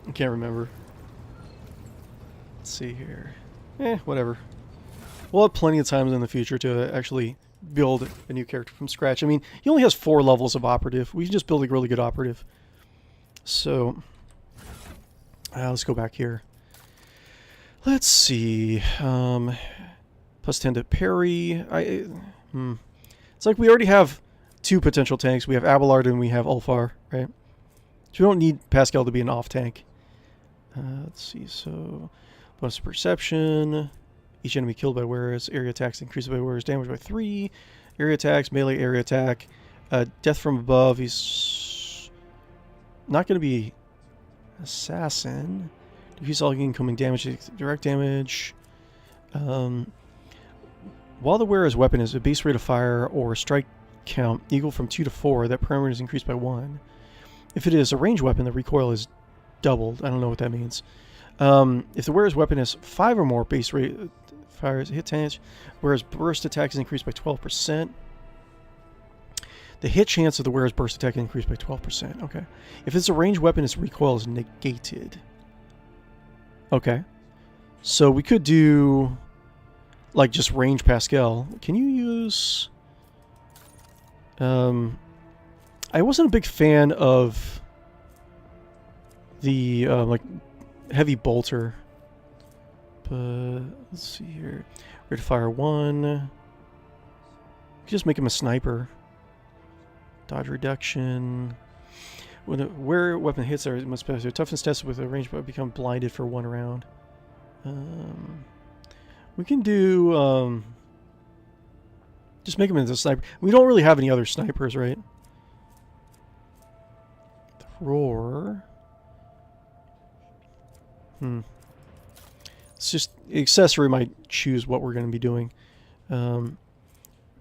I can't remember. Let's see here. Whatever. We'll have plenty of times in the future to actually build a new character from scratch. I mean, he only has 4 levels of operative. We can just build a really good operative. So, let's go back here. Let's see. +10 to parry. It's like we already have 2 potential tanks. We have Abelard and we have Ulfar, right? So we don't need Pascal to be an off tank. Let's see, so bonus perception. Each enemy killed by wearers. Area attacks increased by wearers. Damage by 3. Area attacks, melee area attack. Death from above. He's not going to be assassin. Diffuse all incoming damage. Direct damage. While the wearer's weapon is a base rate of fire or strike count equal from 2 to 4, that parameter is increased by 1. If it is a ranged weapon, the recoil is doubled. I don't know what that means. If the wearer's weapon has 5 or more base rate fires hit chance, whereas burst attack is increased by 12%. The hit chance of the wearer's burst attack is increased by 12%. Okay. If it's a ranged weapon, its recoil is negated. Okay. So we could do like just range Pascal. Can you use... I wasn't a big fan of the like heavy bolter, but let's see here. Rate of fire 1. Just make him a sniper. Dodge reduction. When where weapon hits are must pass their toughness test with a range, but become blinded for 1 round. We can do just make him into a sniper. We don't really have any other snipers, right? The roar. It's just accessory might choose what we're going to be doing.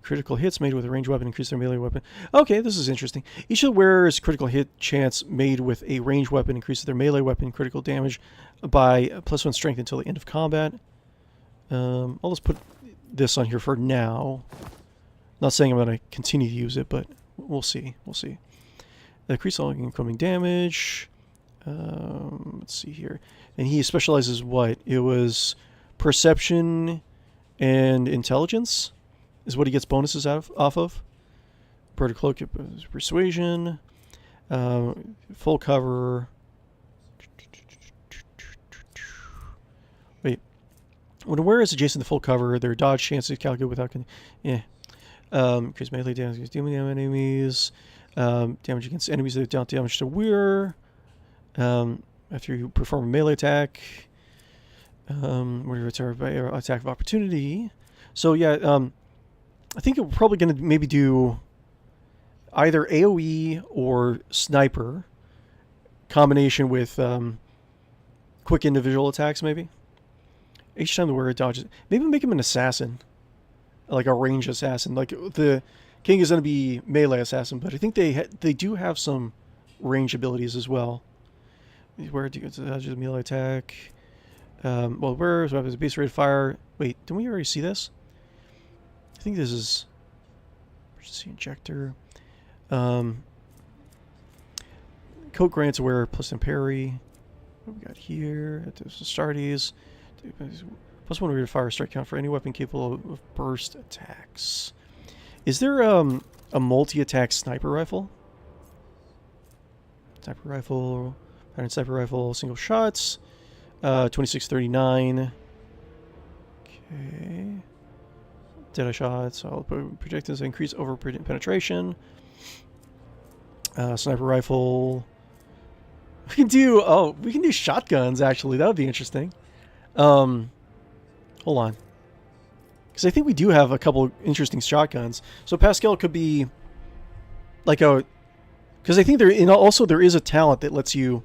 Critical hits made with a ranged weapon increase their melee weapon. Okay, this is interesting. Each of the wearer's critical hit chance made with a ranged weapon increases their melee weapon critical damage by +1 strength until the end of combat. I'll just put this on here for now. Not saying I'm going to continue to use it, but we'll see. We'll see. Increase all incoming damage. Let's see here. And he specializes what? It was perception and intelligence is what he gets bonuses off of. Bird cloak, persuasion, full cover. Wait, when a wearer is adjacent to full cover, their dodge chances calculate without. Increase melee damage against demon enemies. Damage against enemies that don't damage to wearer. After you perform a melee attack, where you return by attack of opportunity. So yeah, I think we're probably going to maybe do either AoE or sniper combination with quick individual attacks maybe. Each time the wearer dodges, maybe make him an assassin, like a range assassin. Like the king is going to be melee assassin, but I think they do have some range abilities as well. Where do you dodge a melee attack? Well, wearer's weapons base rate of fire. Wait, didn't we already see this? I think this is emergency injector. Coat grants a wearer +10 parry. What we got here? There's the Astartes. +1 rate of fire strike count for any weapon capable of burst attacks. Is there a multi-attack sniper rifle? Sniper rifle, pattern sniper rifle, single shots. 2639. Okay. Deadeye shots. I'll put projectiles increase over penetration. Sniper rifle. We can do shotguns actually. That would be interesting. Hold on. Because I think we do have a couple interesting shotguns. So Pascal could be like a, because I think there is a talent that lets you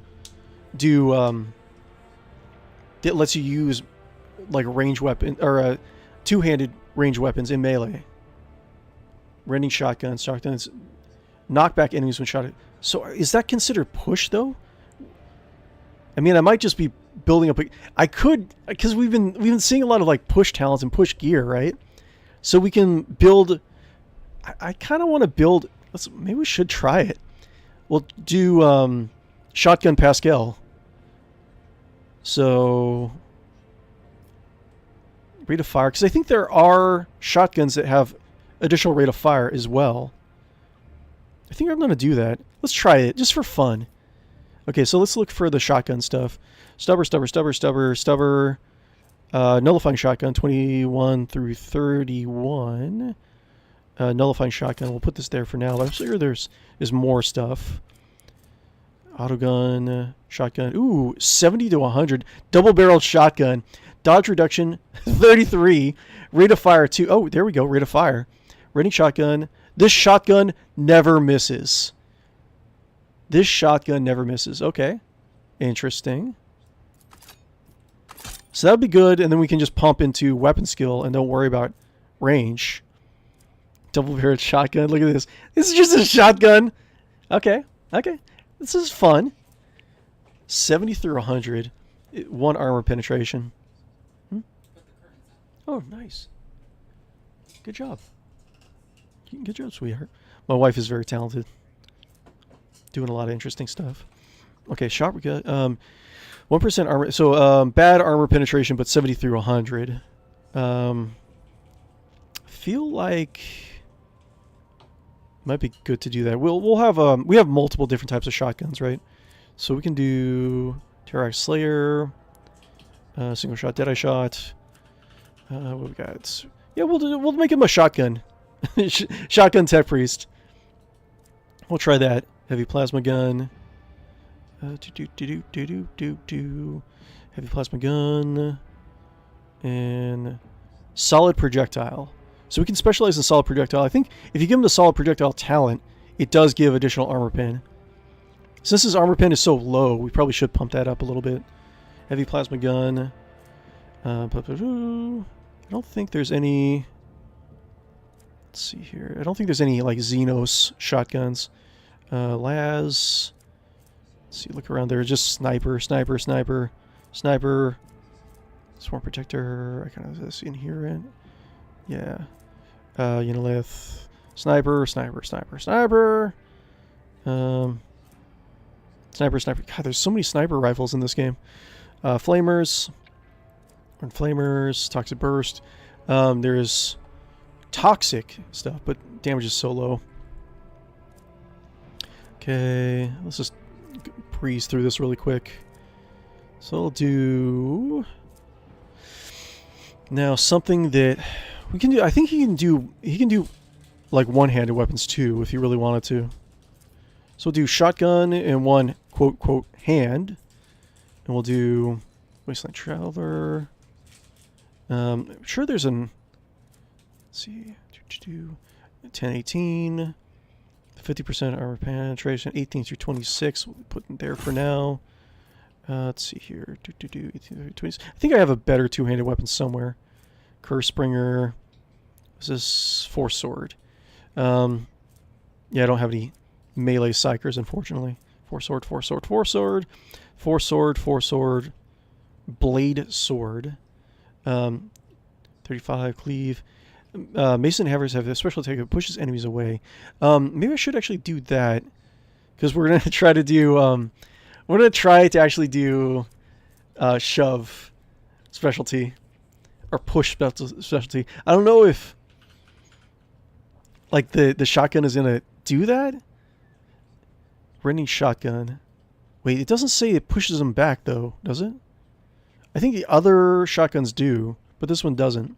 do that lets you use like a range weapon or two-handed range weapons in melee. Rending shotguns, knock back enemies when shot at. So is that considered push though? I mean, I might just be building up. I could, because we've been seeing a lot of like push talents and push gear, right? So we can build. I kind of want to build. Maybe we should try it. We'll do shotgun Pascal. So rate of fire, because I think there are shotguns that have additional rate of fire as well. I think I'm going to do that. Let's try it just for fun. Okay, so let's look for the shotgun stuff. Stubber. Nullifying shotgun 21 through 31. Nullifying shotgun. We'll put this there for now. But I'm sure there's more stuff. Autogun, shotgun. Ooh, 70 to 100. Double-barreled shotgun. Dodge reduction 33. Rate of fire 2. Oh, there we go. Rate of fire. Rating shotgun. This shotgun never misses. This shotgun never misses. Okay. Interesting. So that would be good, and then we can just pump into weapon skill and don't worry about range. Double-barreled shotgun. Look at this. This is just a shotgun. Okay. This is fun. 70 through 100. 1 armor penetration. Oh, nice. Good job. Good job, sweetheart. My wife is very talented. Doing a lot of interesting stuff. Okay, shot we got 1% armor. So bad armor penetration, but 70 through 100. Feel like might be good to do that. We'll have we have multiple different types of shotguns, right? So we can do Terrax Slayer, single shot, deadeye shot. What we got? Yeah, we'll make him a shotgun. Shotgun Tech Priest. We'll try that. Heavy plasma gun. Heavy plasma gun. And solid projectile. So we can specialize in solid projectile. I think if you give him the solid projectile talent, it does give additional armor pen. Since his armor pen is so low, we probably should pump that up a little bit. Heavy plasma gun. I don't think there's any Let's see here. I don't think there's any like Xenos shotguns. Las. Let's see. Look around there. Just sniper, sniper, sniper, sniper. Swarm protector. I kind of see in here. And yeah. Unilith. Sniper, sniper, sniper, sniper. Sniper, sniper. God, there's so many sniper rifles in this game. Flamers. Flamers. Toxic burst. There's toxic stuff, but damage is so low. Okay, let's just breeze through this really quick. So I'll do now something that we can do. I think he can do like one-handed weapons too if he really wanted to. So we'll do shotgun and one quote quote hand, and we'll do Wasteland Traveler. I'm sure there's an. Let's see, 10-18, 50% armor penetration, 18 through 26. We'll put in there for now. Let's see here, 18 through 20. I think I have a better two-handed weapon somewhere. Curse Bringer. This is Force Sword. Yeah, I don't have any melee psychers, unfortunately. Force Sword, Force Sword, Force Sword, Force Sword, Force Sword, Blade Sword. 35 cleave. Mason Havers have a special attack that pushes enemies away. Maybe I should actually do that because we're gonna try to do. We're gonna try to actually do shove specialty or push specialty. I don't know if like the shotgun is gonna do that. Rending shotgun. Wait, it doesn't say it pushes them back though, does it? I think the other shotguns do, but this one doesn't.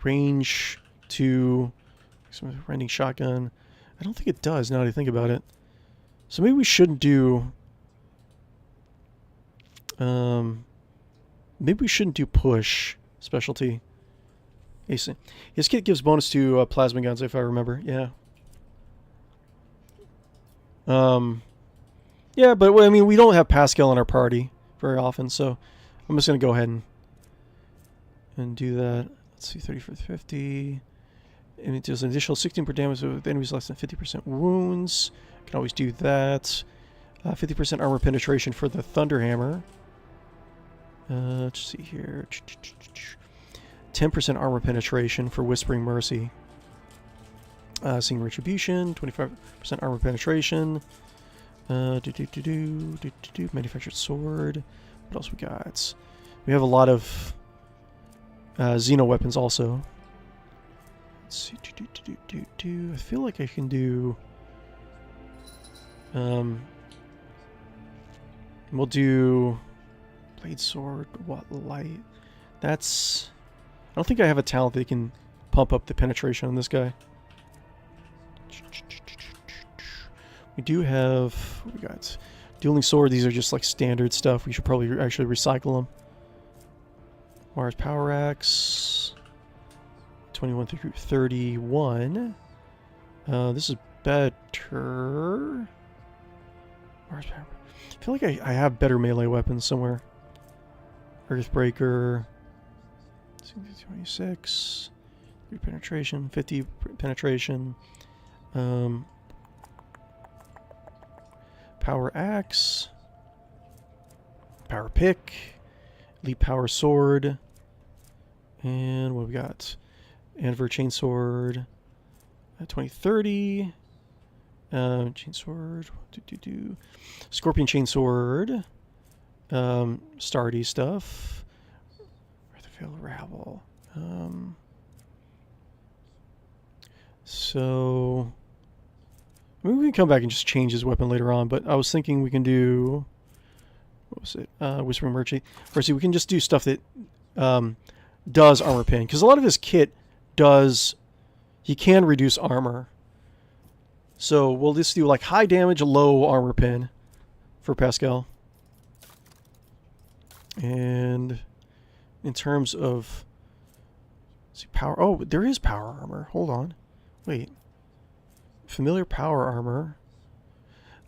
Range 2. Rending shotgun. I don't think it does now that I think about it. So maybe we shouldn't do. Maybe we shouldn't do push specialty. His kit gives bonus to plasma guns, if I remember. Yeah. Yeah, but I mean, we don't have Pascal in our party very often, so I'm just gonna go ahead and do that. Let's see, 30 for 50. And it does an additional 16 per damage with enemies less than 50% wounds. Can always do that. 50% armor penetration for the Thunderhammer. Let's see here. 10% armor penetration for Whispering Mercy. Seeing Retribution. 25% armor penetration. Manufactured Sword. What else we got? We have a lot of Xeno weapons also. Let's see. I feel like I can do. We'll do Blade Sword. What light? That's. I don't think I have a talent that can pump up the penetration on this guy. We do have. What we got? Dueling Sword. These are just like standard stuff. We should probably actually recycle them. Mars Power Axe. 21 through 31. This is better. Mars Power. I feel like I have better melee weapons somewhere. Earthbreaker. 26. 3 penetration. 50 penetration. Power Axe. Power Pick. Elite Power Sword. And what we got? Anver Chainsword. 2030. Chainsword. Scorpion Chainsword. Stardy stuff. Feudal Rabble. So maybe we can come back and just change his weapon later on, but I was thinking we can do, what was it? Whispering Mercy. Or see, we can just do stuff that does armor pen, because a lot of his kit does, he can reduce armor. So we'll just do like high damage, low armor pen for Pascal. And in terms of, let's see, power, oh, there is power armor. Hold on. Wait. Familiar power armor.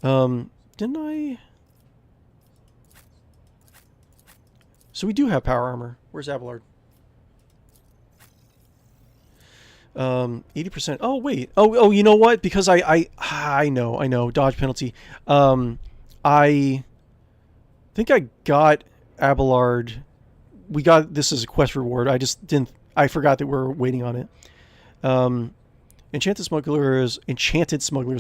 Didn't I? So we do have power armor. Where's Abelard? 80%. Oh wait. Oh, you know what? Because I know. Dodge penalty. I think I got Abelard. We got this as a quest reward. I just didn't. I forgot that we're waiting on it. Enchanted Smuggler's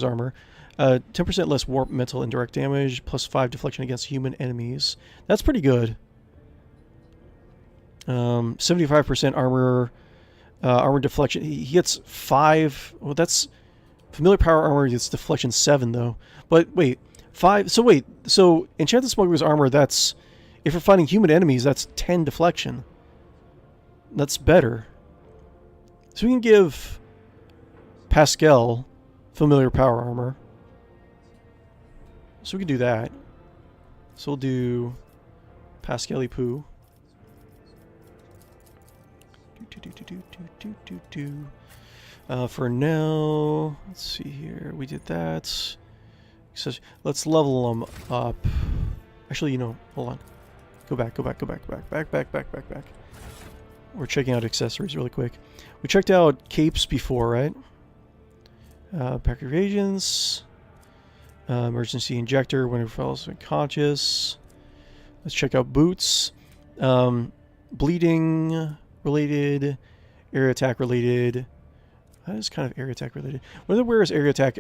armor. 10% less warp mental and direct damage, plus 5 deflection against human enemies. That's pretty good. 75% armor deflection. He gets 5. Well, that's familiar power armor. Gets deflection 7 though. But wait, 5. So Enchanted Smuggler's armor. That's if you're fighting human enemies. That's 10 deflection. That's better. So we can give Pascal familiar power armor. So we can do that. So we'll do Pascali Poo. For now, let's see here. We did that. So let's level them up. Actually, hold on. Go back. We're checking out accessories really quick. We checked out capes before, right? Pack evasions. Emergency injector when it falls unconscious. Let's check out boots. Bleeding related. Area attack related. That is kind of area attack related. When the wearer's area attack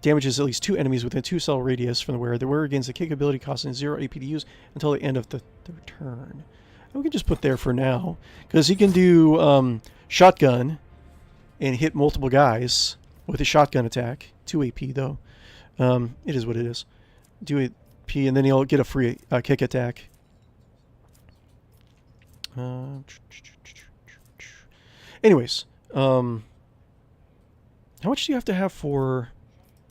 damages at least 2 enemies within 2 cell radius from the wearer, the wearer gains the kick ability costing 0 AP to use until the end of the turn. And we can just put there for now. Because he can do shotgun and hit multiple guys with a shotgun attack. 2 AP though. It is what it is. Do AP and then he'll get a free kick attack. Anyways, how much do you have to have for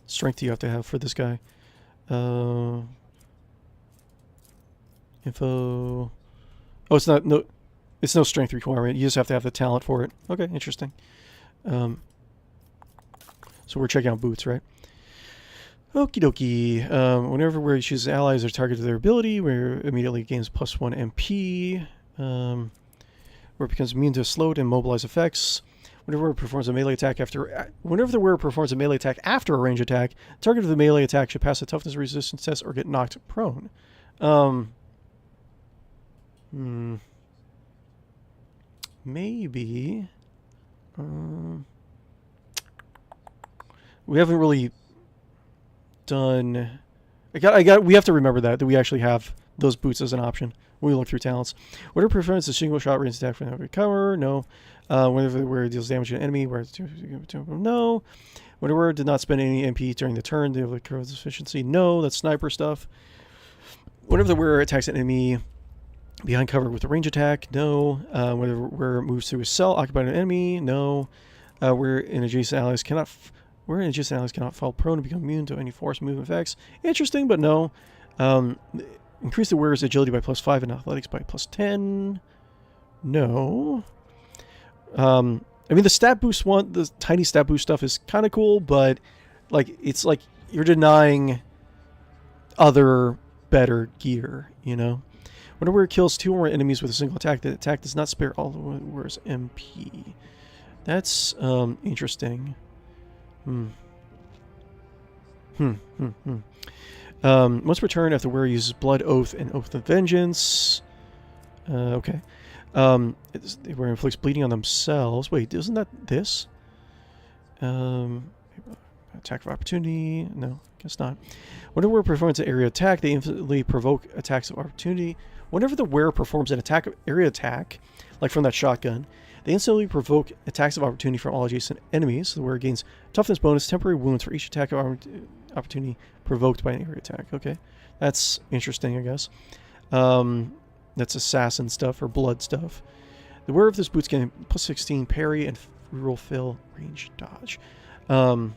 strength? Do you have to have for this guy? Info. Oh, it's not it's no strength requirement. You just have to have the talent for it. Okay, interesting. So we're checking out boots, right? Okie dokie. Whenever where you choose allies are targeted to their ability, where immediately gains +1 MP. Where it becomes immune to slowed and mobilized effects. Whenever it performs a melee attack whenever the wearer performs a melee attack after a range attack, target of the melee attack should pass a toughness resistance test or get knocked prone. Maybe. We haven't really done. We have to remember that we actually have those boots as an option when we look through talents. Whatever prevents a single shot range attack from the recover, no. Whenever the wearer deals damage to an enemy, no. Whenever the wearer did not spend any MP during the turn, they have recover efficiency, no. That's sniper stuff. Whenever the wearer attacks an enemy behind cover with a range attack, no. Whenever the wearer moves through a cell occupied by an enemy, no. Where adjacent allies cannot fall prone and become immune to any force movement effects. Interesting, but no. Increase the wearer's agility by +5 and athletics by +10. No. I mean, the stat boost the tiny stat boost stuff is kind of cool, but it's like you're denying other better gear, When a wearer kills 2 or more enemies with a single attack, the attack does not spare all the wearer's MP. That's interesting. Once per turn, after the wearer uses Blood Oath and Oath of Vengeance. Okay. The wearer inflicts bleeding on themselves. Wait, isn't that this? Attack of opportunity. No, guess not. Whenever the wearer performs an area attack, they instantly provoke attacks of opportunity. Whenever the wearer performs an area attack, like from that shotgun, they instantly provoke attacks of opportunity from all adjacent enemies. The wearer gains toughness bonus, temporary wounds for each attack of opportunity provoked by an area attack. Okay, that's interesting, I guess. That's assassin stuff or blood stuff. The wearer of this boots gain +16 parry and reroll fill range dodge. Where's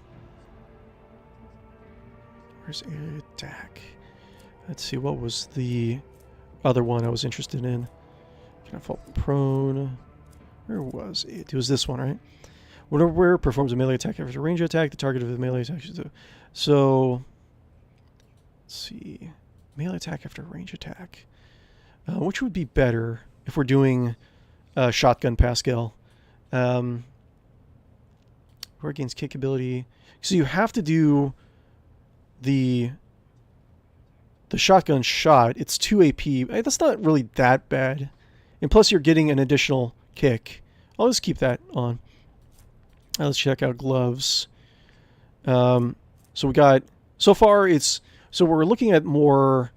area attack? Let's see, what was the other one I was interested in? Can I fall prone? Where was it? It was this one, right? Whenever wearer performs a melee attack after a range attack, the target of the melee attack should do. So, let's see. Melee attack after a range attack. Which would be better if we're doing shotgun Pascal? wearer gains kick ability. So you have to do the shotgun shot. It's 2 AP. That's not really that bad. And plus you're getting an additional kick. I'll just keep that on. Let's check out gloves. So we got, so far it's, so we're looking at more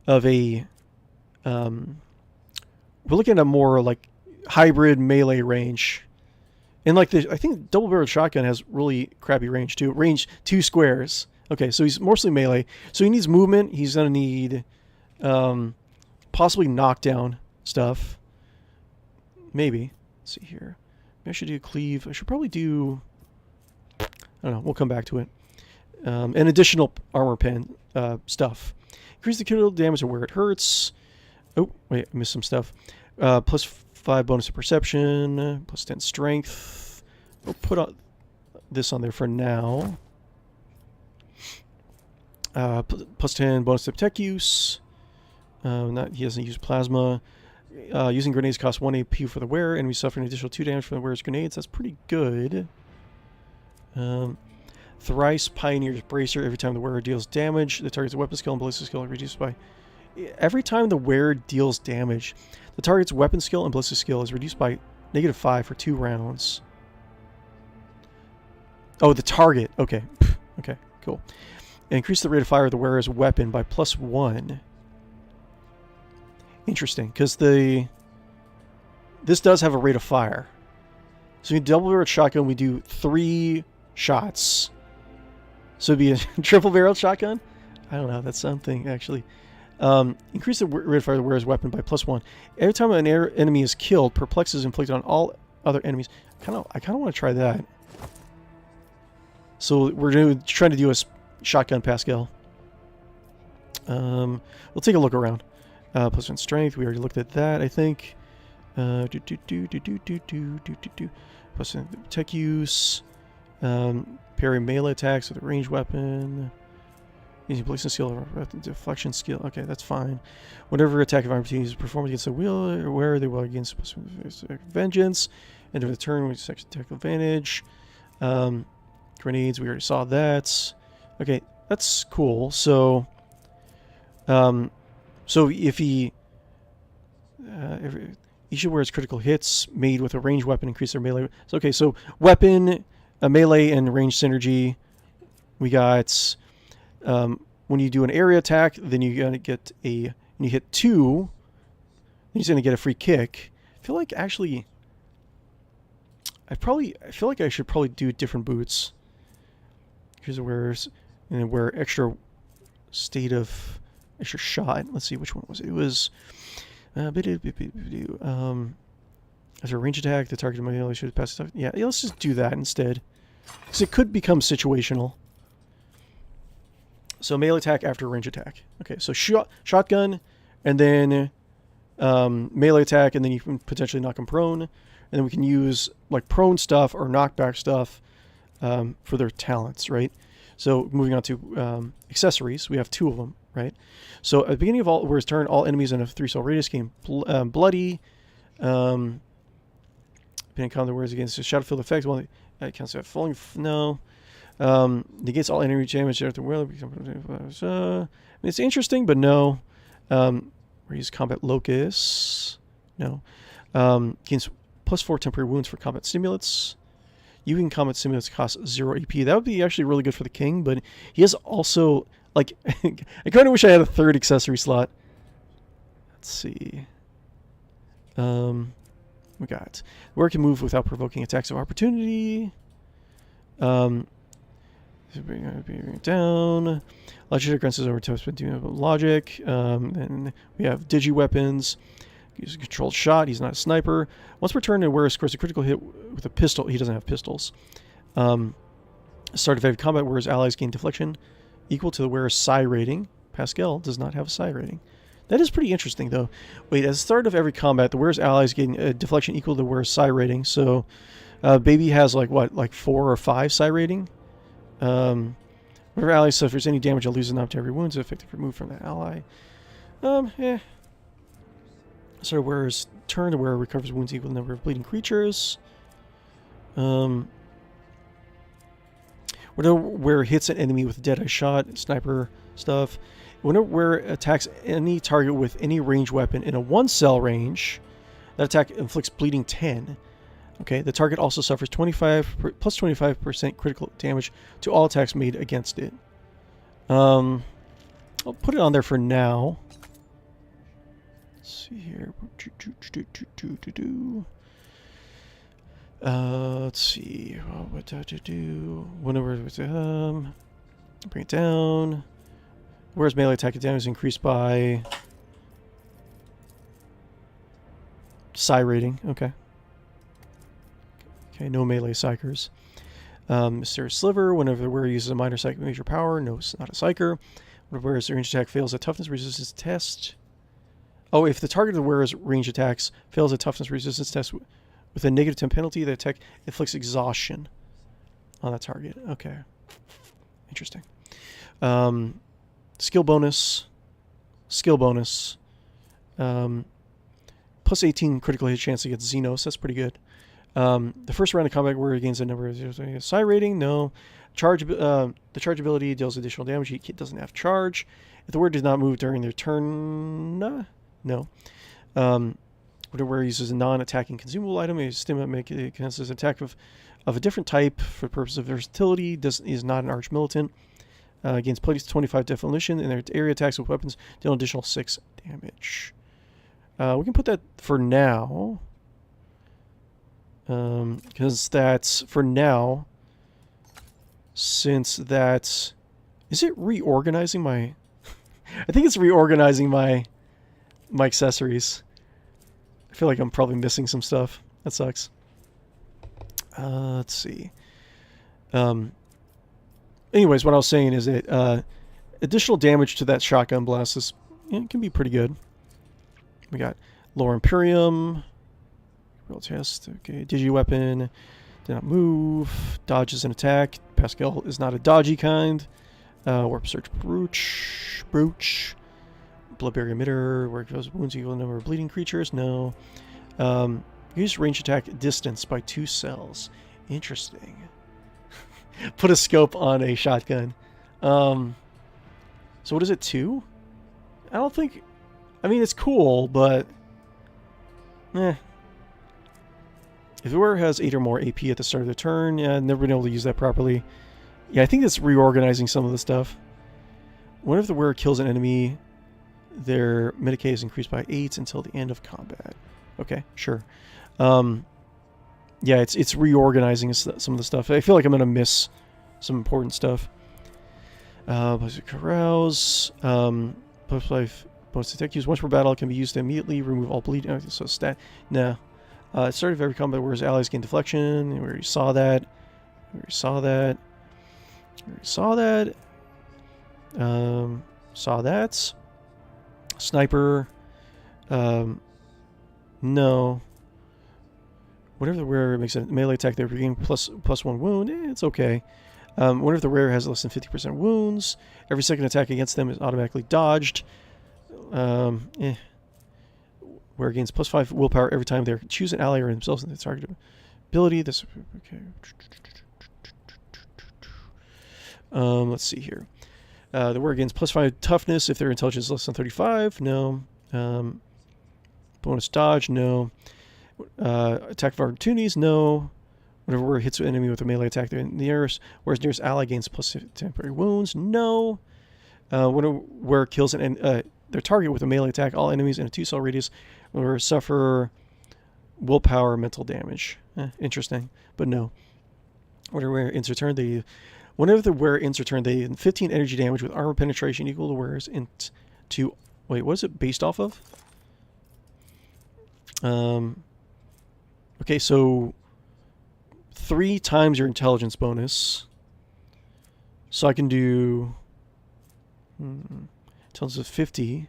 of a, we're looking at a more like hybrid melee range. And like I think double barreled shotgun has really crappy range too. Range 2 squares. Okay, so he's mostly melee. So he needs movement. He's going to need possibly knockdown stuff. Maybe. Let's see here. Maybe I should do cleave. I should probably do... I don't know. We'll come back to it. And additional armor pen stuff. Increase the critical damage where it hurts. Oh, wait. I missed some stuff. Plus 5 bonus to perception. Plus 10 strength. We'll put this on there for now. Plus 10 bonus to tech use. He doesn't use plasma. Using grenades costs 1 AP for the wearer, and we suffer an additional 2 damage from the wearer's grenades. That's pretty good. Thrice Pioneer's Bracer. Every time the wearer deals damage, the target's weapon skill and ballistic skill are reduced by... Every time the wearer deals damage, the target's weapon skill and ballistic skill is reduced by -5 for 2 rounds. Oh, the target. Okay. Okay, cool. Increase the rate of fire of the wearer's weapon by +1. Interesting, because this does have a rate of fire. So in double-barreled shotgun, we do 3 shots. So it'd be a triple-barreled shotgun? I don't know, that's something, actually. Increase the rate of fire of the wearer's weapon by +1. Every time an enemy is killed, perplex is inflicted on all other enemies. I kind of want to try that. So we're trying to do a shotgun Pascal. We'll take a look around. Plus 1 strength. We already looked at that, I think. Plus 1 tech use. Parry melee attacks with a ranged weapon. Using ballistic skill or deflection skill. Okay, that's fine. Whatever attack of opportunity is performed against the wheel or where they will against vengeance. End of the turn with section tactical advantage. Grenades, we already saw that. Okay, that's cool. So, if he, each of wears critical hits made with a ranged weapon increase their melee. So, okay, so weapon, melee, and range synergy. We got when you do an area attack, then you're gonna get when you hit 2, then he's gonna get a free kick. I feel like actually, I feel like I should probably do different boots. Here's the wearers. And then wear extra extra shot. Let's see, which one was it? It was after a range attack, the target immediately should pass it. Yeah, let's just do that instead. Because it could become situational. So melee attack after range attack. Okay, so shotgun, and then melee attack, and then you can potentially knock him prone. And then we can use like prone stuff or knockback stuff for their talents, right? So moving on to accessories, we have 2 of them, right? So at the beginning of all wearer's turn, all enemies in a 3-cell radius gain bloody. Depending on the wearers against a shadow-filled effect, well, it counts as falling. No, negates all enemy damage after wearer. It's interesting, but no. We use combat locus. No. Gains +4 temporary wounds for combat stimulants. Using combat stimulants costs 0 AP. That would be actually really good for the king, but he has also, like, I kind of wish I had a 3rd accessory slot. Let's see. We got, where can move without provoking attacks of opportunity. Bring it down. Logic grants over to logic. And we have digi weapons. Use a controlled shot. He's not a sniper. Once per turn, the wearer scores a critical hit with a pistol. He doesn't have pistols. Start of every combat, wearer's allies gain deflection equal to the wearer's psi rating. Pascal does not have a psi rating. That is pretty interesting, though. Wait, at the start of every combat, the wearer's allies gain a deflection equal to the wearer's psi rating. So, Baby has like what, like 4 or 5 psi rating. Whenever ally suffers any damage, I'll lose an opportunity every wounds effective removed from the ally. So wearer's turn, the wearer recovers wounds equal to the number of bleeding creatures. Whenever wearer hits an enemy with a Deadeye shot, sniper stuff. Whenever wearer attacks any target with any ranged weapon in a 1-cell range, that attack inflicts bleeding 10. Okay, the target also suffers plus 25% critical damage to all attacks made against it. I'll put it on there for now. Let's see here. Let's see. What to do? Whenever bring it down. Whereas melee attack damage is increased by psi rating. Okay. Okay, no melee psychers. Mysterious Sliver. Whenever the wearer uses a minor psychic major power, no, it's not a psyker. Whenever the wearer's ranged attack fails a toughness resistance test. Oh, if the target of the wearer's range attacks fails a toughness resistance test with a -10 penalty, the attack inflicts exhaustion on that target. Okay. Interesting. Skill bonus. Skill bonus. Plus 18 critical hit chance against Xenos. That's pretty good. The first round of combat where it gains a number of psi rating. No. The charge ability deals additional damage. He doesn't have charge. If the wearer does not move during their turn, no. When the wearer uses a non-attacking consumable item, a stimulate make it commences an attack of a different type for the purpose of versatility. Is not an arch militant. Gains plus 25 definition, and their area attacks with weapons deal an additional 6 damage. We can put that for now. Because that's for now. Since that's... Is it reorganizing my... I think it's reorganizing my accessories. I feel like I'm probably missing some stuff. That sucks. Let's see. Anyways, what I was saying is that additional damage to that shotgun blast is can be pretty good. We got Lore Imperium. Real test. Okay, Digi-Weapon. Did not move. Dodges an attack. Pascal is not a dodgy kind. Warp Search Brooch. Blood Barrier Emitter. Where it goes wounds equal number of bleeding creatures. No. Use range attack distance by 2 cells. Interesting. Put a scope on a shotgun. So what is it, 2? I don't think... I mean, it's cool, but... If the wearer has 8 or more AP at the start of the turn, I've never been able to use that properly. Yeah, I think it's reorganizing some of the stuff. Whenever the wearer kills an enemy, their Medicae is increased by 8 until the end of combat. Okay, sure. Yeah, it's reorganizing some of the stuff. I feel like I'm going to miss some important stuff. Carouse. Plus life bonus attack used once per battle can be used to immediately remove all bleeding. So stat. Nah. At start of every combat where his allies gain deflection. We already saw that. Saw that. Sniper. No. Whenever the wearer makes a melee attack, they regain plus 1 wound. It's okay. Whenever the wearer has less than 50% wounds, every second attack against them is automatically dodged. Wearer gains plus 5 willpower every time they choose an ally or themselves in the target ability. This okay. Let's see here. The wearer gains plus 5 toughness if their intelligence is less than 35. No. Bonus dodge. No. Attack of opportunities. No. Whenever wearer hits an enemy with a melee attack, whereas nearest ally gains plus temporary wounds. No. When a wearer kills their target with a melee attack, all enemies in a 2-cell radius will suffer willpower mental damage. Interesting, but no. Whenever the wearer ends their turn, they gain 15 energy damage with armor penetration equal to wearer's into... Wait, what is it based off of? Okay, so 3 times your intelligence bonus. So I can do... Intelligence of 50.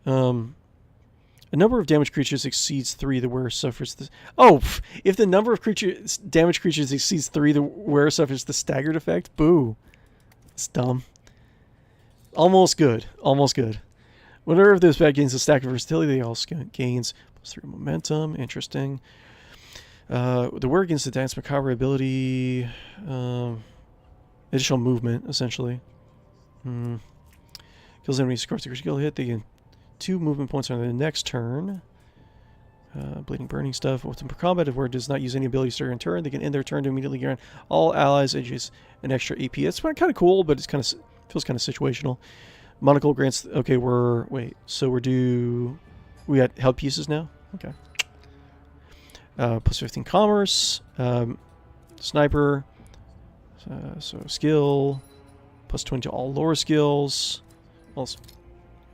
A number of damaged creatures exceeds 3, the wearer suffers the... Oh! If the number of damaged creatures exceeds 3, the wearer suffers the staggered effect? Boo. It's dumb. Almost good. Almost good. Whenever this bad gains a stack of versatility, they also gains plus 3 momentum. Interesting. The wearer gains the Dance Macabre ability. additional movement, essentially. Kills enemy, scores the critical hit. They gain 2 movement points on the next turn. Bleeding, burning stuff. Within per combat, if where it does not use any abilities during turn, they can end their turn to immediately gain all allies edges an extra AP. It's kind of cool, but it's kind of feels kind of situational. Monocle grants. Okay, so we got held pieces now. Okay. Plus 15 commerce. Sniper. So skill. Plus 20 to all lore skills. Also,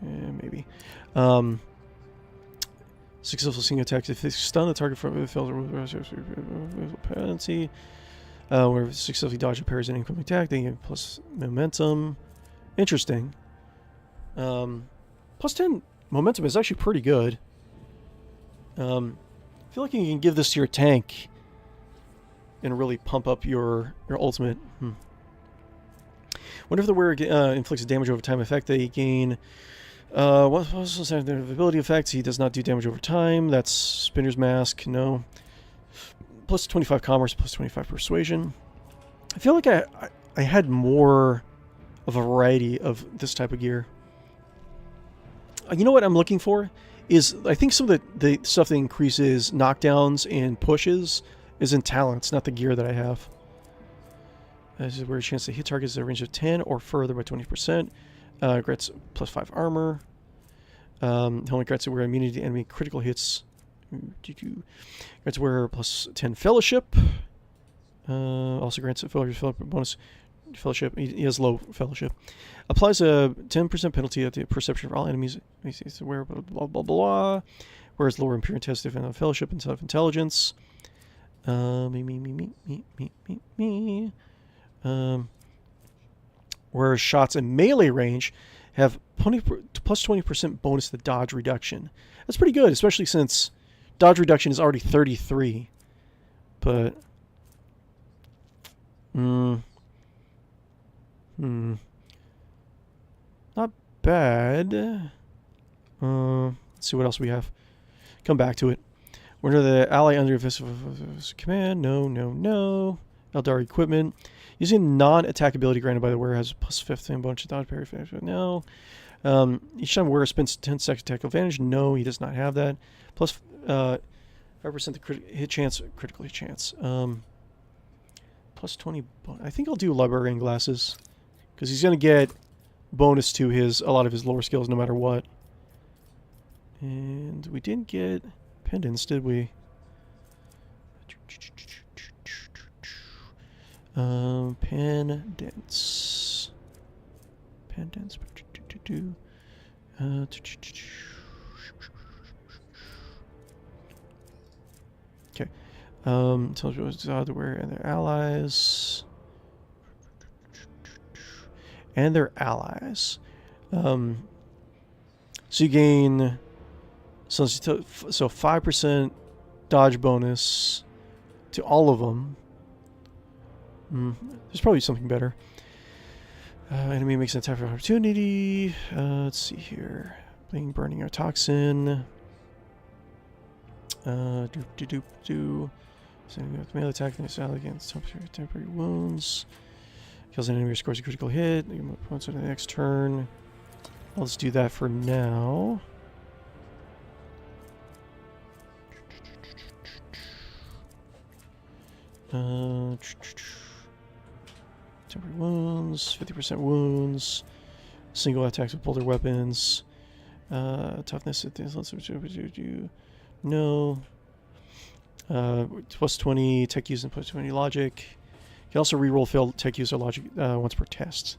maybe. Successful single attack. If they stun the target from penalty, where successfully dodge a parry's an incoming attack, they get plus momentum. Interesting. Plus 10 momentum is actually pretty good. I feel like you can give this to your tank and really pump up your ultimate. Whenever the wearer inflicts a damage over time effect, they gain. What was the ability effects? He does not do damage over time. That's Spinner's Mask. No. Plus 25 commerce, plus 25 persuasion. I feel like I had more of a variety of this type of gear. You know what I'm looking for? Is I think some of the stuff that increases knockdowns and pushes is in talents, not the gear that I have. This is where a chance to hit targets at a range of 10 or further by 20%. Grants plus 5 armor. Helmet grants where immunity to enemy critical hits. Grants where plus 10 fellowship. Also grants a fellowship bonus. Fellowship. He has low fellowship. Applies a 10% penalty at the perception of all enemies. He's aware of blah blah blah. Whereas lower imperial test defend on fellowship and self-intelligence. Whereas shots in melee range have plus 20% bonus to dodge reduction. That's pretty good, especially since dodge reduction is already 33. But not bad. Let's see what else we have. Come back to it. We're under the ally under command. No. Eldar equipment. Using non-attack ability granted by the wearer has plus 15 bonus to dodge parry. No. Each time wearer spends 10 seconds attack advantage. No, he does not have that. Plus 5% the hit chance, critical hit chance. Plus 20. I think I'll do librarian glasses because he's gonna get bonus to a lot of his lower skills no matter what. And we didn't get pendants, did we? Pendants. Okay. Tells you what's out there and their allies. So you gain. So 5% dodge bonus to all of them. There's probably something better. Enemy makes an attack for opportunity. Let's see here. Burning our toxin. Sending with melee attack against temporary wounds. Kills an enemy or scores a critical hit. Points on the next turn. Let's do that for now. Temporary wounds, 50% wounds, single attacks with bolter weapons, toughness at the no. Plus 20 tech use and plus 20 logic. You can also reroll failed tech use or logic once per test.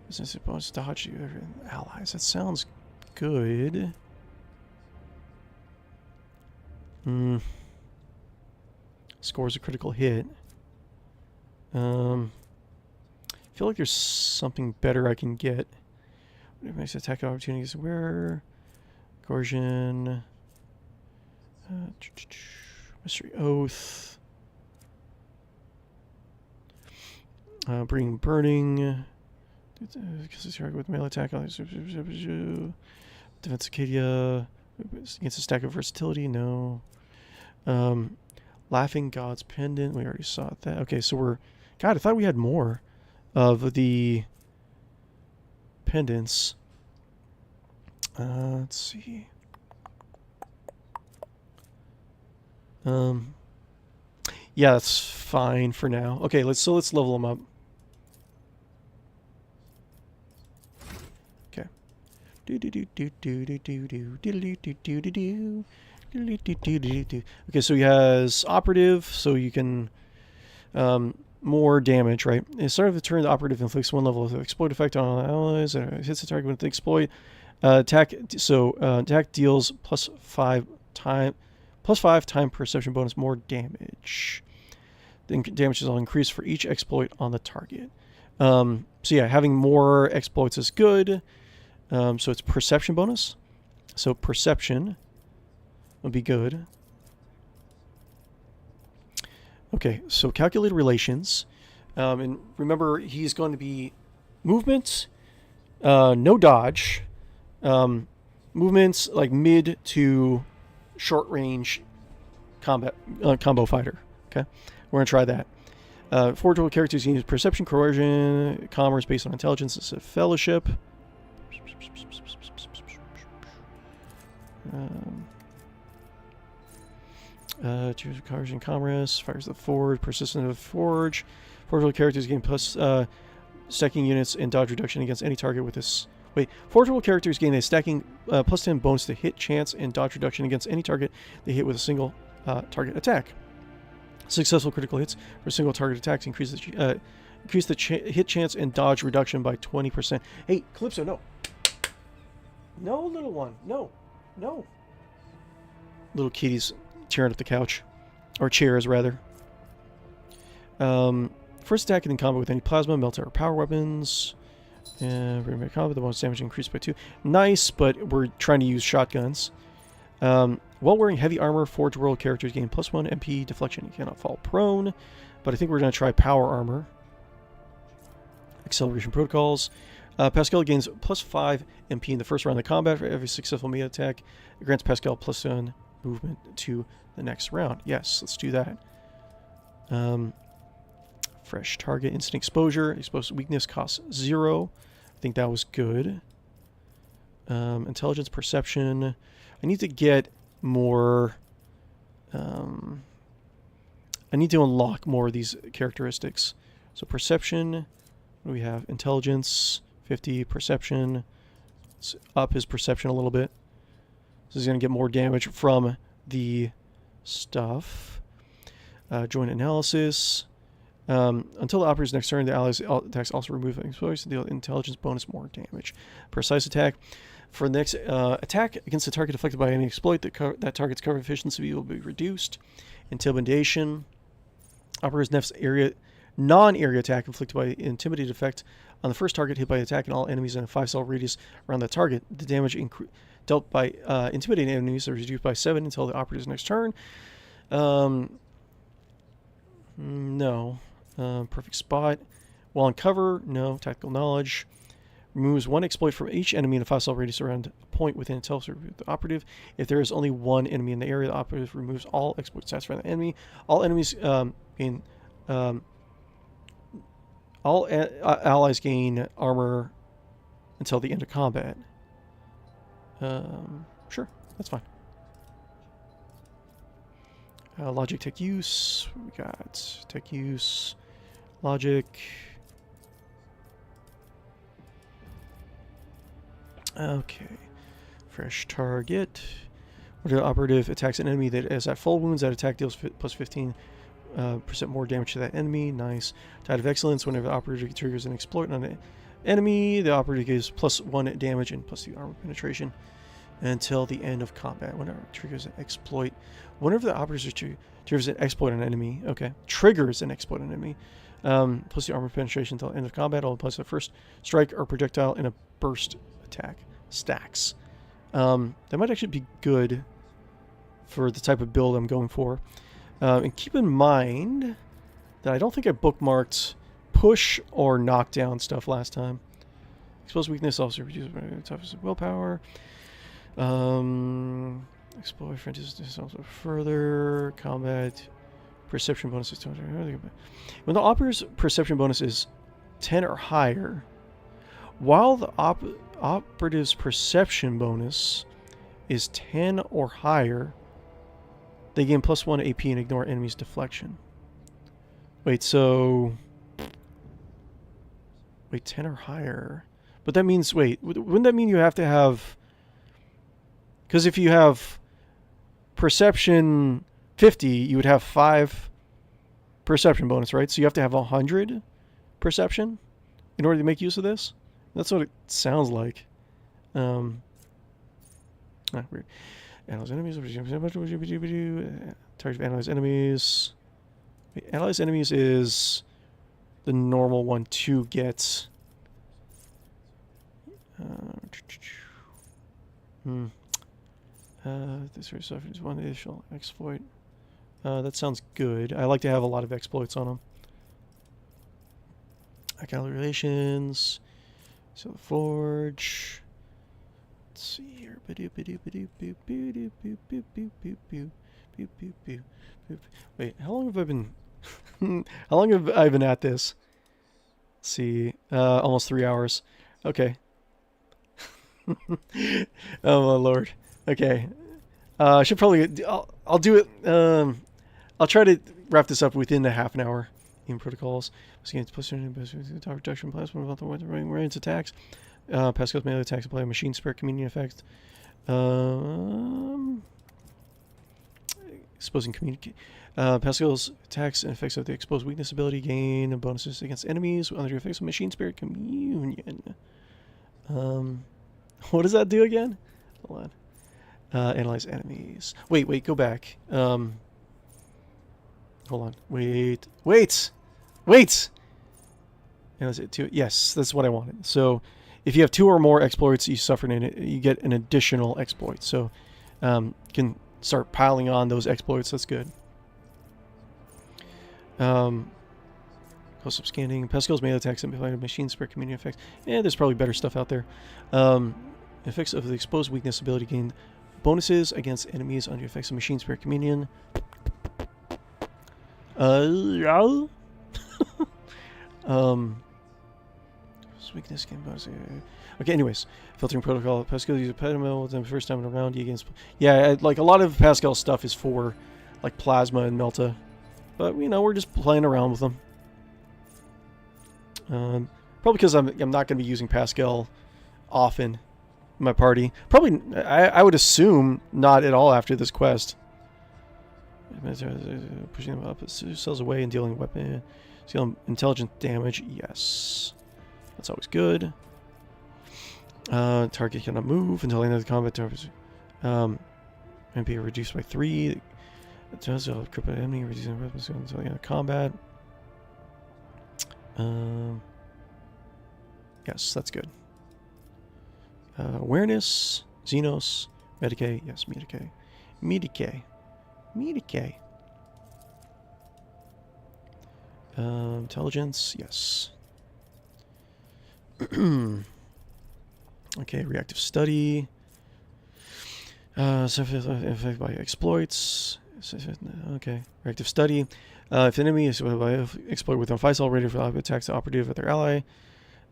Business bonus dodge allies. That sounds good. Scores a critical hit. Feel like there's something better I can get. What makes attack opportunities where? Gorgon. Mystery Oath. Burning. Because it's target with melee attack. Defense Acadia. Against a stack of versatility. No. Laughing God's Pendant. We already saw that. Okay, so we're... God, I thought we had more of the pendants. Let's see. Yeah, that's fine for now. Okay, let's level them up. Okay. Okay, so he has operative, so you can more damage, right? At the start of the turn, the operative inflicts 1 level of exploit effect on all allies and it hits the target with the exploit. Attack deals +5 time perception bonus more damage. The damage is all increased for each exploit on the target. So yeah, having more exploits is good. So it's perception bonus. So perception would be good. Okay, so calculated relations. And remember, he's going to be movement, no dodge, movements like mid to short range combat combo fighter. Okay, we're gonna try that. 4 total characters use perception, coercion, commerce based on intelligence. It's a fellowship. Choose coercion, commerce, fires the forge, persistent of forge. 4 total characters gain plus stacking units and dodge reduction against any target with this. Wait, 4 total characters gain a stacking plus 10 bonus to hit chance and dodge reduction against any target they hit with a single target attack. Successful critical hits for single target attacks increase the hit chance and dodge reduction by 20%. Hey, Calypso, no. No, little one. No. No. Little kitty's tearing up the couch. Or chairs, rather. First attack in combat with any plasma, melter, or power weapons. And combat, the bonus damage increased by 2. Nice, but we're trying to use shotguns. While wearing heavy armor, Forge World characters gain +1 MP deflection. You cannot fall prone, but I think we're going to try power armor. Acceleration protocols. Pascal gains +5 MP in the first round of combat for every successful melee attack. It grants Pascal +1 movement to the next round. Yes, let's do that. Fresh target, instant exposure. Explosive weakness costs 0. I think that was good. Intelligence, perception. I need to get more... I need to unlock more of these characteristics. So perception, what do we have? Intelligence, 50, perception. Let's up his perception a little bit. So he's going to get more damage from the stuff. Joint analysis. Until the operator's next turn, the allies' attacks also remove exposure to deal intelligence bonus more damage. Precise attack. For the next attack against a target affected by any exploit, that target's cover efficiency will be reduced. Intimidation. Operator's next non-area attack inflicted by intimidate effect on the first target hit by attack and all enemies in a 5-cell radius around that target. The damage dealt by intimidating enemies is reduced by 7 until the operator's next turn. No. Perfect spot. While on cover, no. Tactical knowledge. Removes 1 exploit from each enemy in a 5-cell radius around a point within itself to the operative. If there is only 1 enemy in the area, the operative removes all exploit stats from the enemy. All enemies gain... allies gain armor until the end of combat. Sure, that's fine. Logic, tech use. We got tech use, logic. Okay. Fresh target. When the operative attacks an enemy that is at full wounds, that attack deals +15% more damage to that enemy. Nice. Tide of Excellence. Whenever the operative triggers an exploit on an enemy, the operative gives +1 damage and +2 armor penetration until the end of combat. Whenever it triggers an exploit. Whenever the operative triggers an exploit on an enemy. Okay. Triggers an exploit on an enemy. +2 armor penetration until the end of combat. All plus the first strike or projectile in a burst attack. Stacks. That might actually be good for the type of build I'm going for. And keep in mind that I don't think I bookmarked push or knockdown stuff last time. Explosive weakness also reduces toughness of willpower. Explore frontiers also further. Combat. Perception bonus is 200. When the operator's perception bonus is 10 or higher, while the operative's perception bonus is 10 or higher, they gain +1 AP and ignore enemies' deflection. Wait, so... Wait, 10 or higher. But that means, wait, wouldn't that mean you have to have... Because if you have perception 50, you would have 5 perception bonus, right? So you have to have 100 perception in order to make use of this? That's what it sounds like. Weird. Analyze enemies. Target analyze enemies. Wait, analyze enemies is the normal one to get. This is one additional exploit. That sounds good. I like to have a lot of exploits on them. Calculations. So the forge. Let's see here. Wait, how long have I been? How long have I been at this? Let's see, almost 3 hours. Okay. Oh my lord. Okay. I should probably. I'll do it. I'll try to wrap this up within the half an hour. In protocols, talk reduction plasma about the range attacks. Pascal's melee attacks apply a machine spirit communion effect. Exposing communicate. Pascal's attacks and effects of the exposed weakness ability gain bonuses against enemies under the effects of machine spirit communion. What does that do again? Hold on. Analyze enemies. Wait, go back. Hold on. Wait. Analyze it too. Yes, that's what I wanted. So, if you have 2 or more exploits, you get an additional exploit. So, you can start piling on those exploits. That's good. Close-up scanning. Pascal's melee attacks and machine spirit communion effects. Yeah, there's probably better stuff out there. Effects of the exposed weakness ability gain bonuses against enemies under the effects of machine spirit communion. Weakness game bonus. Okay, anyways, filtering protocol. Pascal uses a pediment with them first time around. Yeah, like a lot of Pascal stuff is for like plasma and melta, but you know we're just playing around with them. Probably because I'm not going to be using Pascal often in my party. Probably I would assume not at all after this quest. Pushing them up, it sells away and dealing weapon, dealing intelligent damage. Yes, that's always good. Target cannot move until the end of the combat. MP reduced by 3. It does cripple enemy, reducing weapons until the end of combat. Yes, that's good. Awareness, Xenos, Medicae. Yes, Medicae. Medicae. Intelligence, yes. Okay, reactive study. Affected by exploits. Okay, reactive study. If an enemy is by exploit with a feudal rated for attacks the operative of their ally,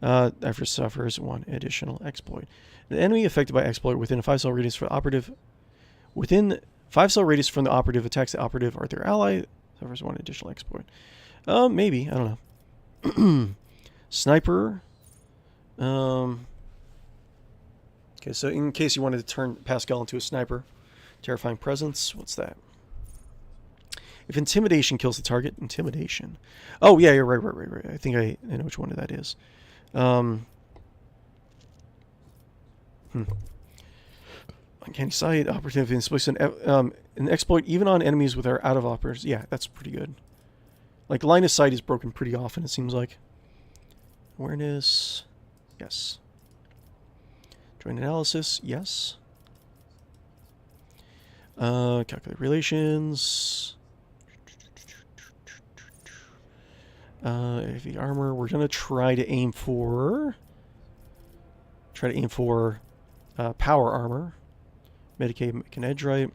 after suffers 1 additional exploit. The enemy affected by exploit within a 5-cell radius for the operative, within 5-cell radius from the operative attacks the operative or their ally, suffers 1 additional exploit. Maybe, I don't know. Sniper. Okay, so in case you wanted to turn Pascal into a sniper, terrifying presence. What's that? If intimidation kills the target, intimidation. Oh yeah, you're right. I think I know which one that is. Uncanny sight, operative inflicts an exploit even on enemies with our out of operators. Yeah, that's pretty good. Like line of sight is broken pretty often, it seems like. Awareness, yes. Joint analysis, yes. Calculate relations. AV armor. We're gonna try to aim for power armor. Medicae can edge right.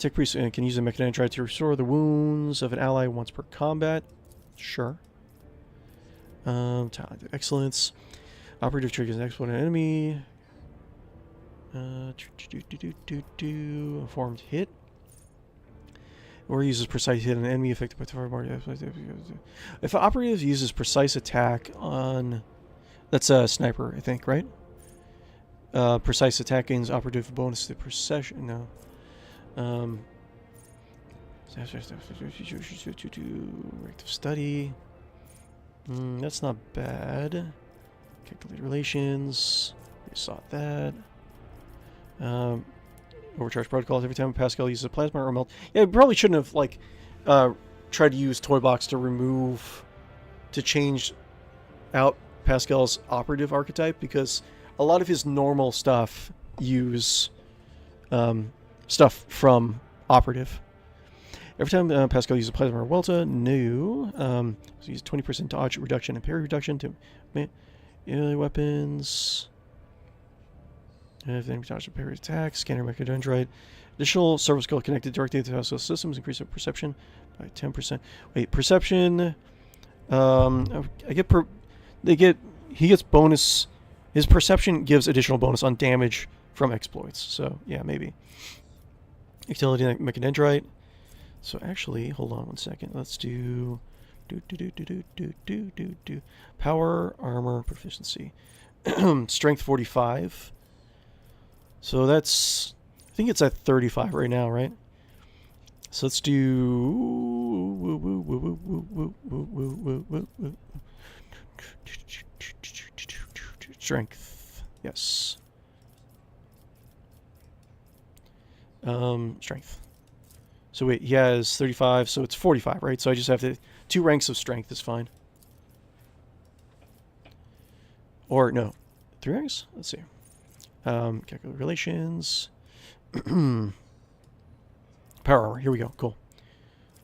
Tech Priest can use a Mechanic Android to restore the wounds of an ally once per combat. Sure. Talent excellence. Operative triggers an explode enemy. Formed hit. Or uses precise hit on an enemy affected by fire. If an operative uses precise attack on, that's a sniper, I think, right? Precise attack gains operative bonus to precision. No. Reactive study. That's not bad. Calculate relations. We saw that. Overcharge protocols. Every time Pascal uses a plasma or melt. Yeah, probably shouldn't have like tried to use Toy Box to change out Pascal's operative archetype, because a lot of his normal stuff use stuff from operative. Every time Pascal uses a plasma or welta, new. So use 20% dodge reduction and parry reduction to melee weapons. If the enemy dodge or parry attack, scanner mechadendrite. Additional servo skill connected directly to Pascal systems increase their perception by 10%. Wait, perception. He gets bonus. His perception gives additional bonus on damage from exploits. So yeah, maybe. Utility mechadendrite. So actually, hold on one second. Let's do power armor proficiency. Strength 45. So that's, I think it's at 35 right now, right? So let's do strength. Yes. Strength. So wait, he has 35, so it's 45, right? So I just have to 2 ranks of strength is fine. Or no, 3 ranks? Let's see. Calculate relations. Power armor. Here we go. Cool.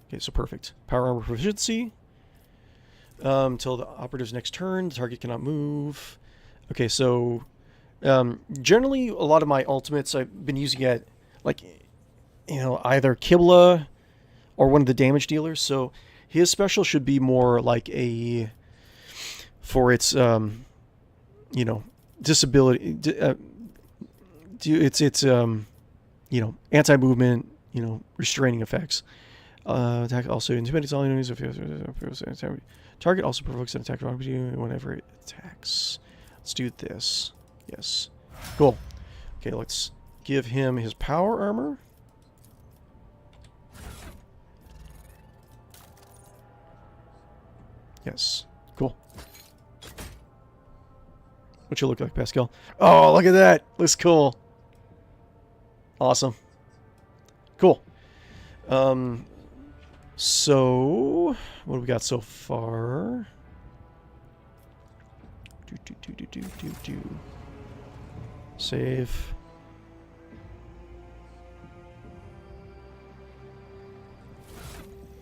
Okay, so perfect. Power armor proficiency. Until the operative's next turn, the target cannot move. Okay, so generally a lot of my ultimates I've been using at like, you know, either Kibla or one of the damage dealers. So his special should be more like a, for its you know, disability. It's you know, anti-movement, you know, restraining effects. Attack also intimidates all enemies. Target also provokes an attack whenever it attacks. Let's do this. Yes. Cool. Okay, let's give him his power armor. Yes. Cool. What you look like, Pascal? Oh, look at that. Looks cool. Awesome. Cool. So what do we got so far? Save.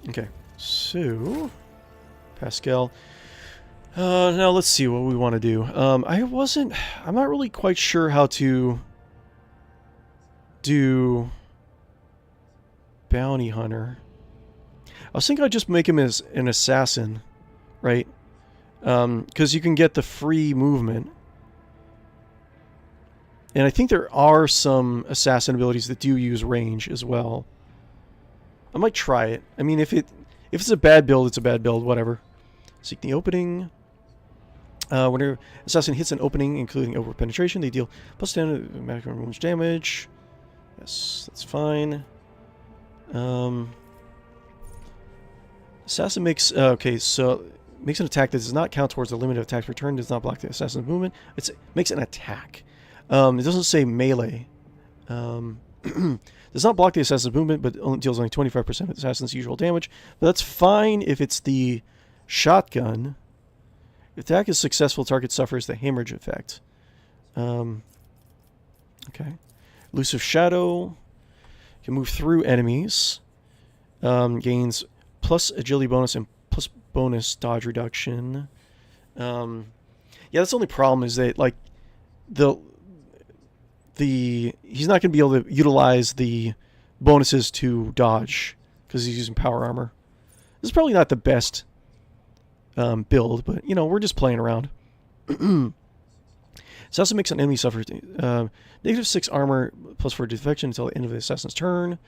Okay. So Pascal. Now let's see what we want to do. I'm not really quite sure how to do bounty hunter. I was thinking I'd just make him as an assassin, right? Because you can get the free movement. And I think there are some assassin abilities that do use range as well. I might try it. I mean, if it's a bad build, it's a bad build, whatever. Seek the opening. Whenever assassin hits an opening, including over penetration, they deal plus 10 maximum range damage. Yes, that's fine. Assassin makes makes an attack that does not count towards the limit of attacks returned, does not block the assassin's movement. It makes an attack. It doesn't say melee. Does not block the assassin's movement, but deals only 25% of the assassin's usual damage. But that's fine if it's the shotgun. If the attack is successful, target suffers the hemorrhage effect. Okay. Elusive Shadow. Can move through enemies. Gains plus agility bonus and plus bonus dodge reduction. Yeah, that's the only problem is that like he's not going to be able to utilize the bonuses to dodge because he's using power armor. This is probably not the best build, but you know, we're just playing around. This also makes an enemy suffer -6 armor plus 4 deflection until the end of the assassin's turn.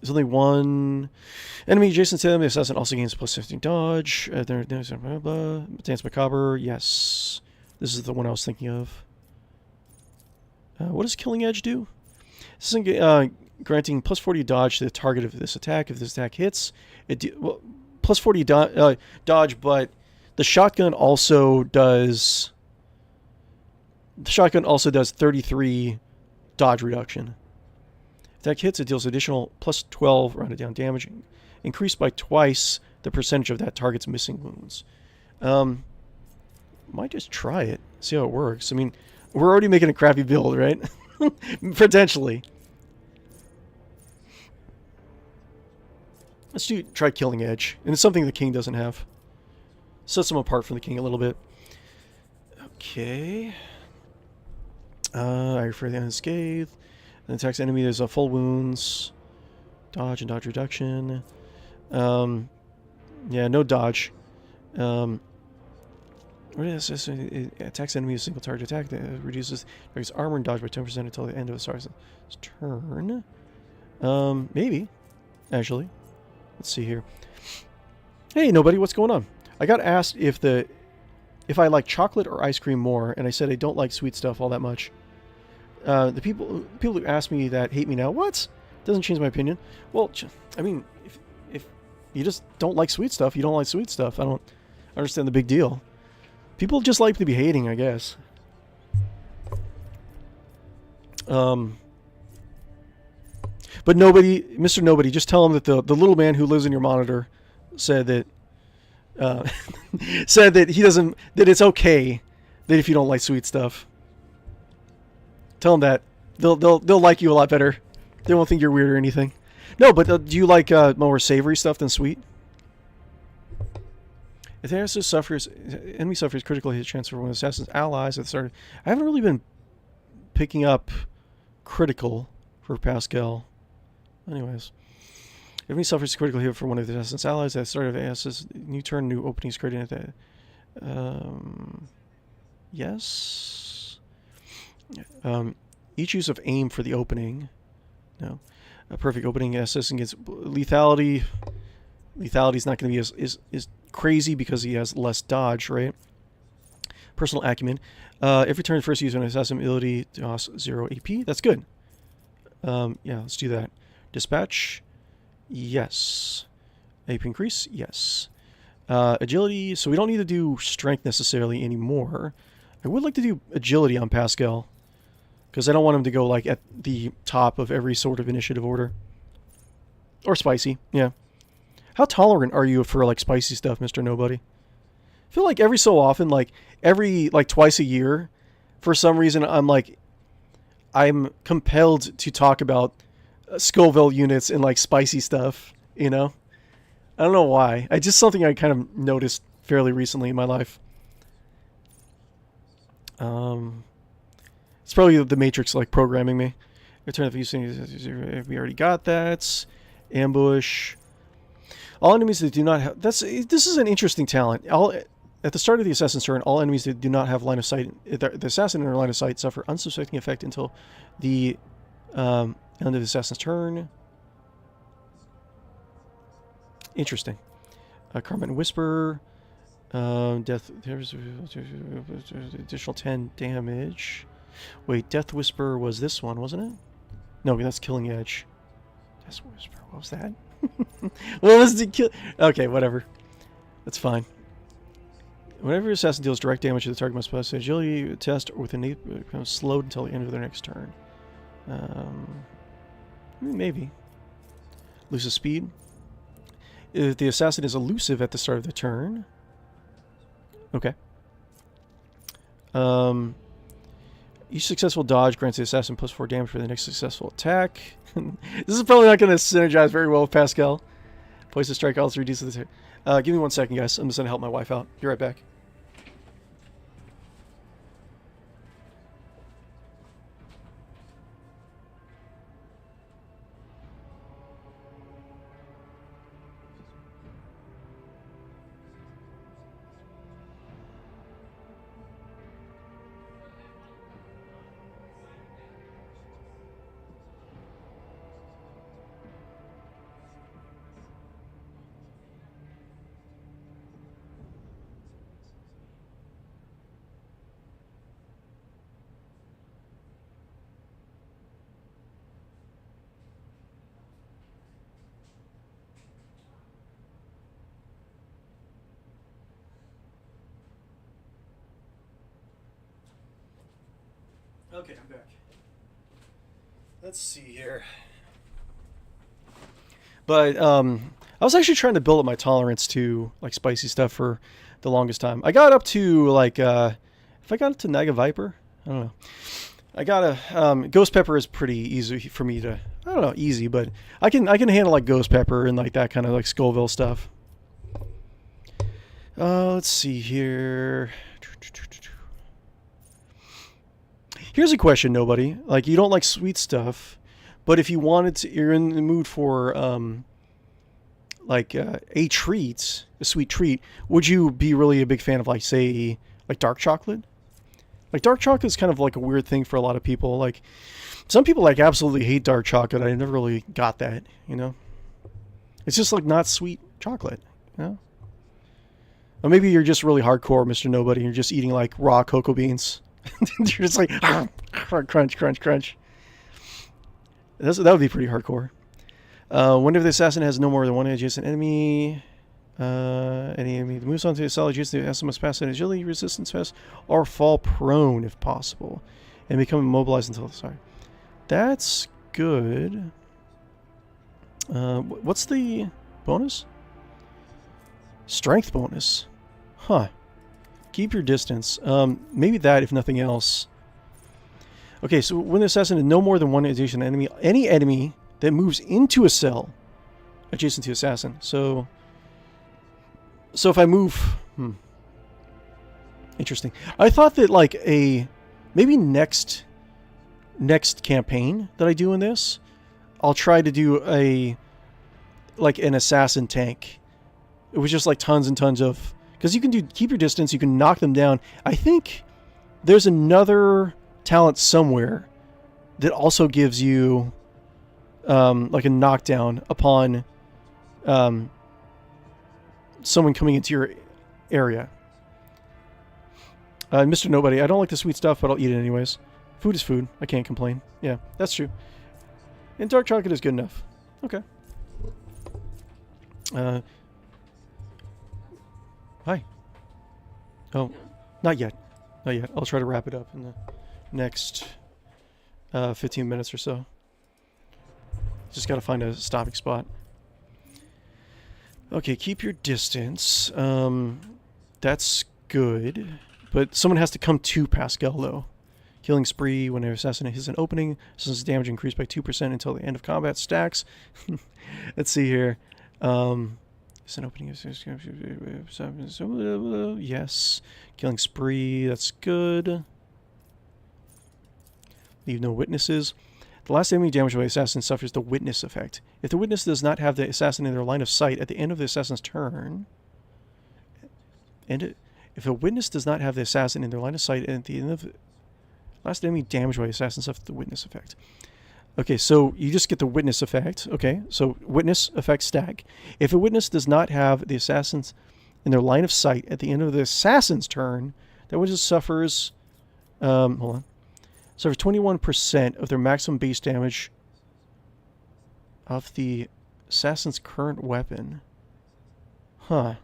There's only one enemy adjacent to them. The assassin also gains plus 15 dodge. Dance Macabre, yes. This is the one I was thinking of. What does Killing Edge do? This is granting plus 40 dodge to the target of this attack. If this attack hits, well, plus 40 dodge, but the shotgun also does... The shotgun also does 33 dodge reduction. If that hits, it deals additional plus 12 rounded down damage, increased by twice the percentage of that target's missing wounds. Might just try it, see how it works. I mean, we're already making a crappy build, right? Potentially. Let's try Killing Edge, and it's something the king doesn't have. Sets him apart from the king a little bit. Okay. I refer the unscathed. And attacks enemy. There's a full wounds, dodge and dodge reduction. Yeah, no dodge. What is this? It attacks enemy with a single target attack that reduces target's armor and dodge by 10% until the end of the star's turn. Maybe, actually. Let's see here. Hey, nobody, what's going on? I got asked if I like chocolate or ice cream more, and I said I don't like sweet stuff all that much. The people who ask me that hate me now. What? Doesn't change my opinion. Well, I mean, if you just don't like sweet stuff, you don't like sweet stuff. I don't understand the big deal. People just like to be hating, I guess. But nobody, Mr. Nobody, just tell him that the little man who lives in your monitor said that said that he doesn't, that it's okay that if you don't like sweet stuff. Tell them that they'll like you a lot better. They won't think you're weird or anything. No, but do you like more savory stuff than sweet? If the enemy suffers critical hit chance for one of the assassin's allies at the start. I haven't really been picking up critical for Pascal. Anyways, if enemy suffers critical hit for one of the assassin's allies at the start of AS's new turn, new opening is created at that. Yes. Each use of aim for the opening. No. A perfect opening SS against lethality. Lethality is not going to be as crazy because he has less dodge, right? Personal acumen. Every turn first use an assassin ability to cost 0 AP. That's good. Yeah, let's do that. Dispatch. Yes. AP increase. Yes. Agility. So we don't need to do strength necessarily anymore. I would like to do agility on Pascal, because I don't want him to go like at the top of every sort of initiative order. Or spicy, yeah. How tolerant are you for like spicy stuff, Mr. Nobody? I feel like every so often, like twice a year, for some reason I'm compelled to talk about Scoville units and like spicy stuff, you know? I don't know why. It's just something I kind of noticed fairly recently in my life. It's probably the Matrix like programming me. Return of we already got that. Ambush. All enemies that do not have... This is an interesting talent. At the start of the assassin's turn, all enemies that do not have line of sight... The assassin in their line of sight suffer unsuspecting effect until the end of the assassin's turn. Interesting. Carmine Whisper. Death... There's additional 10 damage. Wait, Death Whisper was this one, wasn't it? No, that's Killing Edge. Death Whisper, what was that? What was the kill? Okay, whatever. That's fine. Whenever your assassin deals direct damage to the target, must pass an agility test with an 8 becomes slowed until the end of their next turn. Maybe. Loses speed. If the assassin is elusive at the start of the turn. Okay. Each successful dodge grants the assassin plus 4 damage for the next successful attack. This is probably not going to synergize very well with Pascal. Place a strike also reduces the... give me 1 second, guys. I'm just going to help my wife out. Be right back. Okay, I'm back. Let's see here. But I was actually trying to build up my tolerance to like spicy stuff for the longest time. I got up to like if I got up to 𝕽𝖌𝖚 𝕊𝖿, I don't know. I got a ghost pepper is pretty easy for me to, I don't know, easy, but I can handle like ghost pepper and like that kind of like Scoville stuff. Let's see here. Here's a question, nobody. Like, you don't like sweet stuff, but if you wanted to, you're in the mood for like a treat, a sweet treat, would you be really a big fan of like, say, like dark chocolate? Like dark chocolate is kind of like a weird thing for a lot of people. Like some people like absolutely hate dark chocolate. I never really got that, you know. It's just like not sweet chocolate, you know. Or maybe you're just really hardcore, Mr. Nobody. You're just eating like raw cocoa beans. You're just like crunch, crunch, crunch. That would be pretty hardcore. Whenever the assassin has no more than one adjacent enemy, any enemy that moves onto the solid adjacent, the assassin must pass an agility resistance test or fall prone if possible, and become immobilized until. Sorry, that's good. What's the bonus? Strength bonus. Huh. Keep your distance. Maybe that, if nothing else. Okay, so when the assassin has no more than one adjacent enemy, any enemy that moves into a cell adjacent to assassin. So if I move... Interesting. I thought that like maybe next campaign that I do in this, I'll try to do like an assassin tank. It was just like tons and tons of... Because you can keep your distance, you can knock them down. I think there's another talent somewhere that also gives you like a knockdown upon someone coming into your area. Mr. Nobody, I don't like the sweet stuff, but I'll eat it anyways. Food is food. I can't complain. Yeah, that's true. And dark chocolate is good enough. Okay. Hi. Oh, not yet. Not yet. I'll try to wrap it up in the next 15 minutes or so. Just gotta find a stopping spot. Okay, keep your distance. That's good. But someone has to come to Pascal, though. Killing spree when an assassin hits an opening. Assassin's damage increased by 2% until the end of combat stacks. Let's see here. It's an opening. Yes. Killing spree. That's good. Leave no witnesses. The last enemy damaged by the assassin suffers the witness effect. If the witness does not have the assassin in their line of sight at the end of the assassin's turn, if a witness does not have the assassin in their line of sight at the end of the last enemy damaged by the assassin suffers the witness effect. Okay, so you just get the witness effect. Okay, so witness effect stack. If a witness does not have the assassins in their line of sight at the end of the assassin's turn, that witness suffers, hold on, suffers 21% of their maximum base damage of the assassin's current weapon. Huh.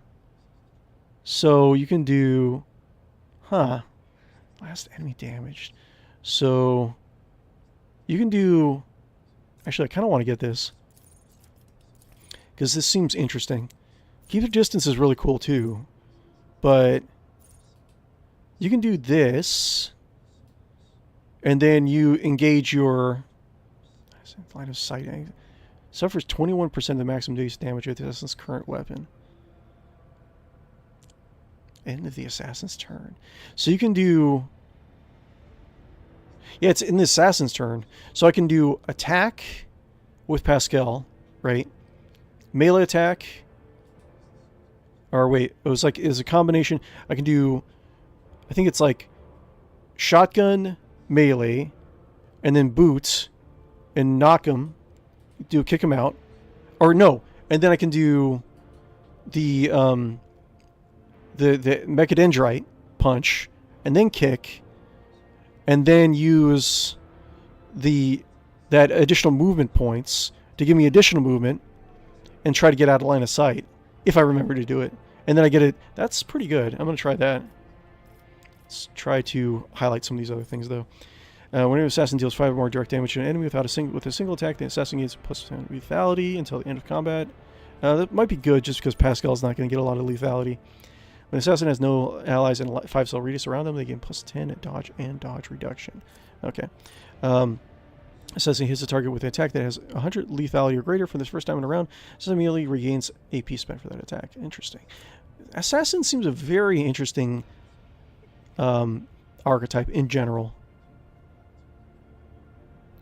So you can do, last enemy damaged. So you can do... Actually, I kind of want to get this. Because this seems interesting. Keep your distance is really cool, too. But you can do this. And then you engage your... line of sight. Suffers 21% of the maximum base damage of the assassin's current weapon. End of the assassin's turn. So you can do... Yeah, it's in the assassin's turn. So I can do attack with Pascal, right? Melee attack. Or wait, it was a combination. I can do, I think it's like shotgun, melee, and then boots, and knock him, kick him out. Or no, and then I can do the mechadendrite punch, and then kick, and then use that additional movement points to give me additional movement and try to get out of line of sight if I remember to do it. And then I get it. That's pretty good. I'm going to try that. Let's try to highlight some of these other things, though. Whenever assassin deals 5 or more direct damage to an enemy with a single attack, the assassin gains +10 lethality until the end of combat. That might be good just because Pascal's not going to get a lot of lethality. When assassin has no allies in a 5-cell radius around them, they gain +10 at dodge and dodge reduction. Okay. Assassin hits a target with an attack that has 100 lethality or greater for this first time in a round. Assassin immediately regains AP spent for that attack. Interesting. Assassin seems a very interesting archetype in general.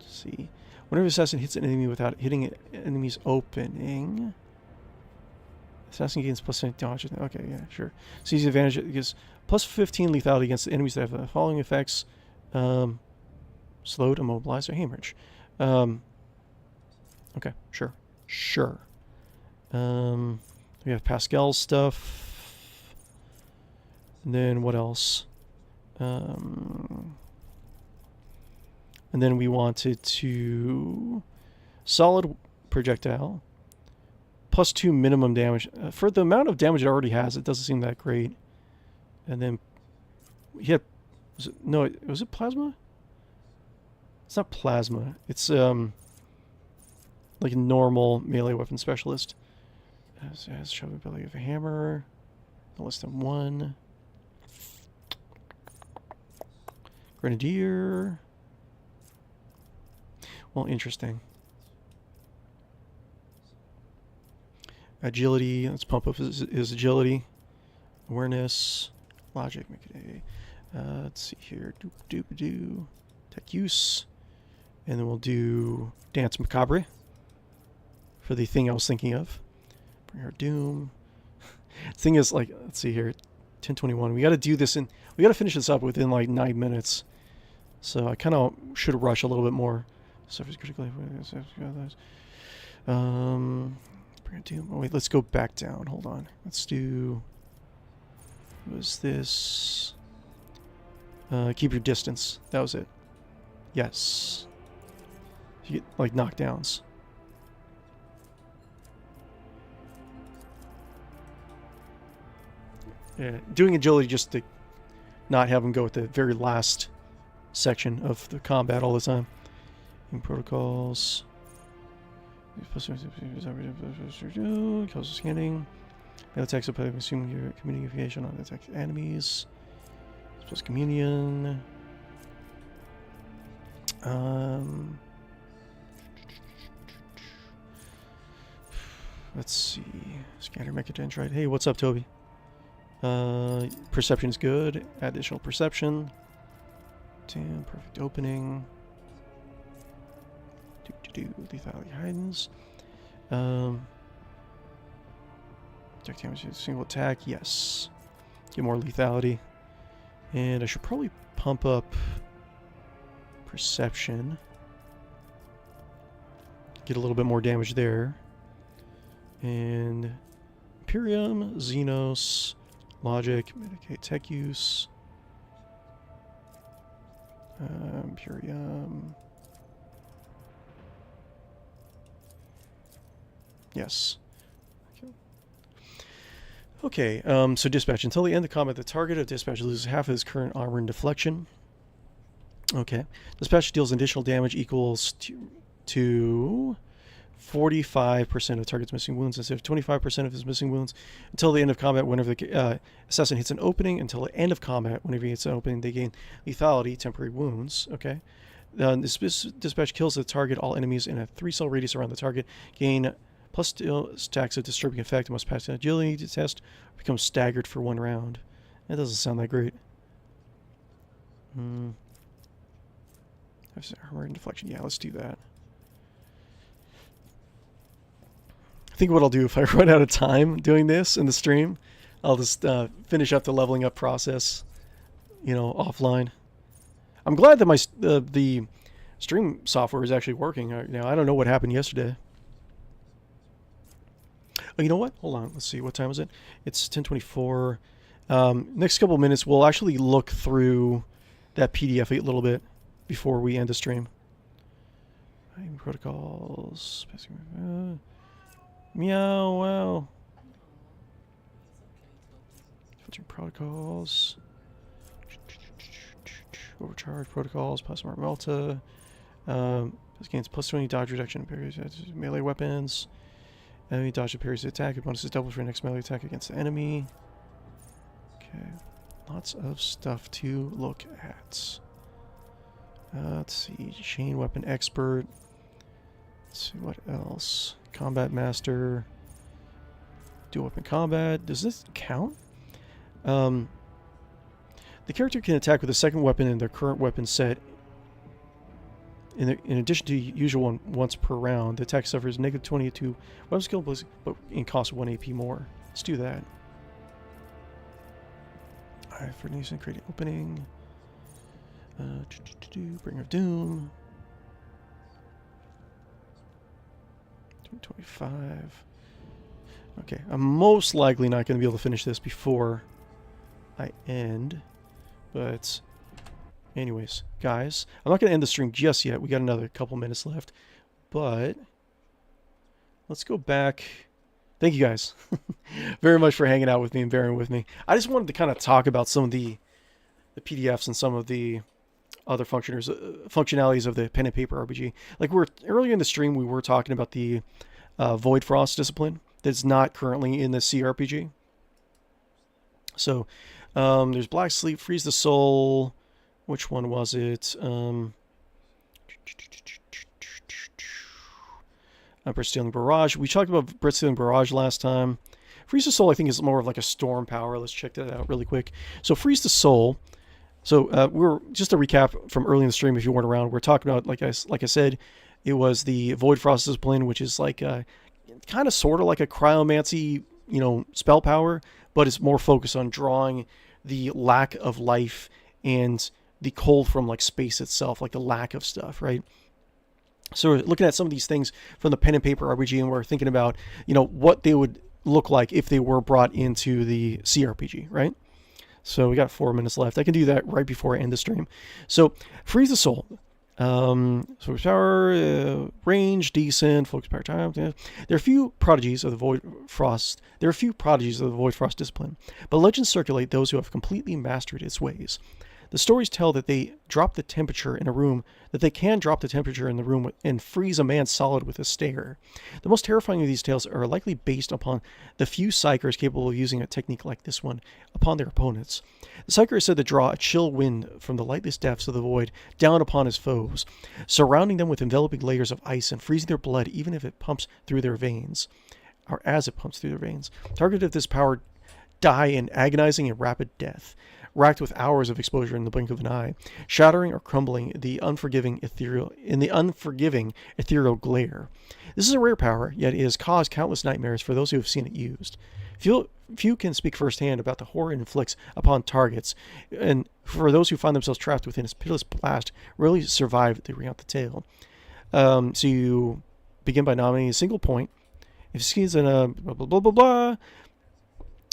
Let's see. Whenever assassin hits an enemy without hitting an enemy's opening, assassin gains +10 dodge. Okay, yeah, sure. Sees the advantage. It gives +15 lethality against the enemies that have the following effects. Slowed, immobilized, or hemorrhage. Okay, sure. Sure. We have Pascal's stuff. And then what else? And then we wanted to... Solid projectile. +2 minimum damage. For the amount of damage it already has, it doesn't seem that great. And then... Yeah. Was it plasma? It's not plasma. It's like a normal melee weapon specialist. Has shove ability of a hammer. No less than 1. Grenadier. Well, interesting. Agility. Let's pump up his agility. Awareness. Logic. Make it a. Let's see here. Doop. Tech use. And then we'll do Dance Macabre for the thing I was thinking of. Bring her Doom. Thing is, like, let's see here, 10:21. We got to do this in. We got to finish this up within like 9 minutes. So I kind of should rush a little bit more. Suffers critically. Bring her Doom. Oh wait, let's go back down. Hold on. Let's do. What was this? Keep your distance. That was it. Yes. You get, like, knockdowns. Yeah, doing agility just to not have him go at the very last section of the combat all the time. In protocols. Causes scanning. Melee attacks up by assuming communication on attack enemies. Plus communion. Let's see. Scatter Mechadendrite. Hey, what's up, Toby? Perception is good. Additional perception. Damn, perfect opening. Lethality heightens. Attack damage, single attack. Yes. Get more lethality. And I should probably pump up perception. Get a little bit more damage there. And Imperium, Xenos, Logic, Medicate Tech Use. Imperium. Yes. Okay, so dispatch. Until the end of combat, the target of dispatch loses half of his current armor and deflection. Okay. Dispatch deals additional damage equals to 45% of the target's missing wounds instead of 25% of his missing wounds until the end of combat. Whenever the assassin hits an opening, until the end of combat, whenever he hits an opening, they gain lethality, temporary wounds. Okay. This dispatch kills the target. All enemies in a 3-cell radius around the target gain plus stacks of disturbing effect. Must pass an agility test. Become staggered for 1 round. That doesn't sound that great. Armor and deflection. Yeah, let's do that. I think what I'll do if I run out of time doing this in the stream, I'll just finish up the leveling up process, you know, offline. I'm glad that my the stream software is actually working. Now, I don't know what happened yesterday. Oh, you know what? Hold on. Let's see. What time is it? It's 10:24. Next couple minutes, we'll actually look through that PDF a little bit before we end the stream. Protocols. Meow, wow. Filtering protocols. overcharge protocols, plasma melta. This gains plus 20 dodge reduction periods, melee weapons. Enemy dodge appears to attack. Your bonus is doubled for your next melee attack against the enemy. Okay. Lots of stuff to look at. Let's see. Chain weapon expert. Let's see what else. Combat master. Dual weapon combat. Does this count? The character can attack with a second weapon in their current weapon set. In addition to usual one once per round, the attack suffers negative 22 weapon skill, but it costs 1 AP more. Let's do that. Alright, for using creating opening. Bringer of Doom. 25. Okay, I'm most likely not going to be able to finish this before I end, but anyways, guys, I'm not going to end the stream just yet. We got another couple minutes left, but let's go back. Thank you guys very much for hanging out with me and bearing with me. I just wanted to kind of talk about some of the PDFs and some of the other functionalities of the pen and paper RPG. Like earlier in the stream, we were talking about the Void Frost discipline that's not currently in the CRPG. So there's Black Sleep, Freeze the Soul. Which one was it? Blitzstealing Barrage. We talked about Blitzstealing Barrage last time. Freeze the Soul, I think, is more of like a storm power. Let's check that out really quick. So Freeze the Soul. So we're just a recap from early in the stream. If you weren't around, we're talking about like I said, it was the Void Frost discipline, which is like kind of sort of like a cryomancy, spell power, but it's more focused on drawing the lack of life and the cold from like space itself, like the lack of stuff, right? So we're looking at some of these things from the pen and paper RPG, and we're thinking about, what they would look like if they were brought into the CRPG, right? So we got 4 minutes left. I can do that right before I end the stream. So Freeze the Soul. Focus power, range, decent, focus power time. Yeah. There are few prodigies of the Void Frost. Discipline, but legends circulate those who have completely mastered its ways. The stories tell that they drop the temperature in a room, that they can drop the temperature in the room and freeze a man solid with a stare. The most terrifying of these tales are likely based upon the few psychers capable of using a technique like this one upon their opponents. The psyker is said to draw a chill wind from the lightless depths of the void down upon his foes, surrounding them with enveloping layers of ice and freezing their blood even if it pumps through their veins, or as it pumps through their veins. Target of this power die in agonizing and rapid death, racked with hours of exposure in the blink of an eye, shattering or crumbling the unforgiving ethereal glare. This is a rare power, yet it has caused countless nightmares for those who have seen it used. Few can speak firsthand about the horror it inflicts upon targets, and for those who find themselves trapped within its pitiless blast, rarely survive to recount the tale. So you begin by nominating a single point. If it succeeds in a blah blah blah blah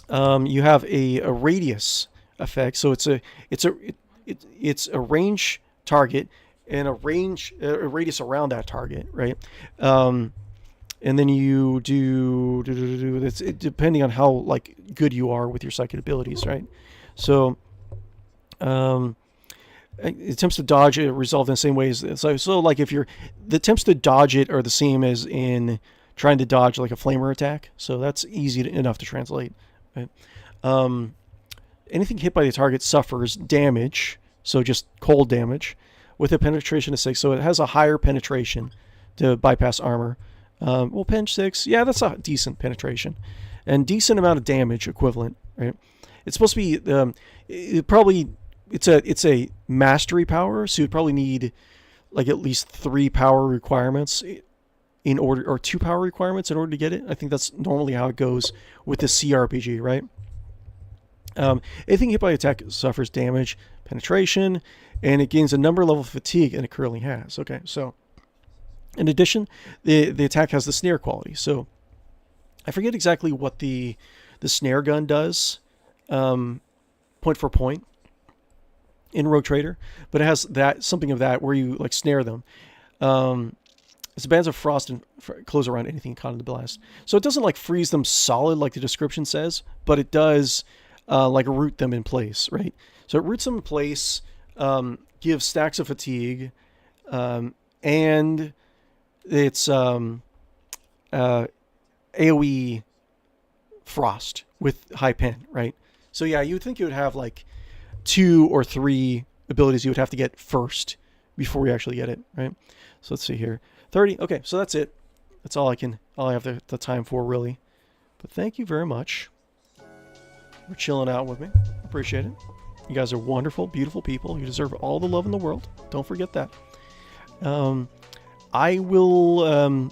blah, you have a radius effect. So it's a range target and a radius around that target, right? And then you do that's depending on how like good you are with your psychic abilities, right? So attempts to dodge it resolve in the same way as so like if the attempts to dodge it are the same as in trying to dodge like a flamer attack, so that's easy enough to translate, right? Anything hit by the target suffers damage, so just cold damage, with a penetration of 6. So it has a higher penetration to bypass armor. Well, pen 6, yeah, that's a decent penetration, and decent amount of damage equivalent, right? It's supposed to be it's a mastery power, so you'd probably need like at least 3 power requirements in order, or 2 power requirements in order to get it. I think that's normally how it goes with the CRPG, right? Anything hit by attack suffers damage, penetration, and it gains a number level of fatigue, and it currently has. Okay, so in addition, the attack has the snare quality. So I forget exactly what the snare gun does, point for point in Rogue Trader, but it has something of that where you like snare them. It's bands of frost and close around anything caught in the blast. So it doesn't like freeze them solid like the description says, but it does like root them in place, right? So it roots them in place, gives stacks of fatigue, and it's AoE frost with high pen, right? So yeah, you would think you would have like 2 or 3 abilities you would have to get first before you actually get it, right? So let's see here. 30. Okay, so that's it. That's all I have the time for, really. But thank you very much for chilling out with me. Appreciate it. You guys are wonderful, beautiful people. You deserve all the love in the world. Don't forget that. I will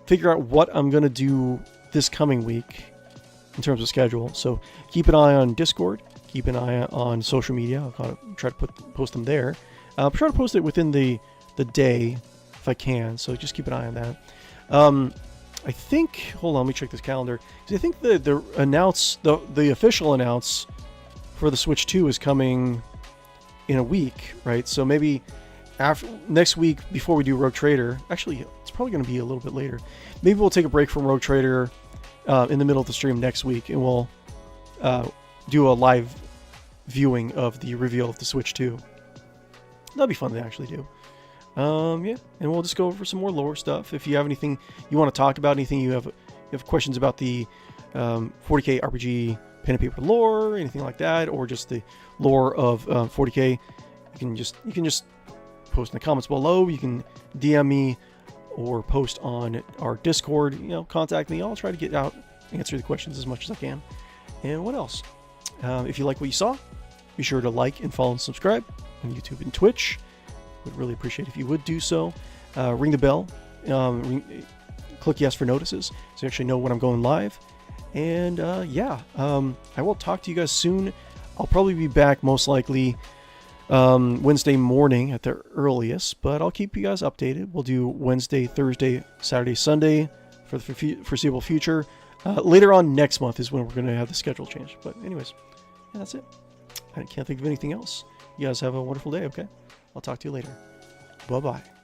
figure out what I'm going to do this coming week in terms of schedule. So keep an eye on Discord. Keep an eye on social media. I'll kind of try to post them there. I'll try to post it within the day if I can. So just keep an eye on that. I think, hold on, let me check this calendar. I think the official announce for the Switch 2 is coming in a week, right? So maybe after next week, before we do Rogue Trader, actually, it's probably going to be a little bit later. Maybe we'll take a break from Rogue Trader in the middle of the stream next week, and we'll do a live viewing of the reveal of the Switch 2. That'd be fun to actually do. Yeah, and we'll just go over some more lore stuff. If you have anything you want to talk about, anything you have questions about the 40k RPG pen and paper lore, anything like that, or just the lore of 40k, you can just post in the comments below. You can DM me or post on our Discord. Contact me. I'll try to answer the questions as much as I can. And what else? If you like what you saw, be sure to like and follow and subscribe on YouTube and Twitch. Would really appreciate if you would do so. Ring the bell. Click yes for notices so you actually know when I'm going live. And yeah, I will talk to you guys soon. I'll probably be back most likely Wednesday morning at the earliest, but I'll keep you guys updated. We'll do Wednesday, Thursday, Saturday, Sunday for the foreseeable future. Later on next month is when we're going to have the schedule change. But anyways, yeah, that's it. I can't think of anything else. You guys have a wonderful day, okay? I'll talk to you later. Bye-bye.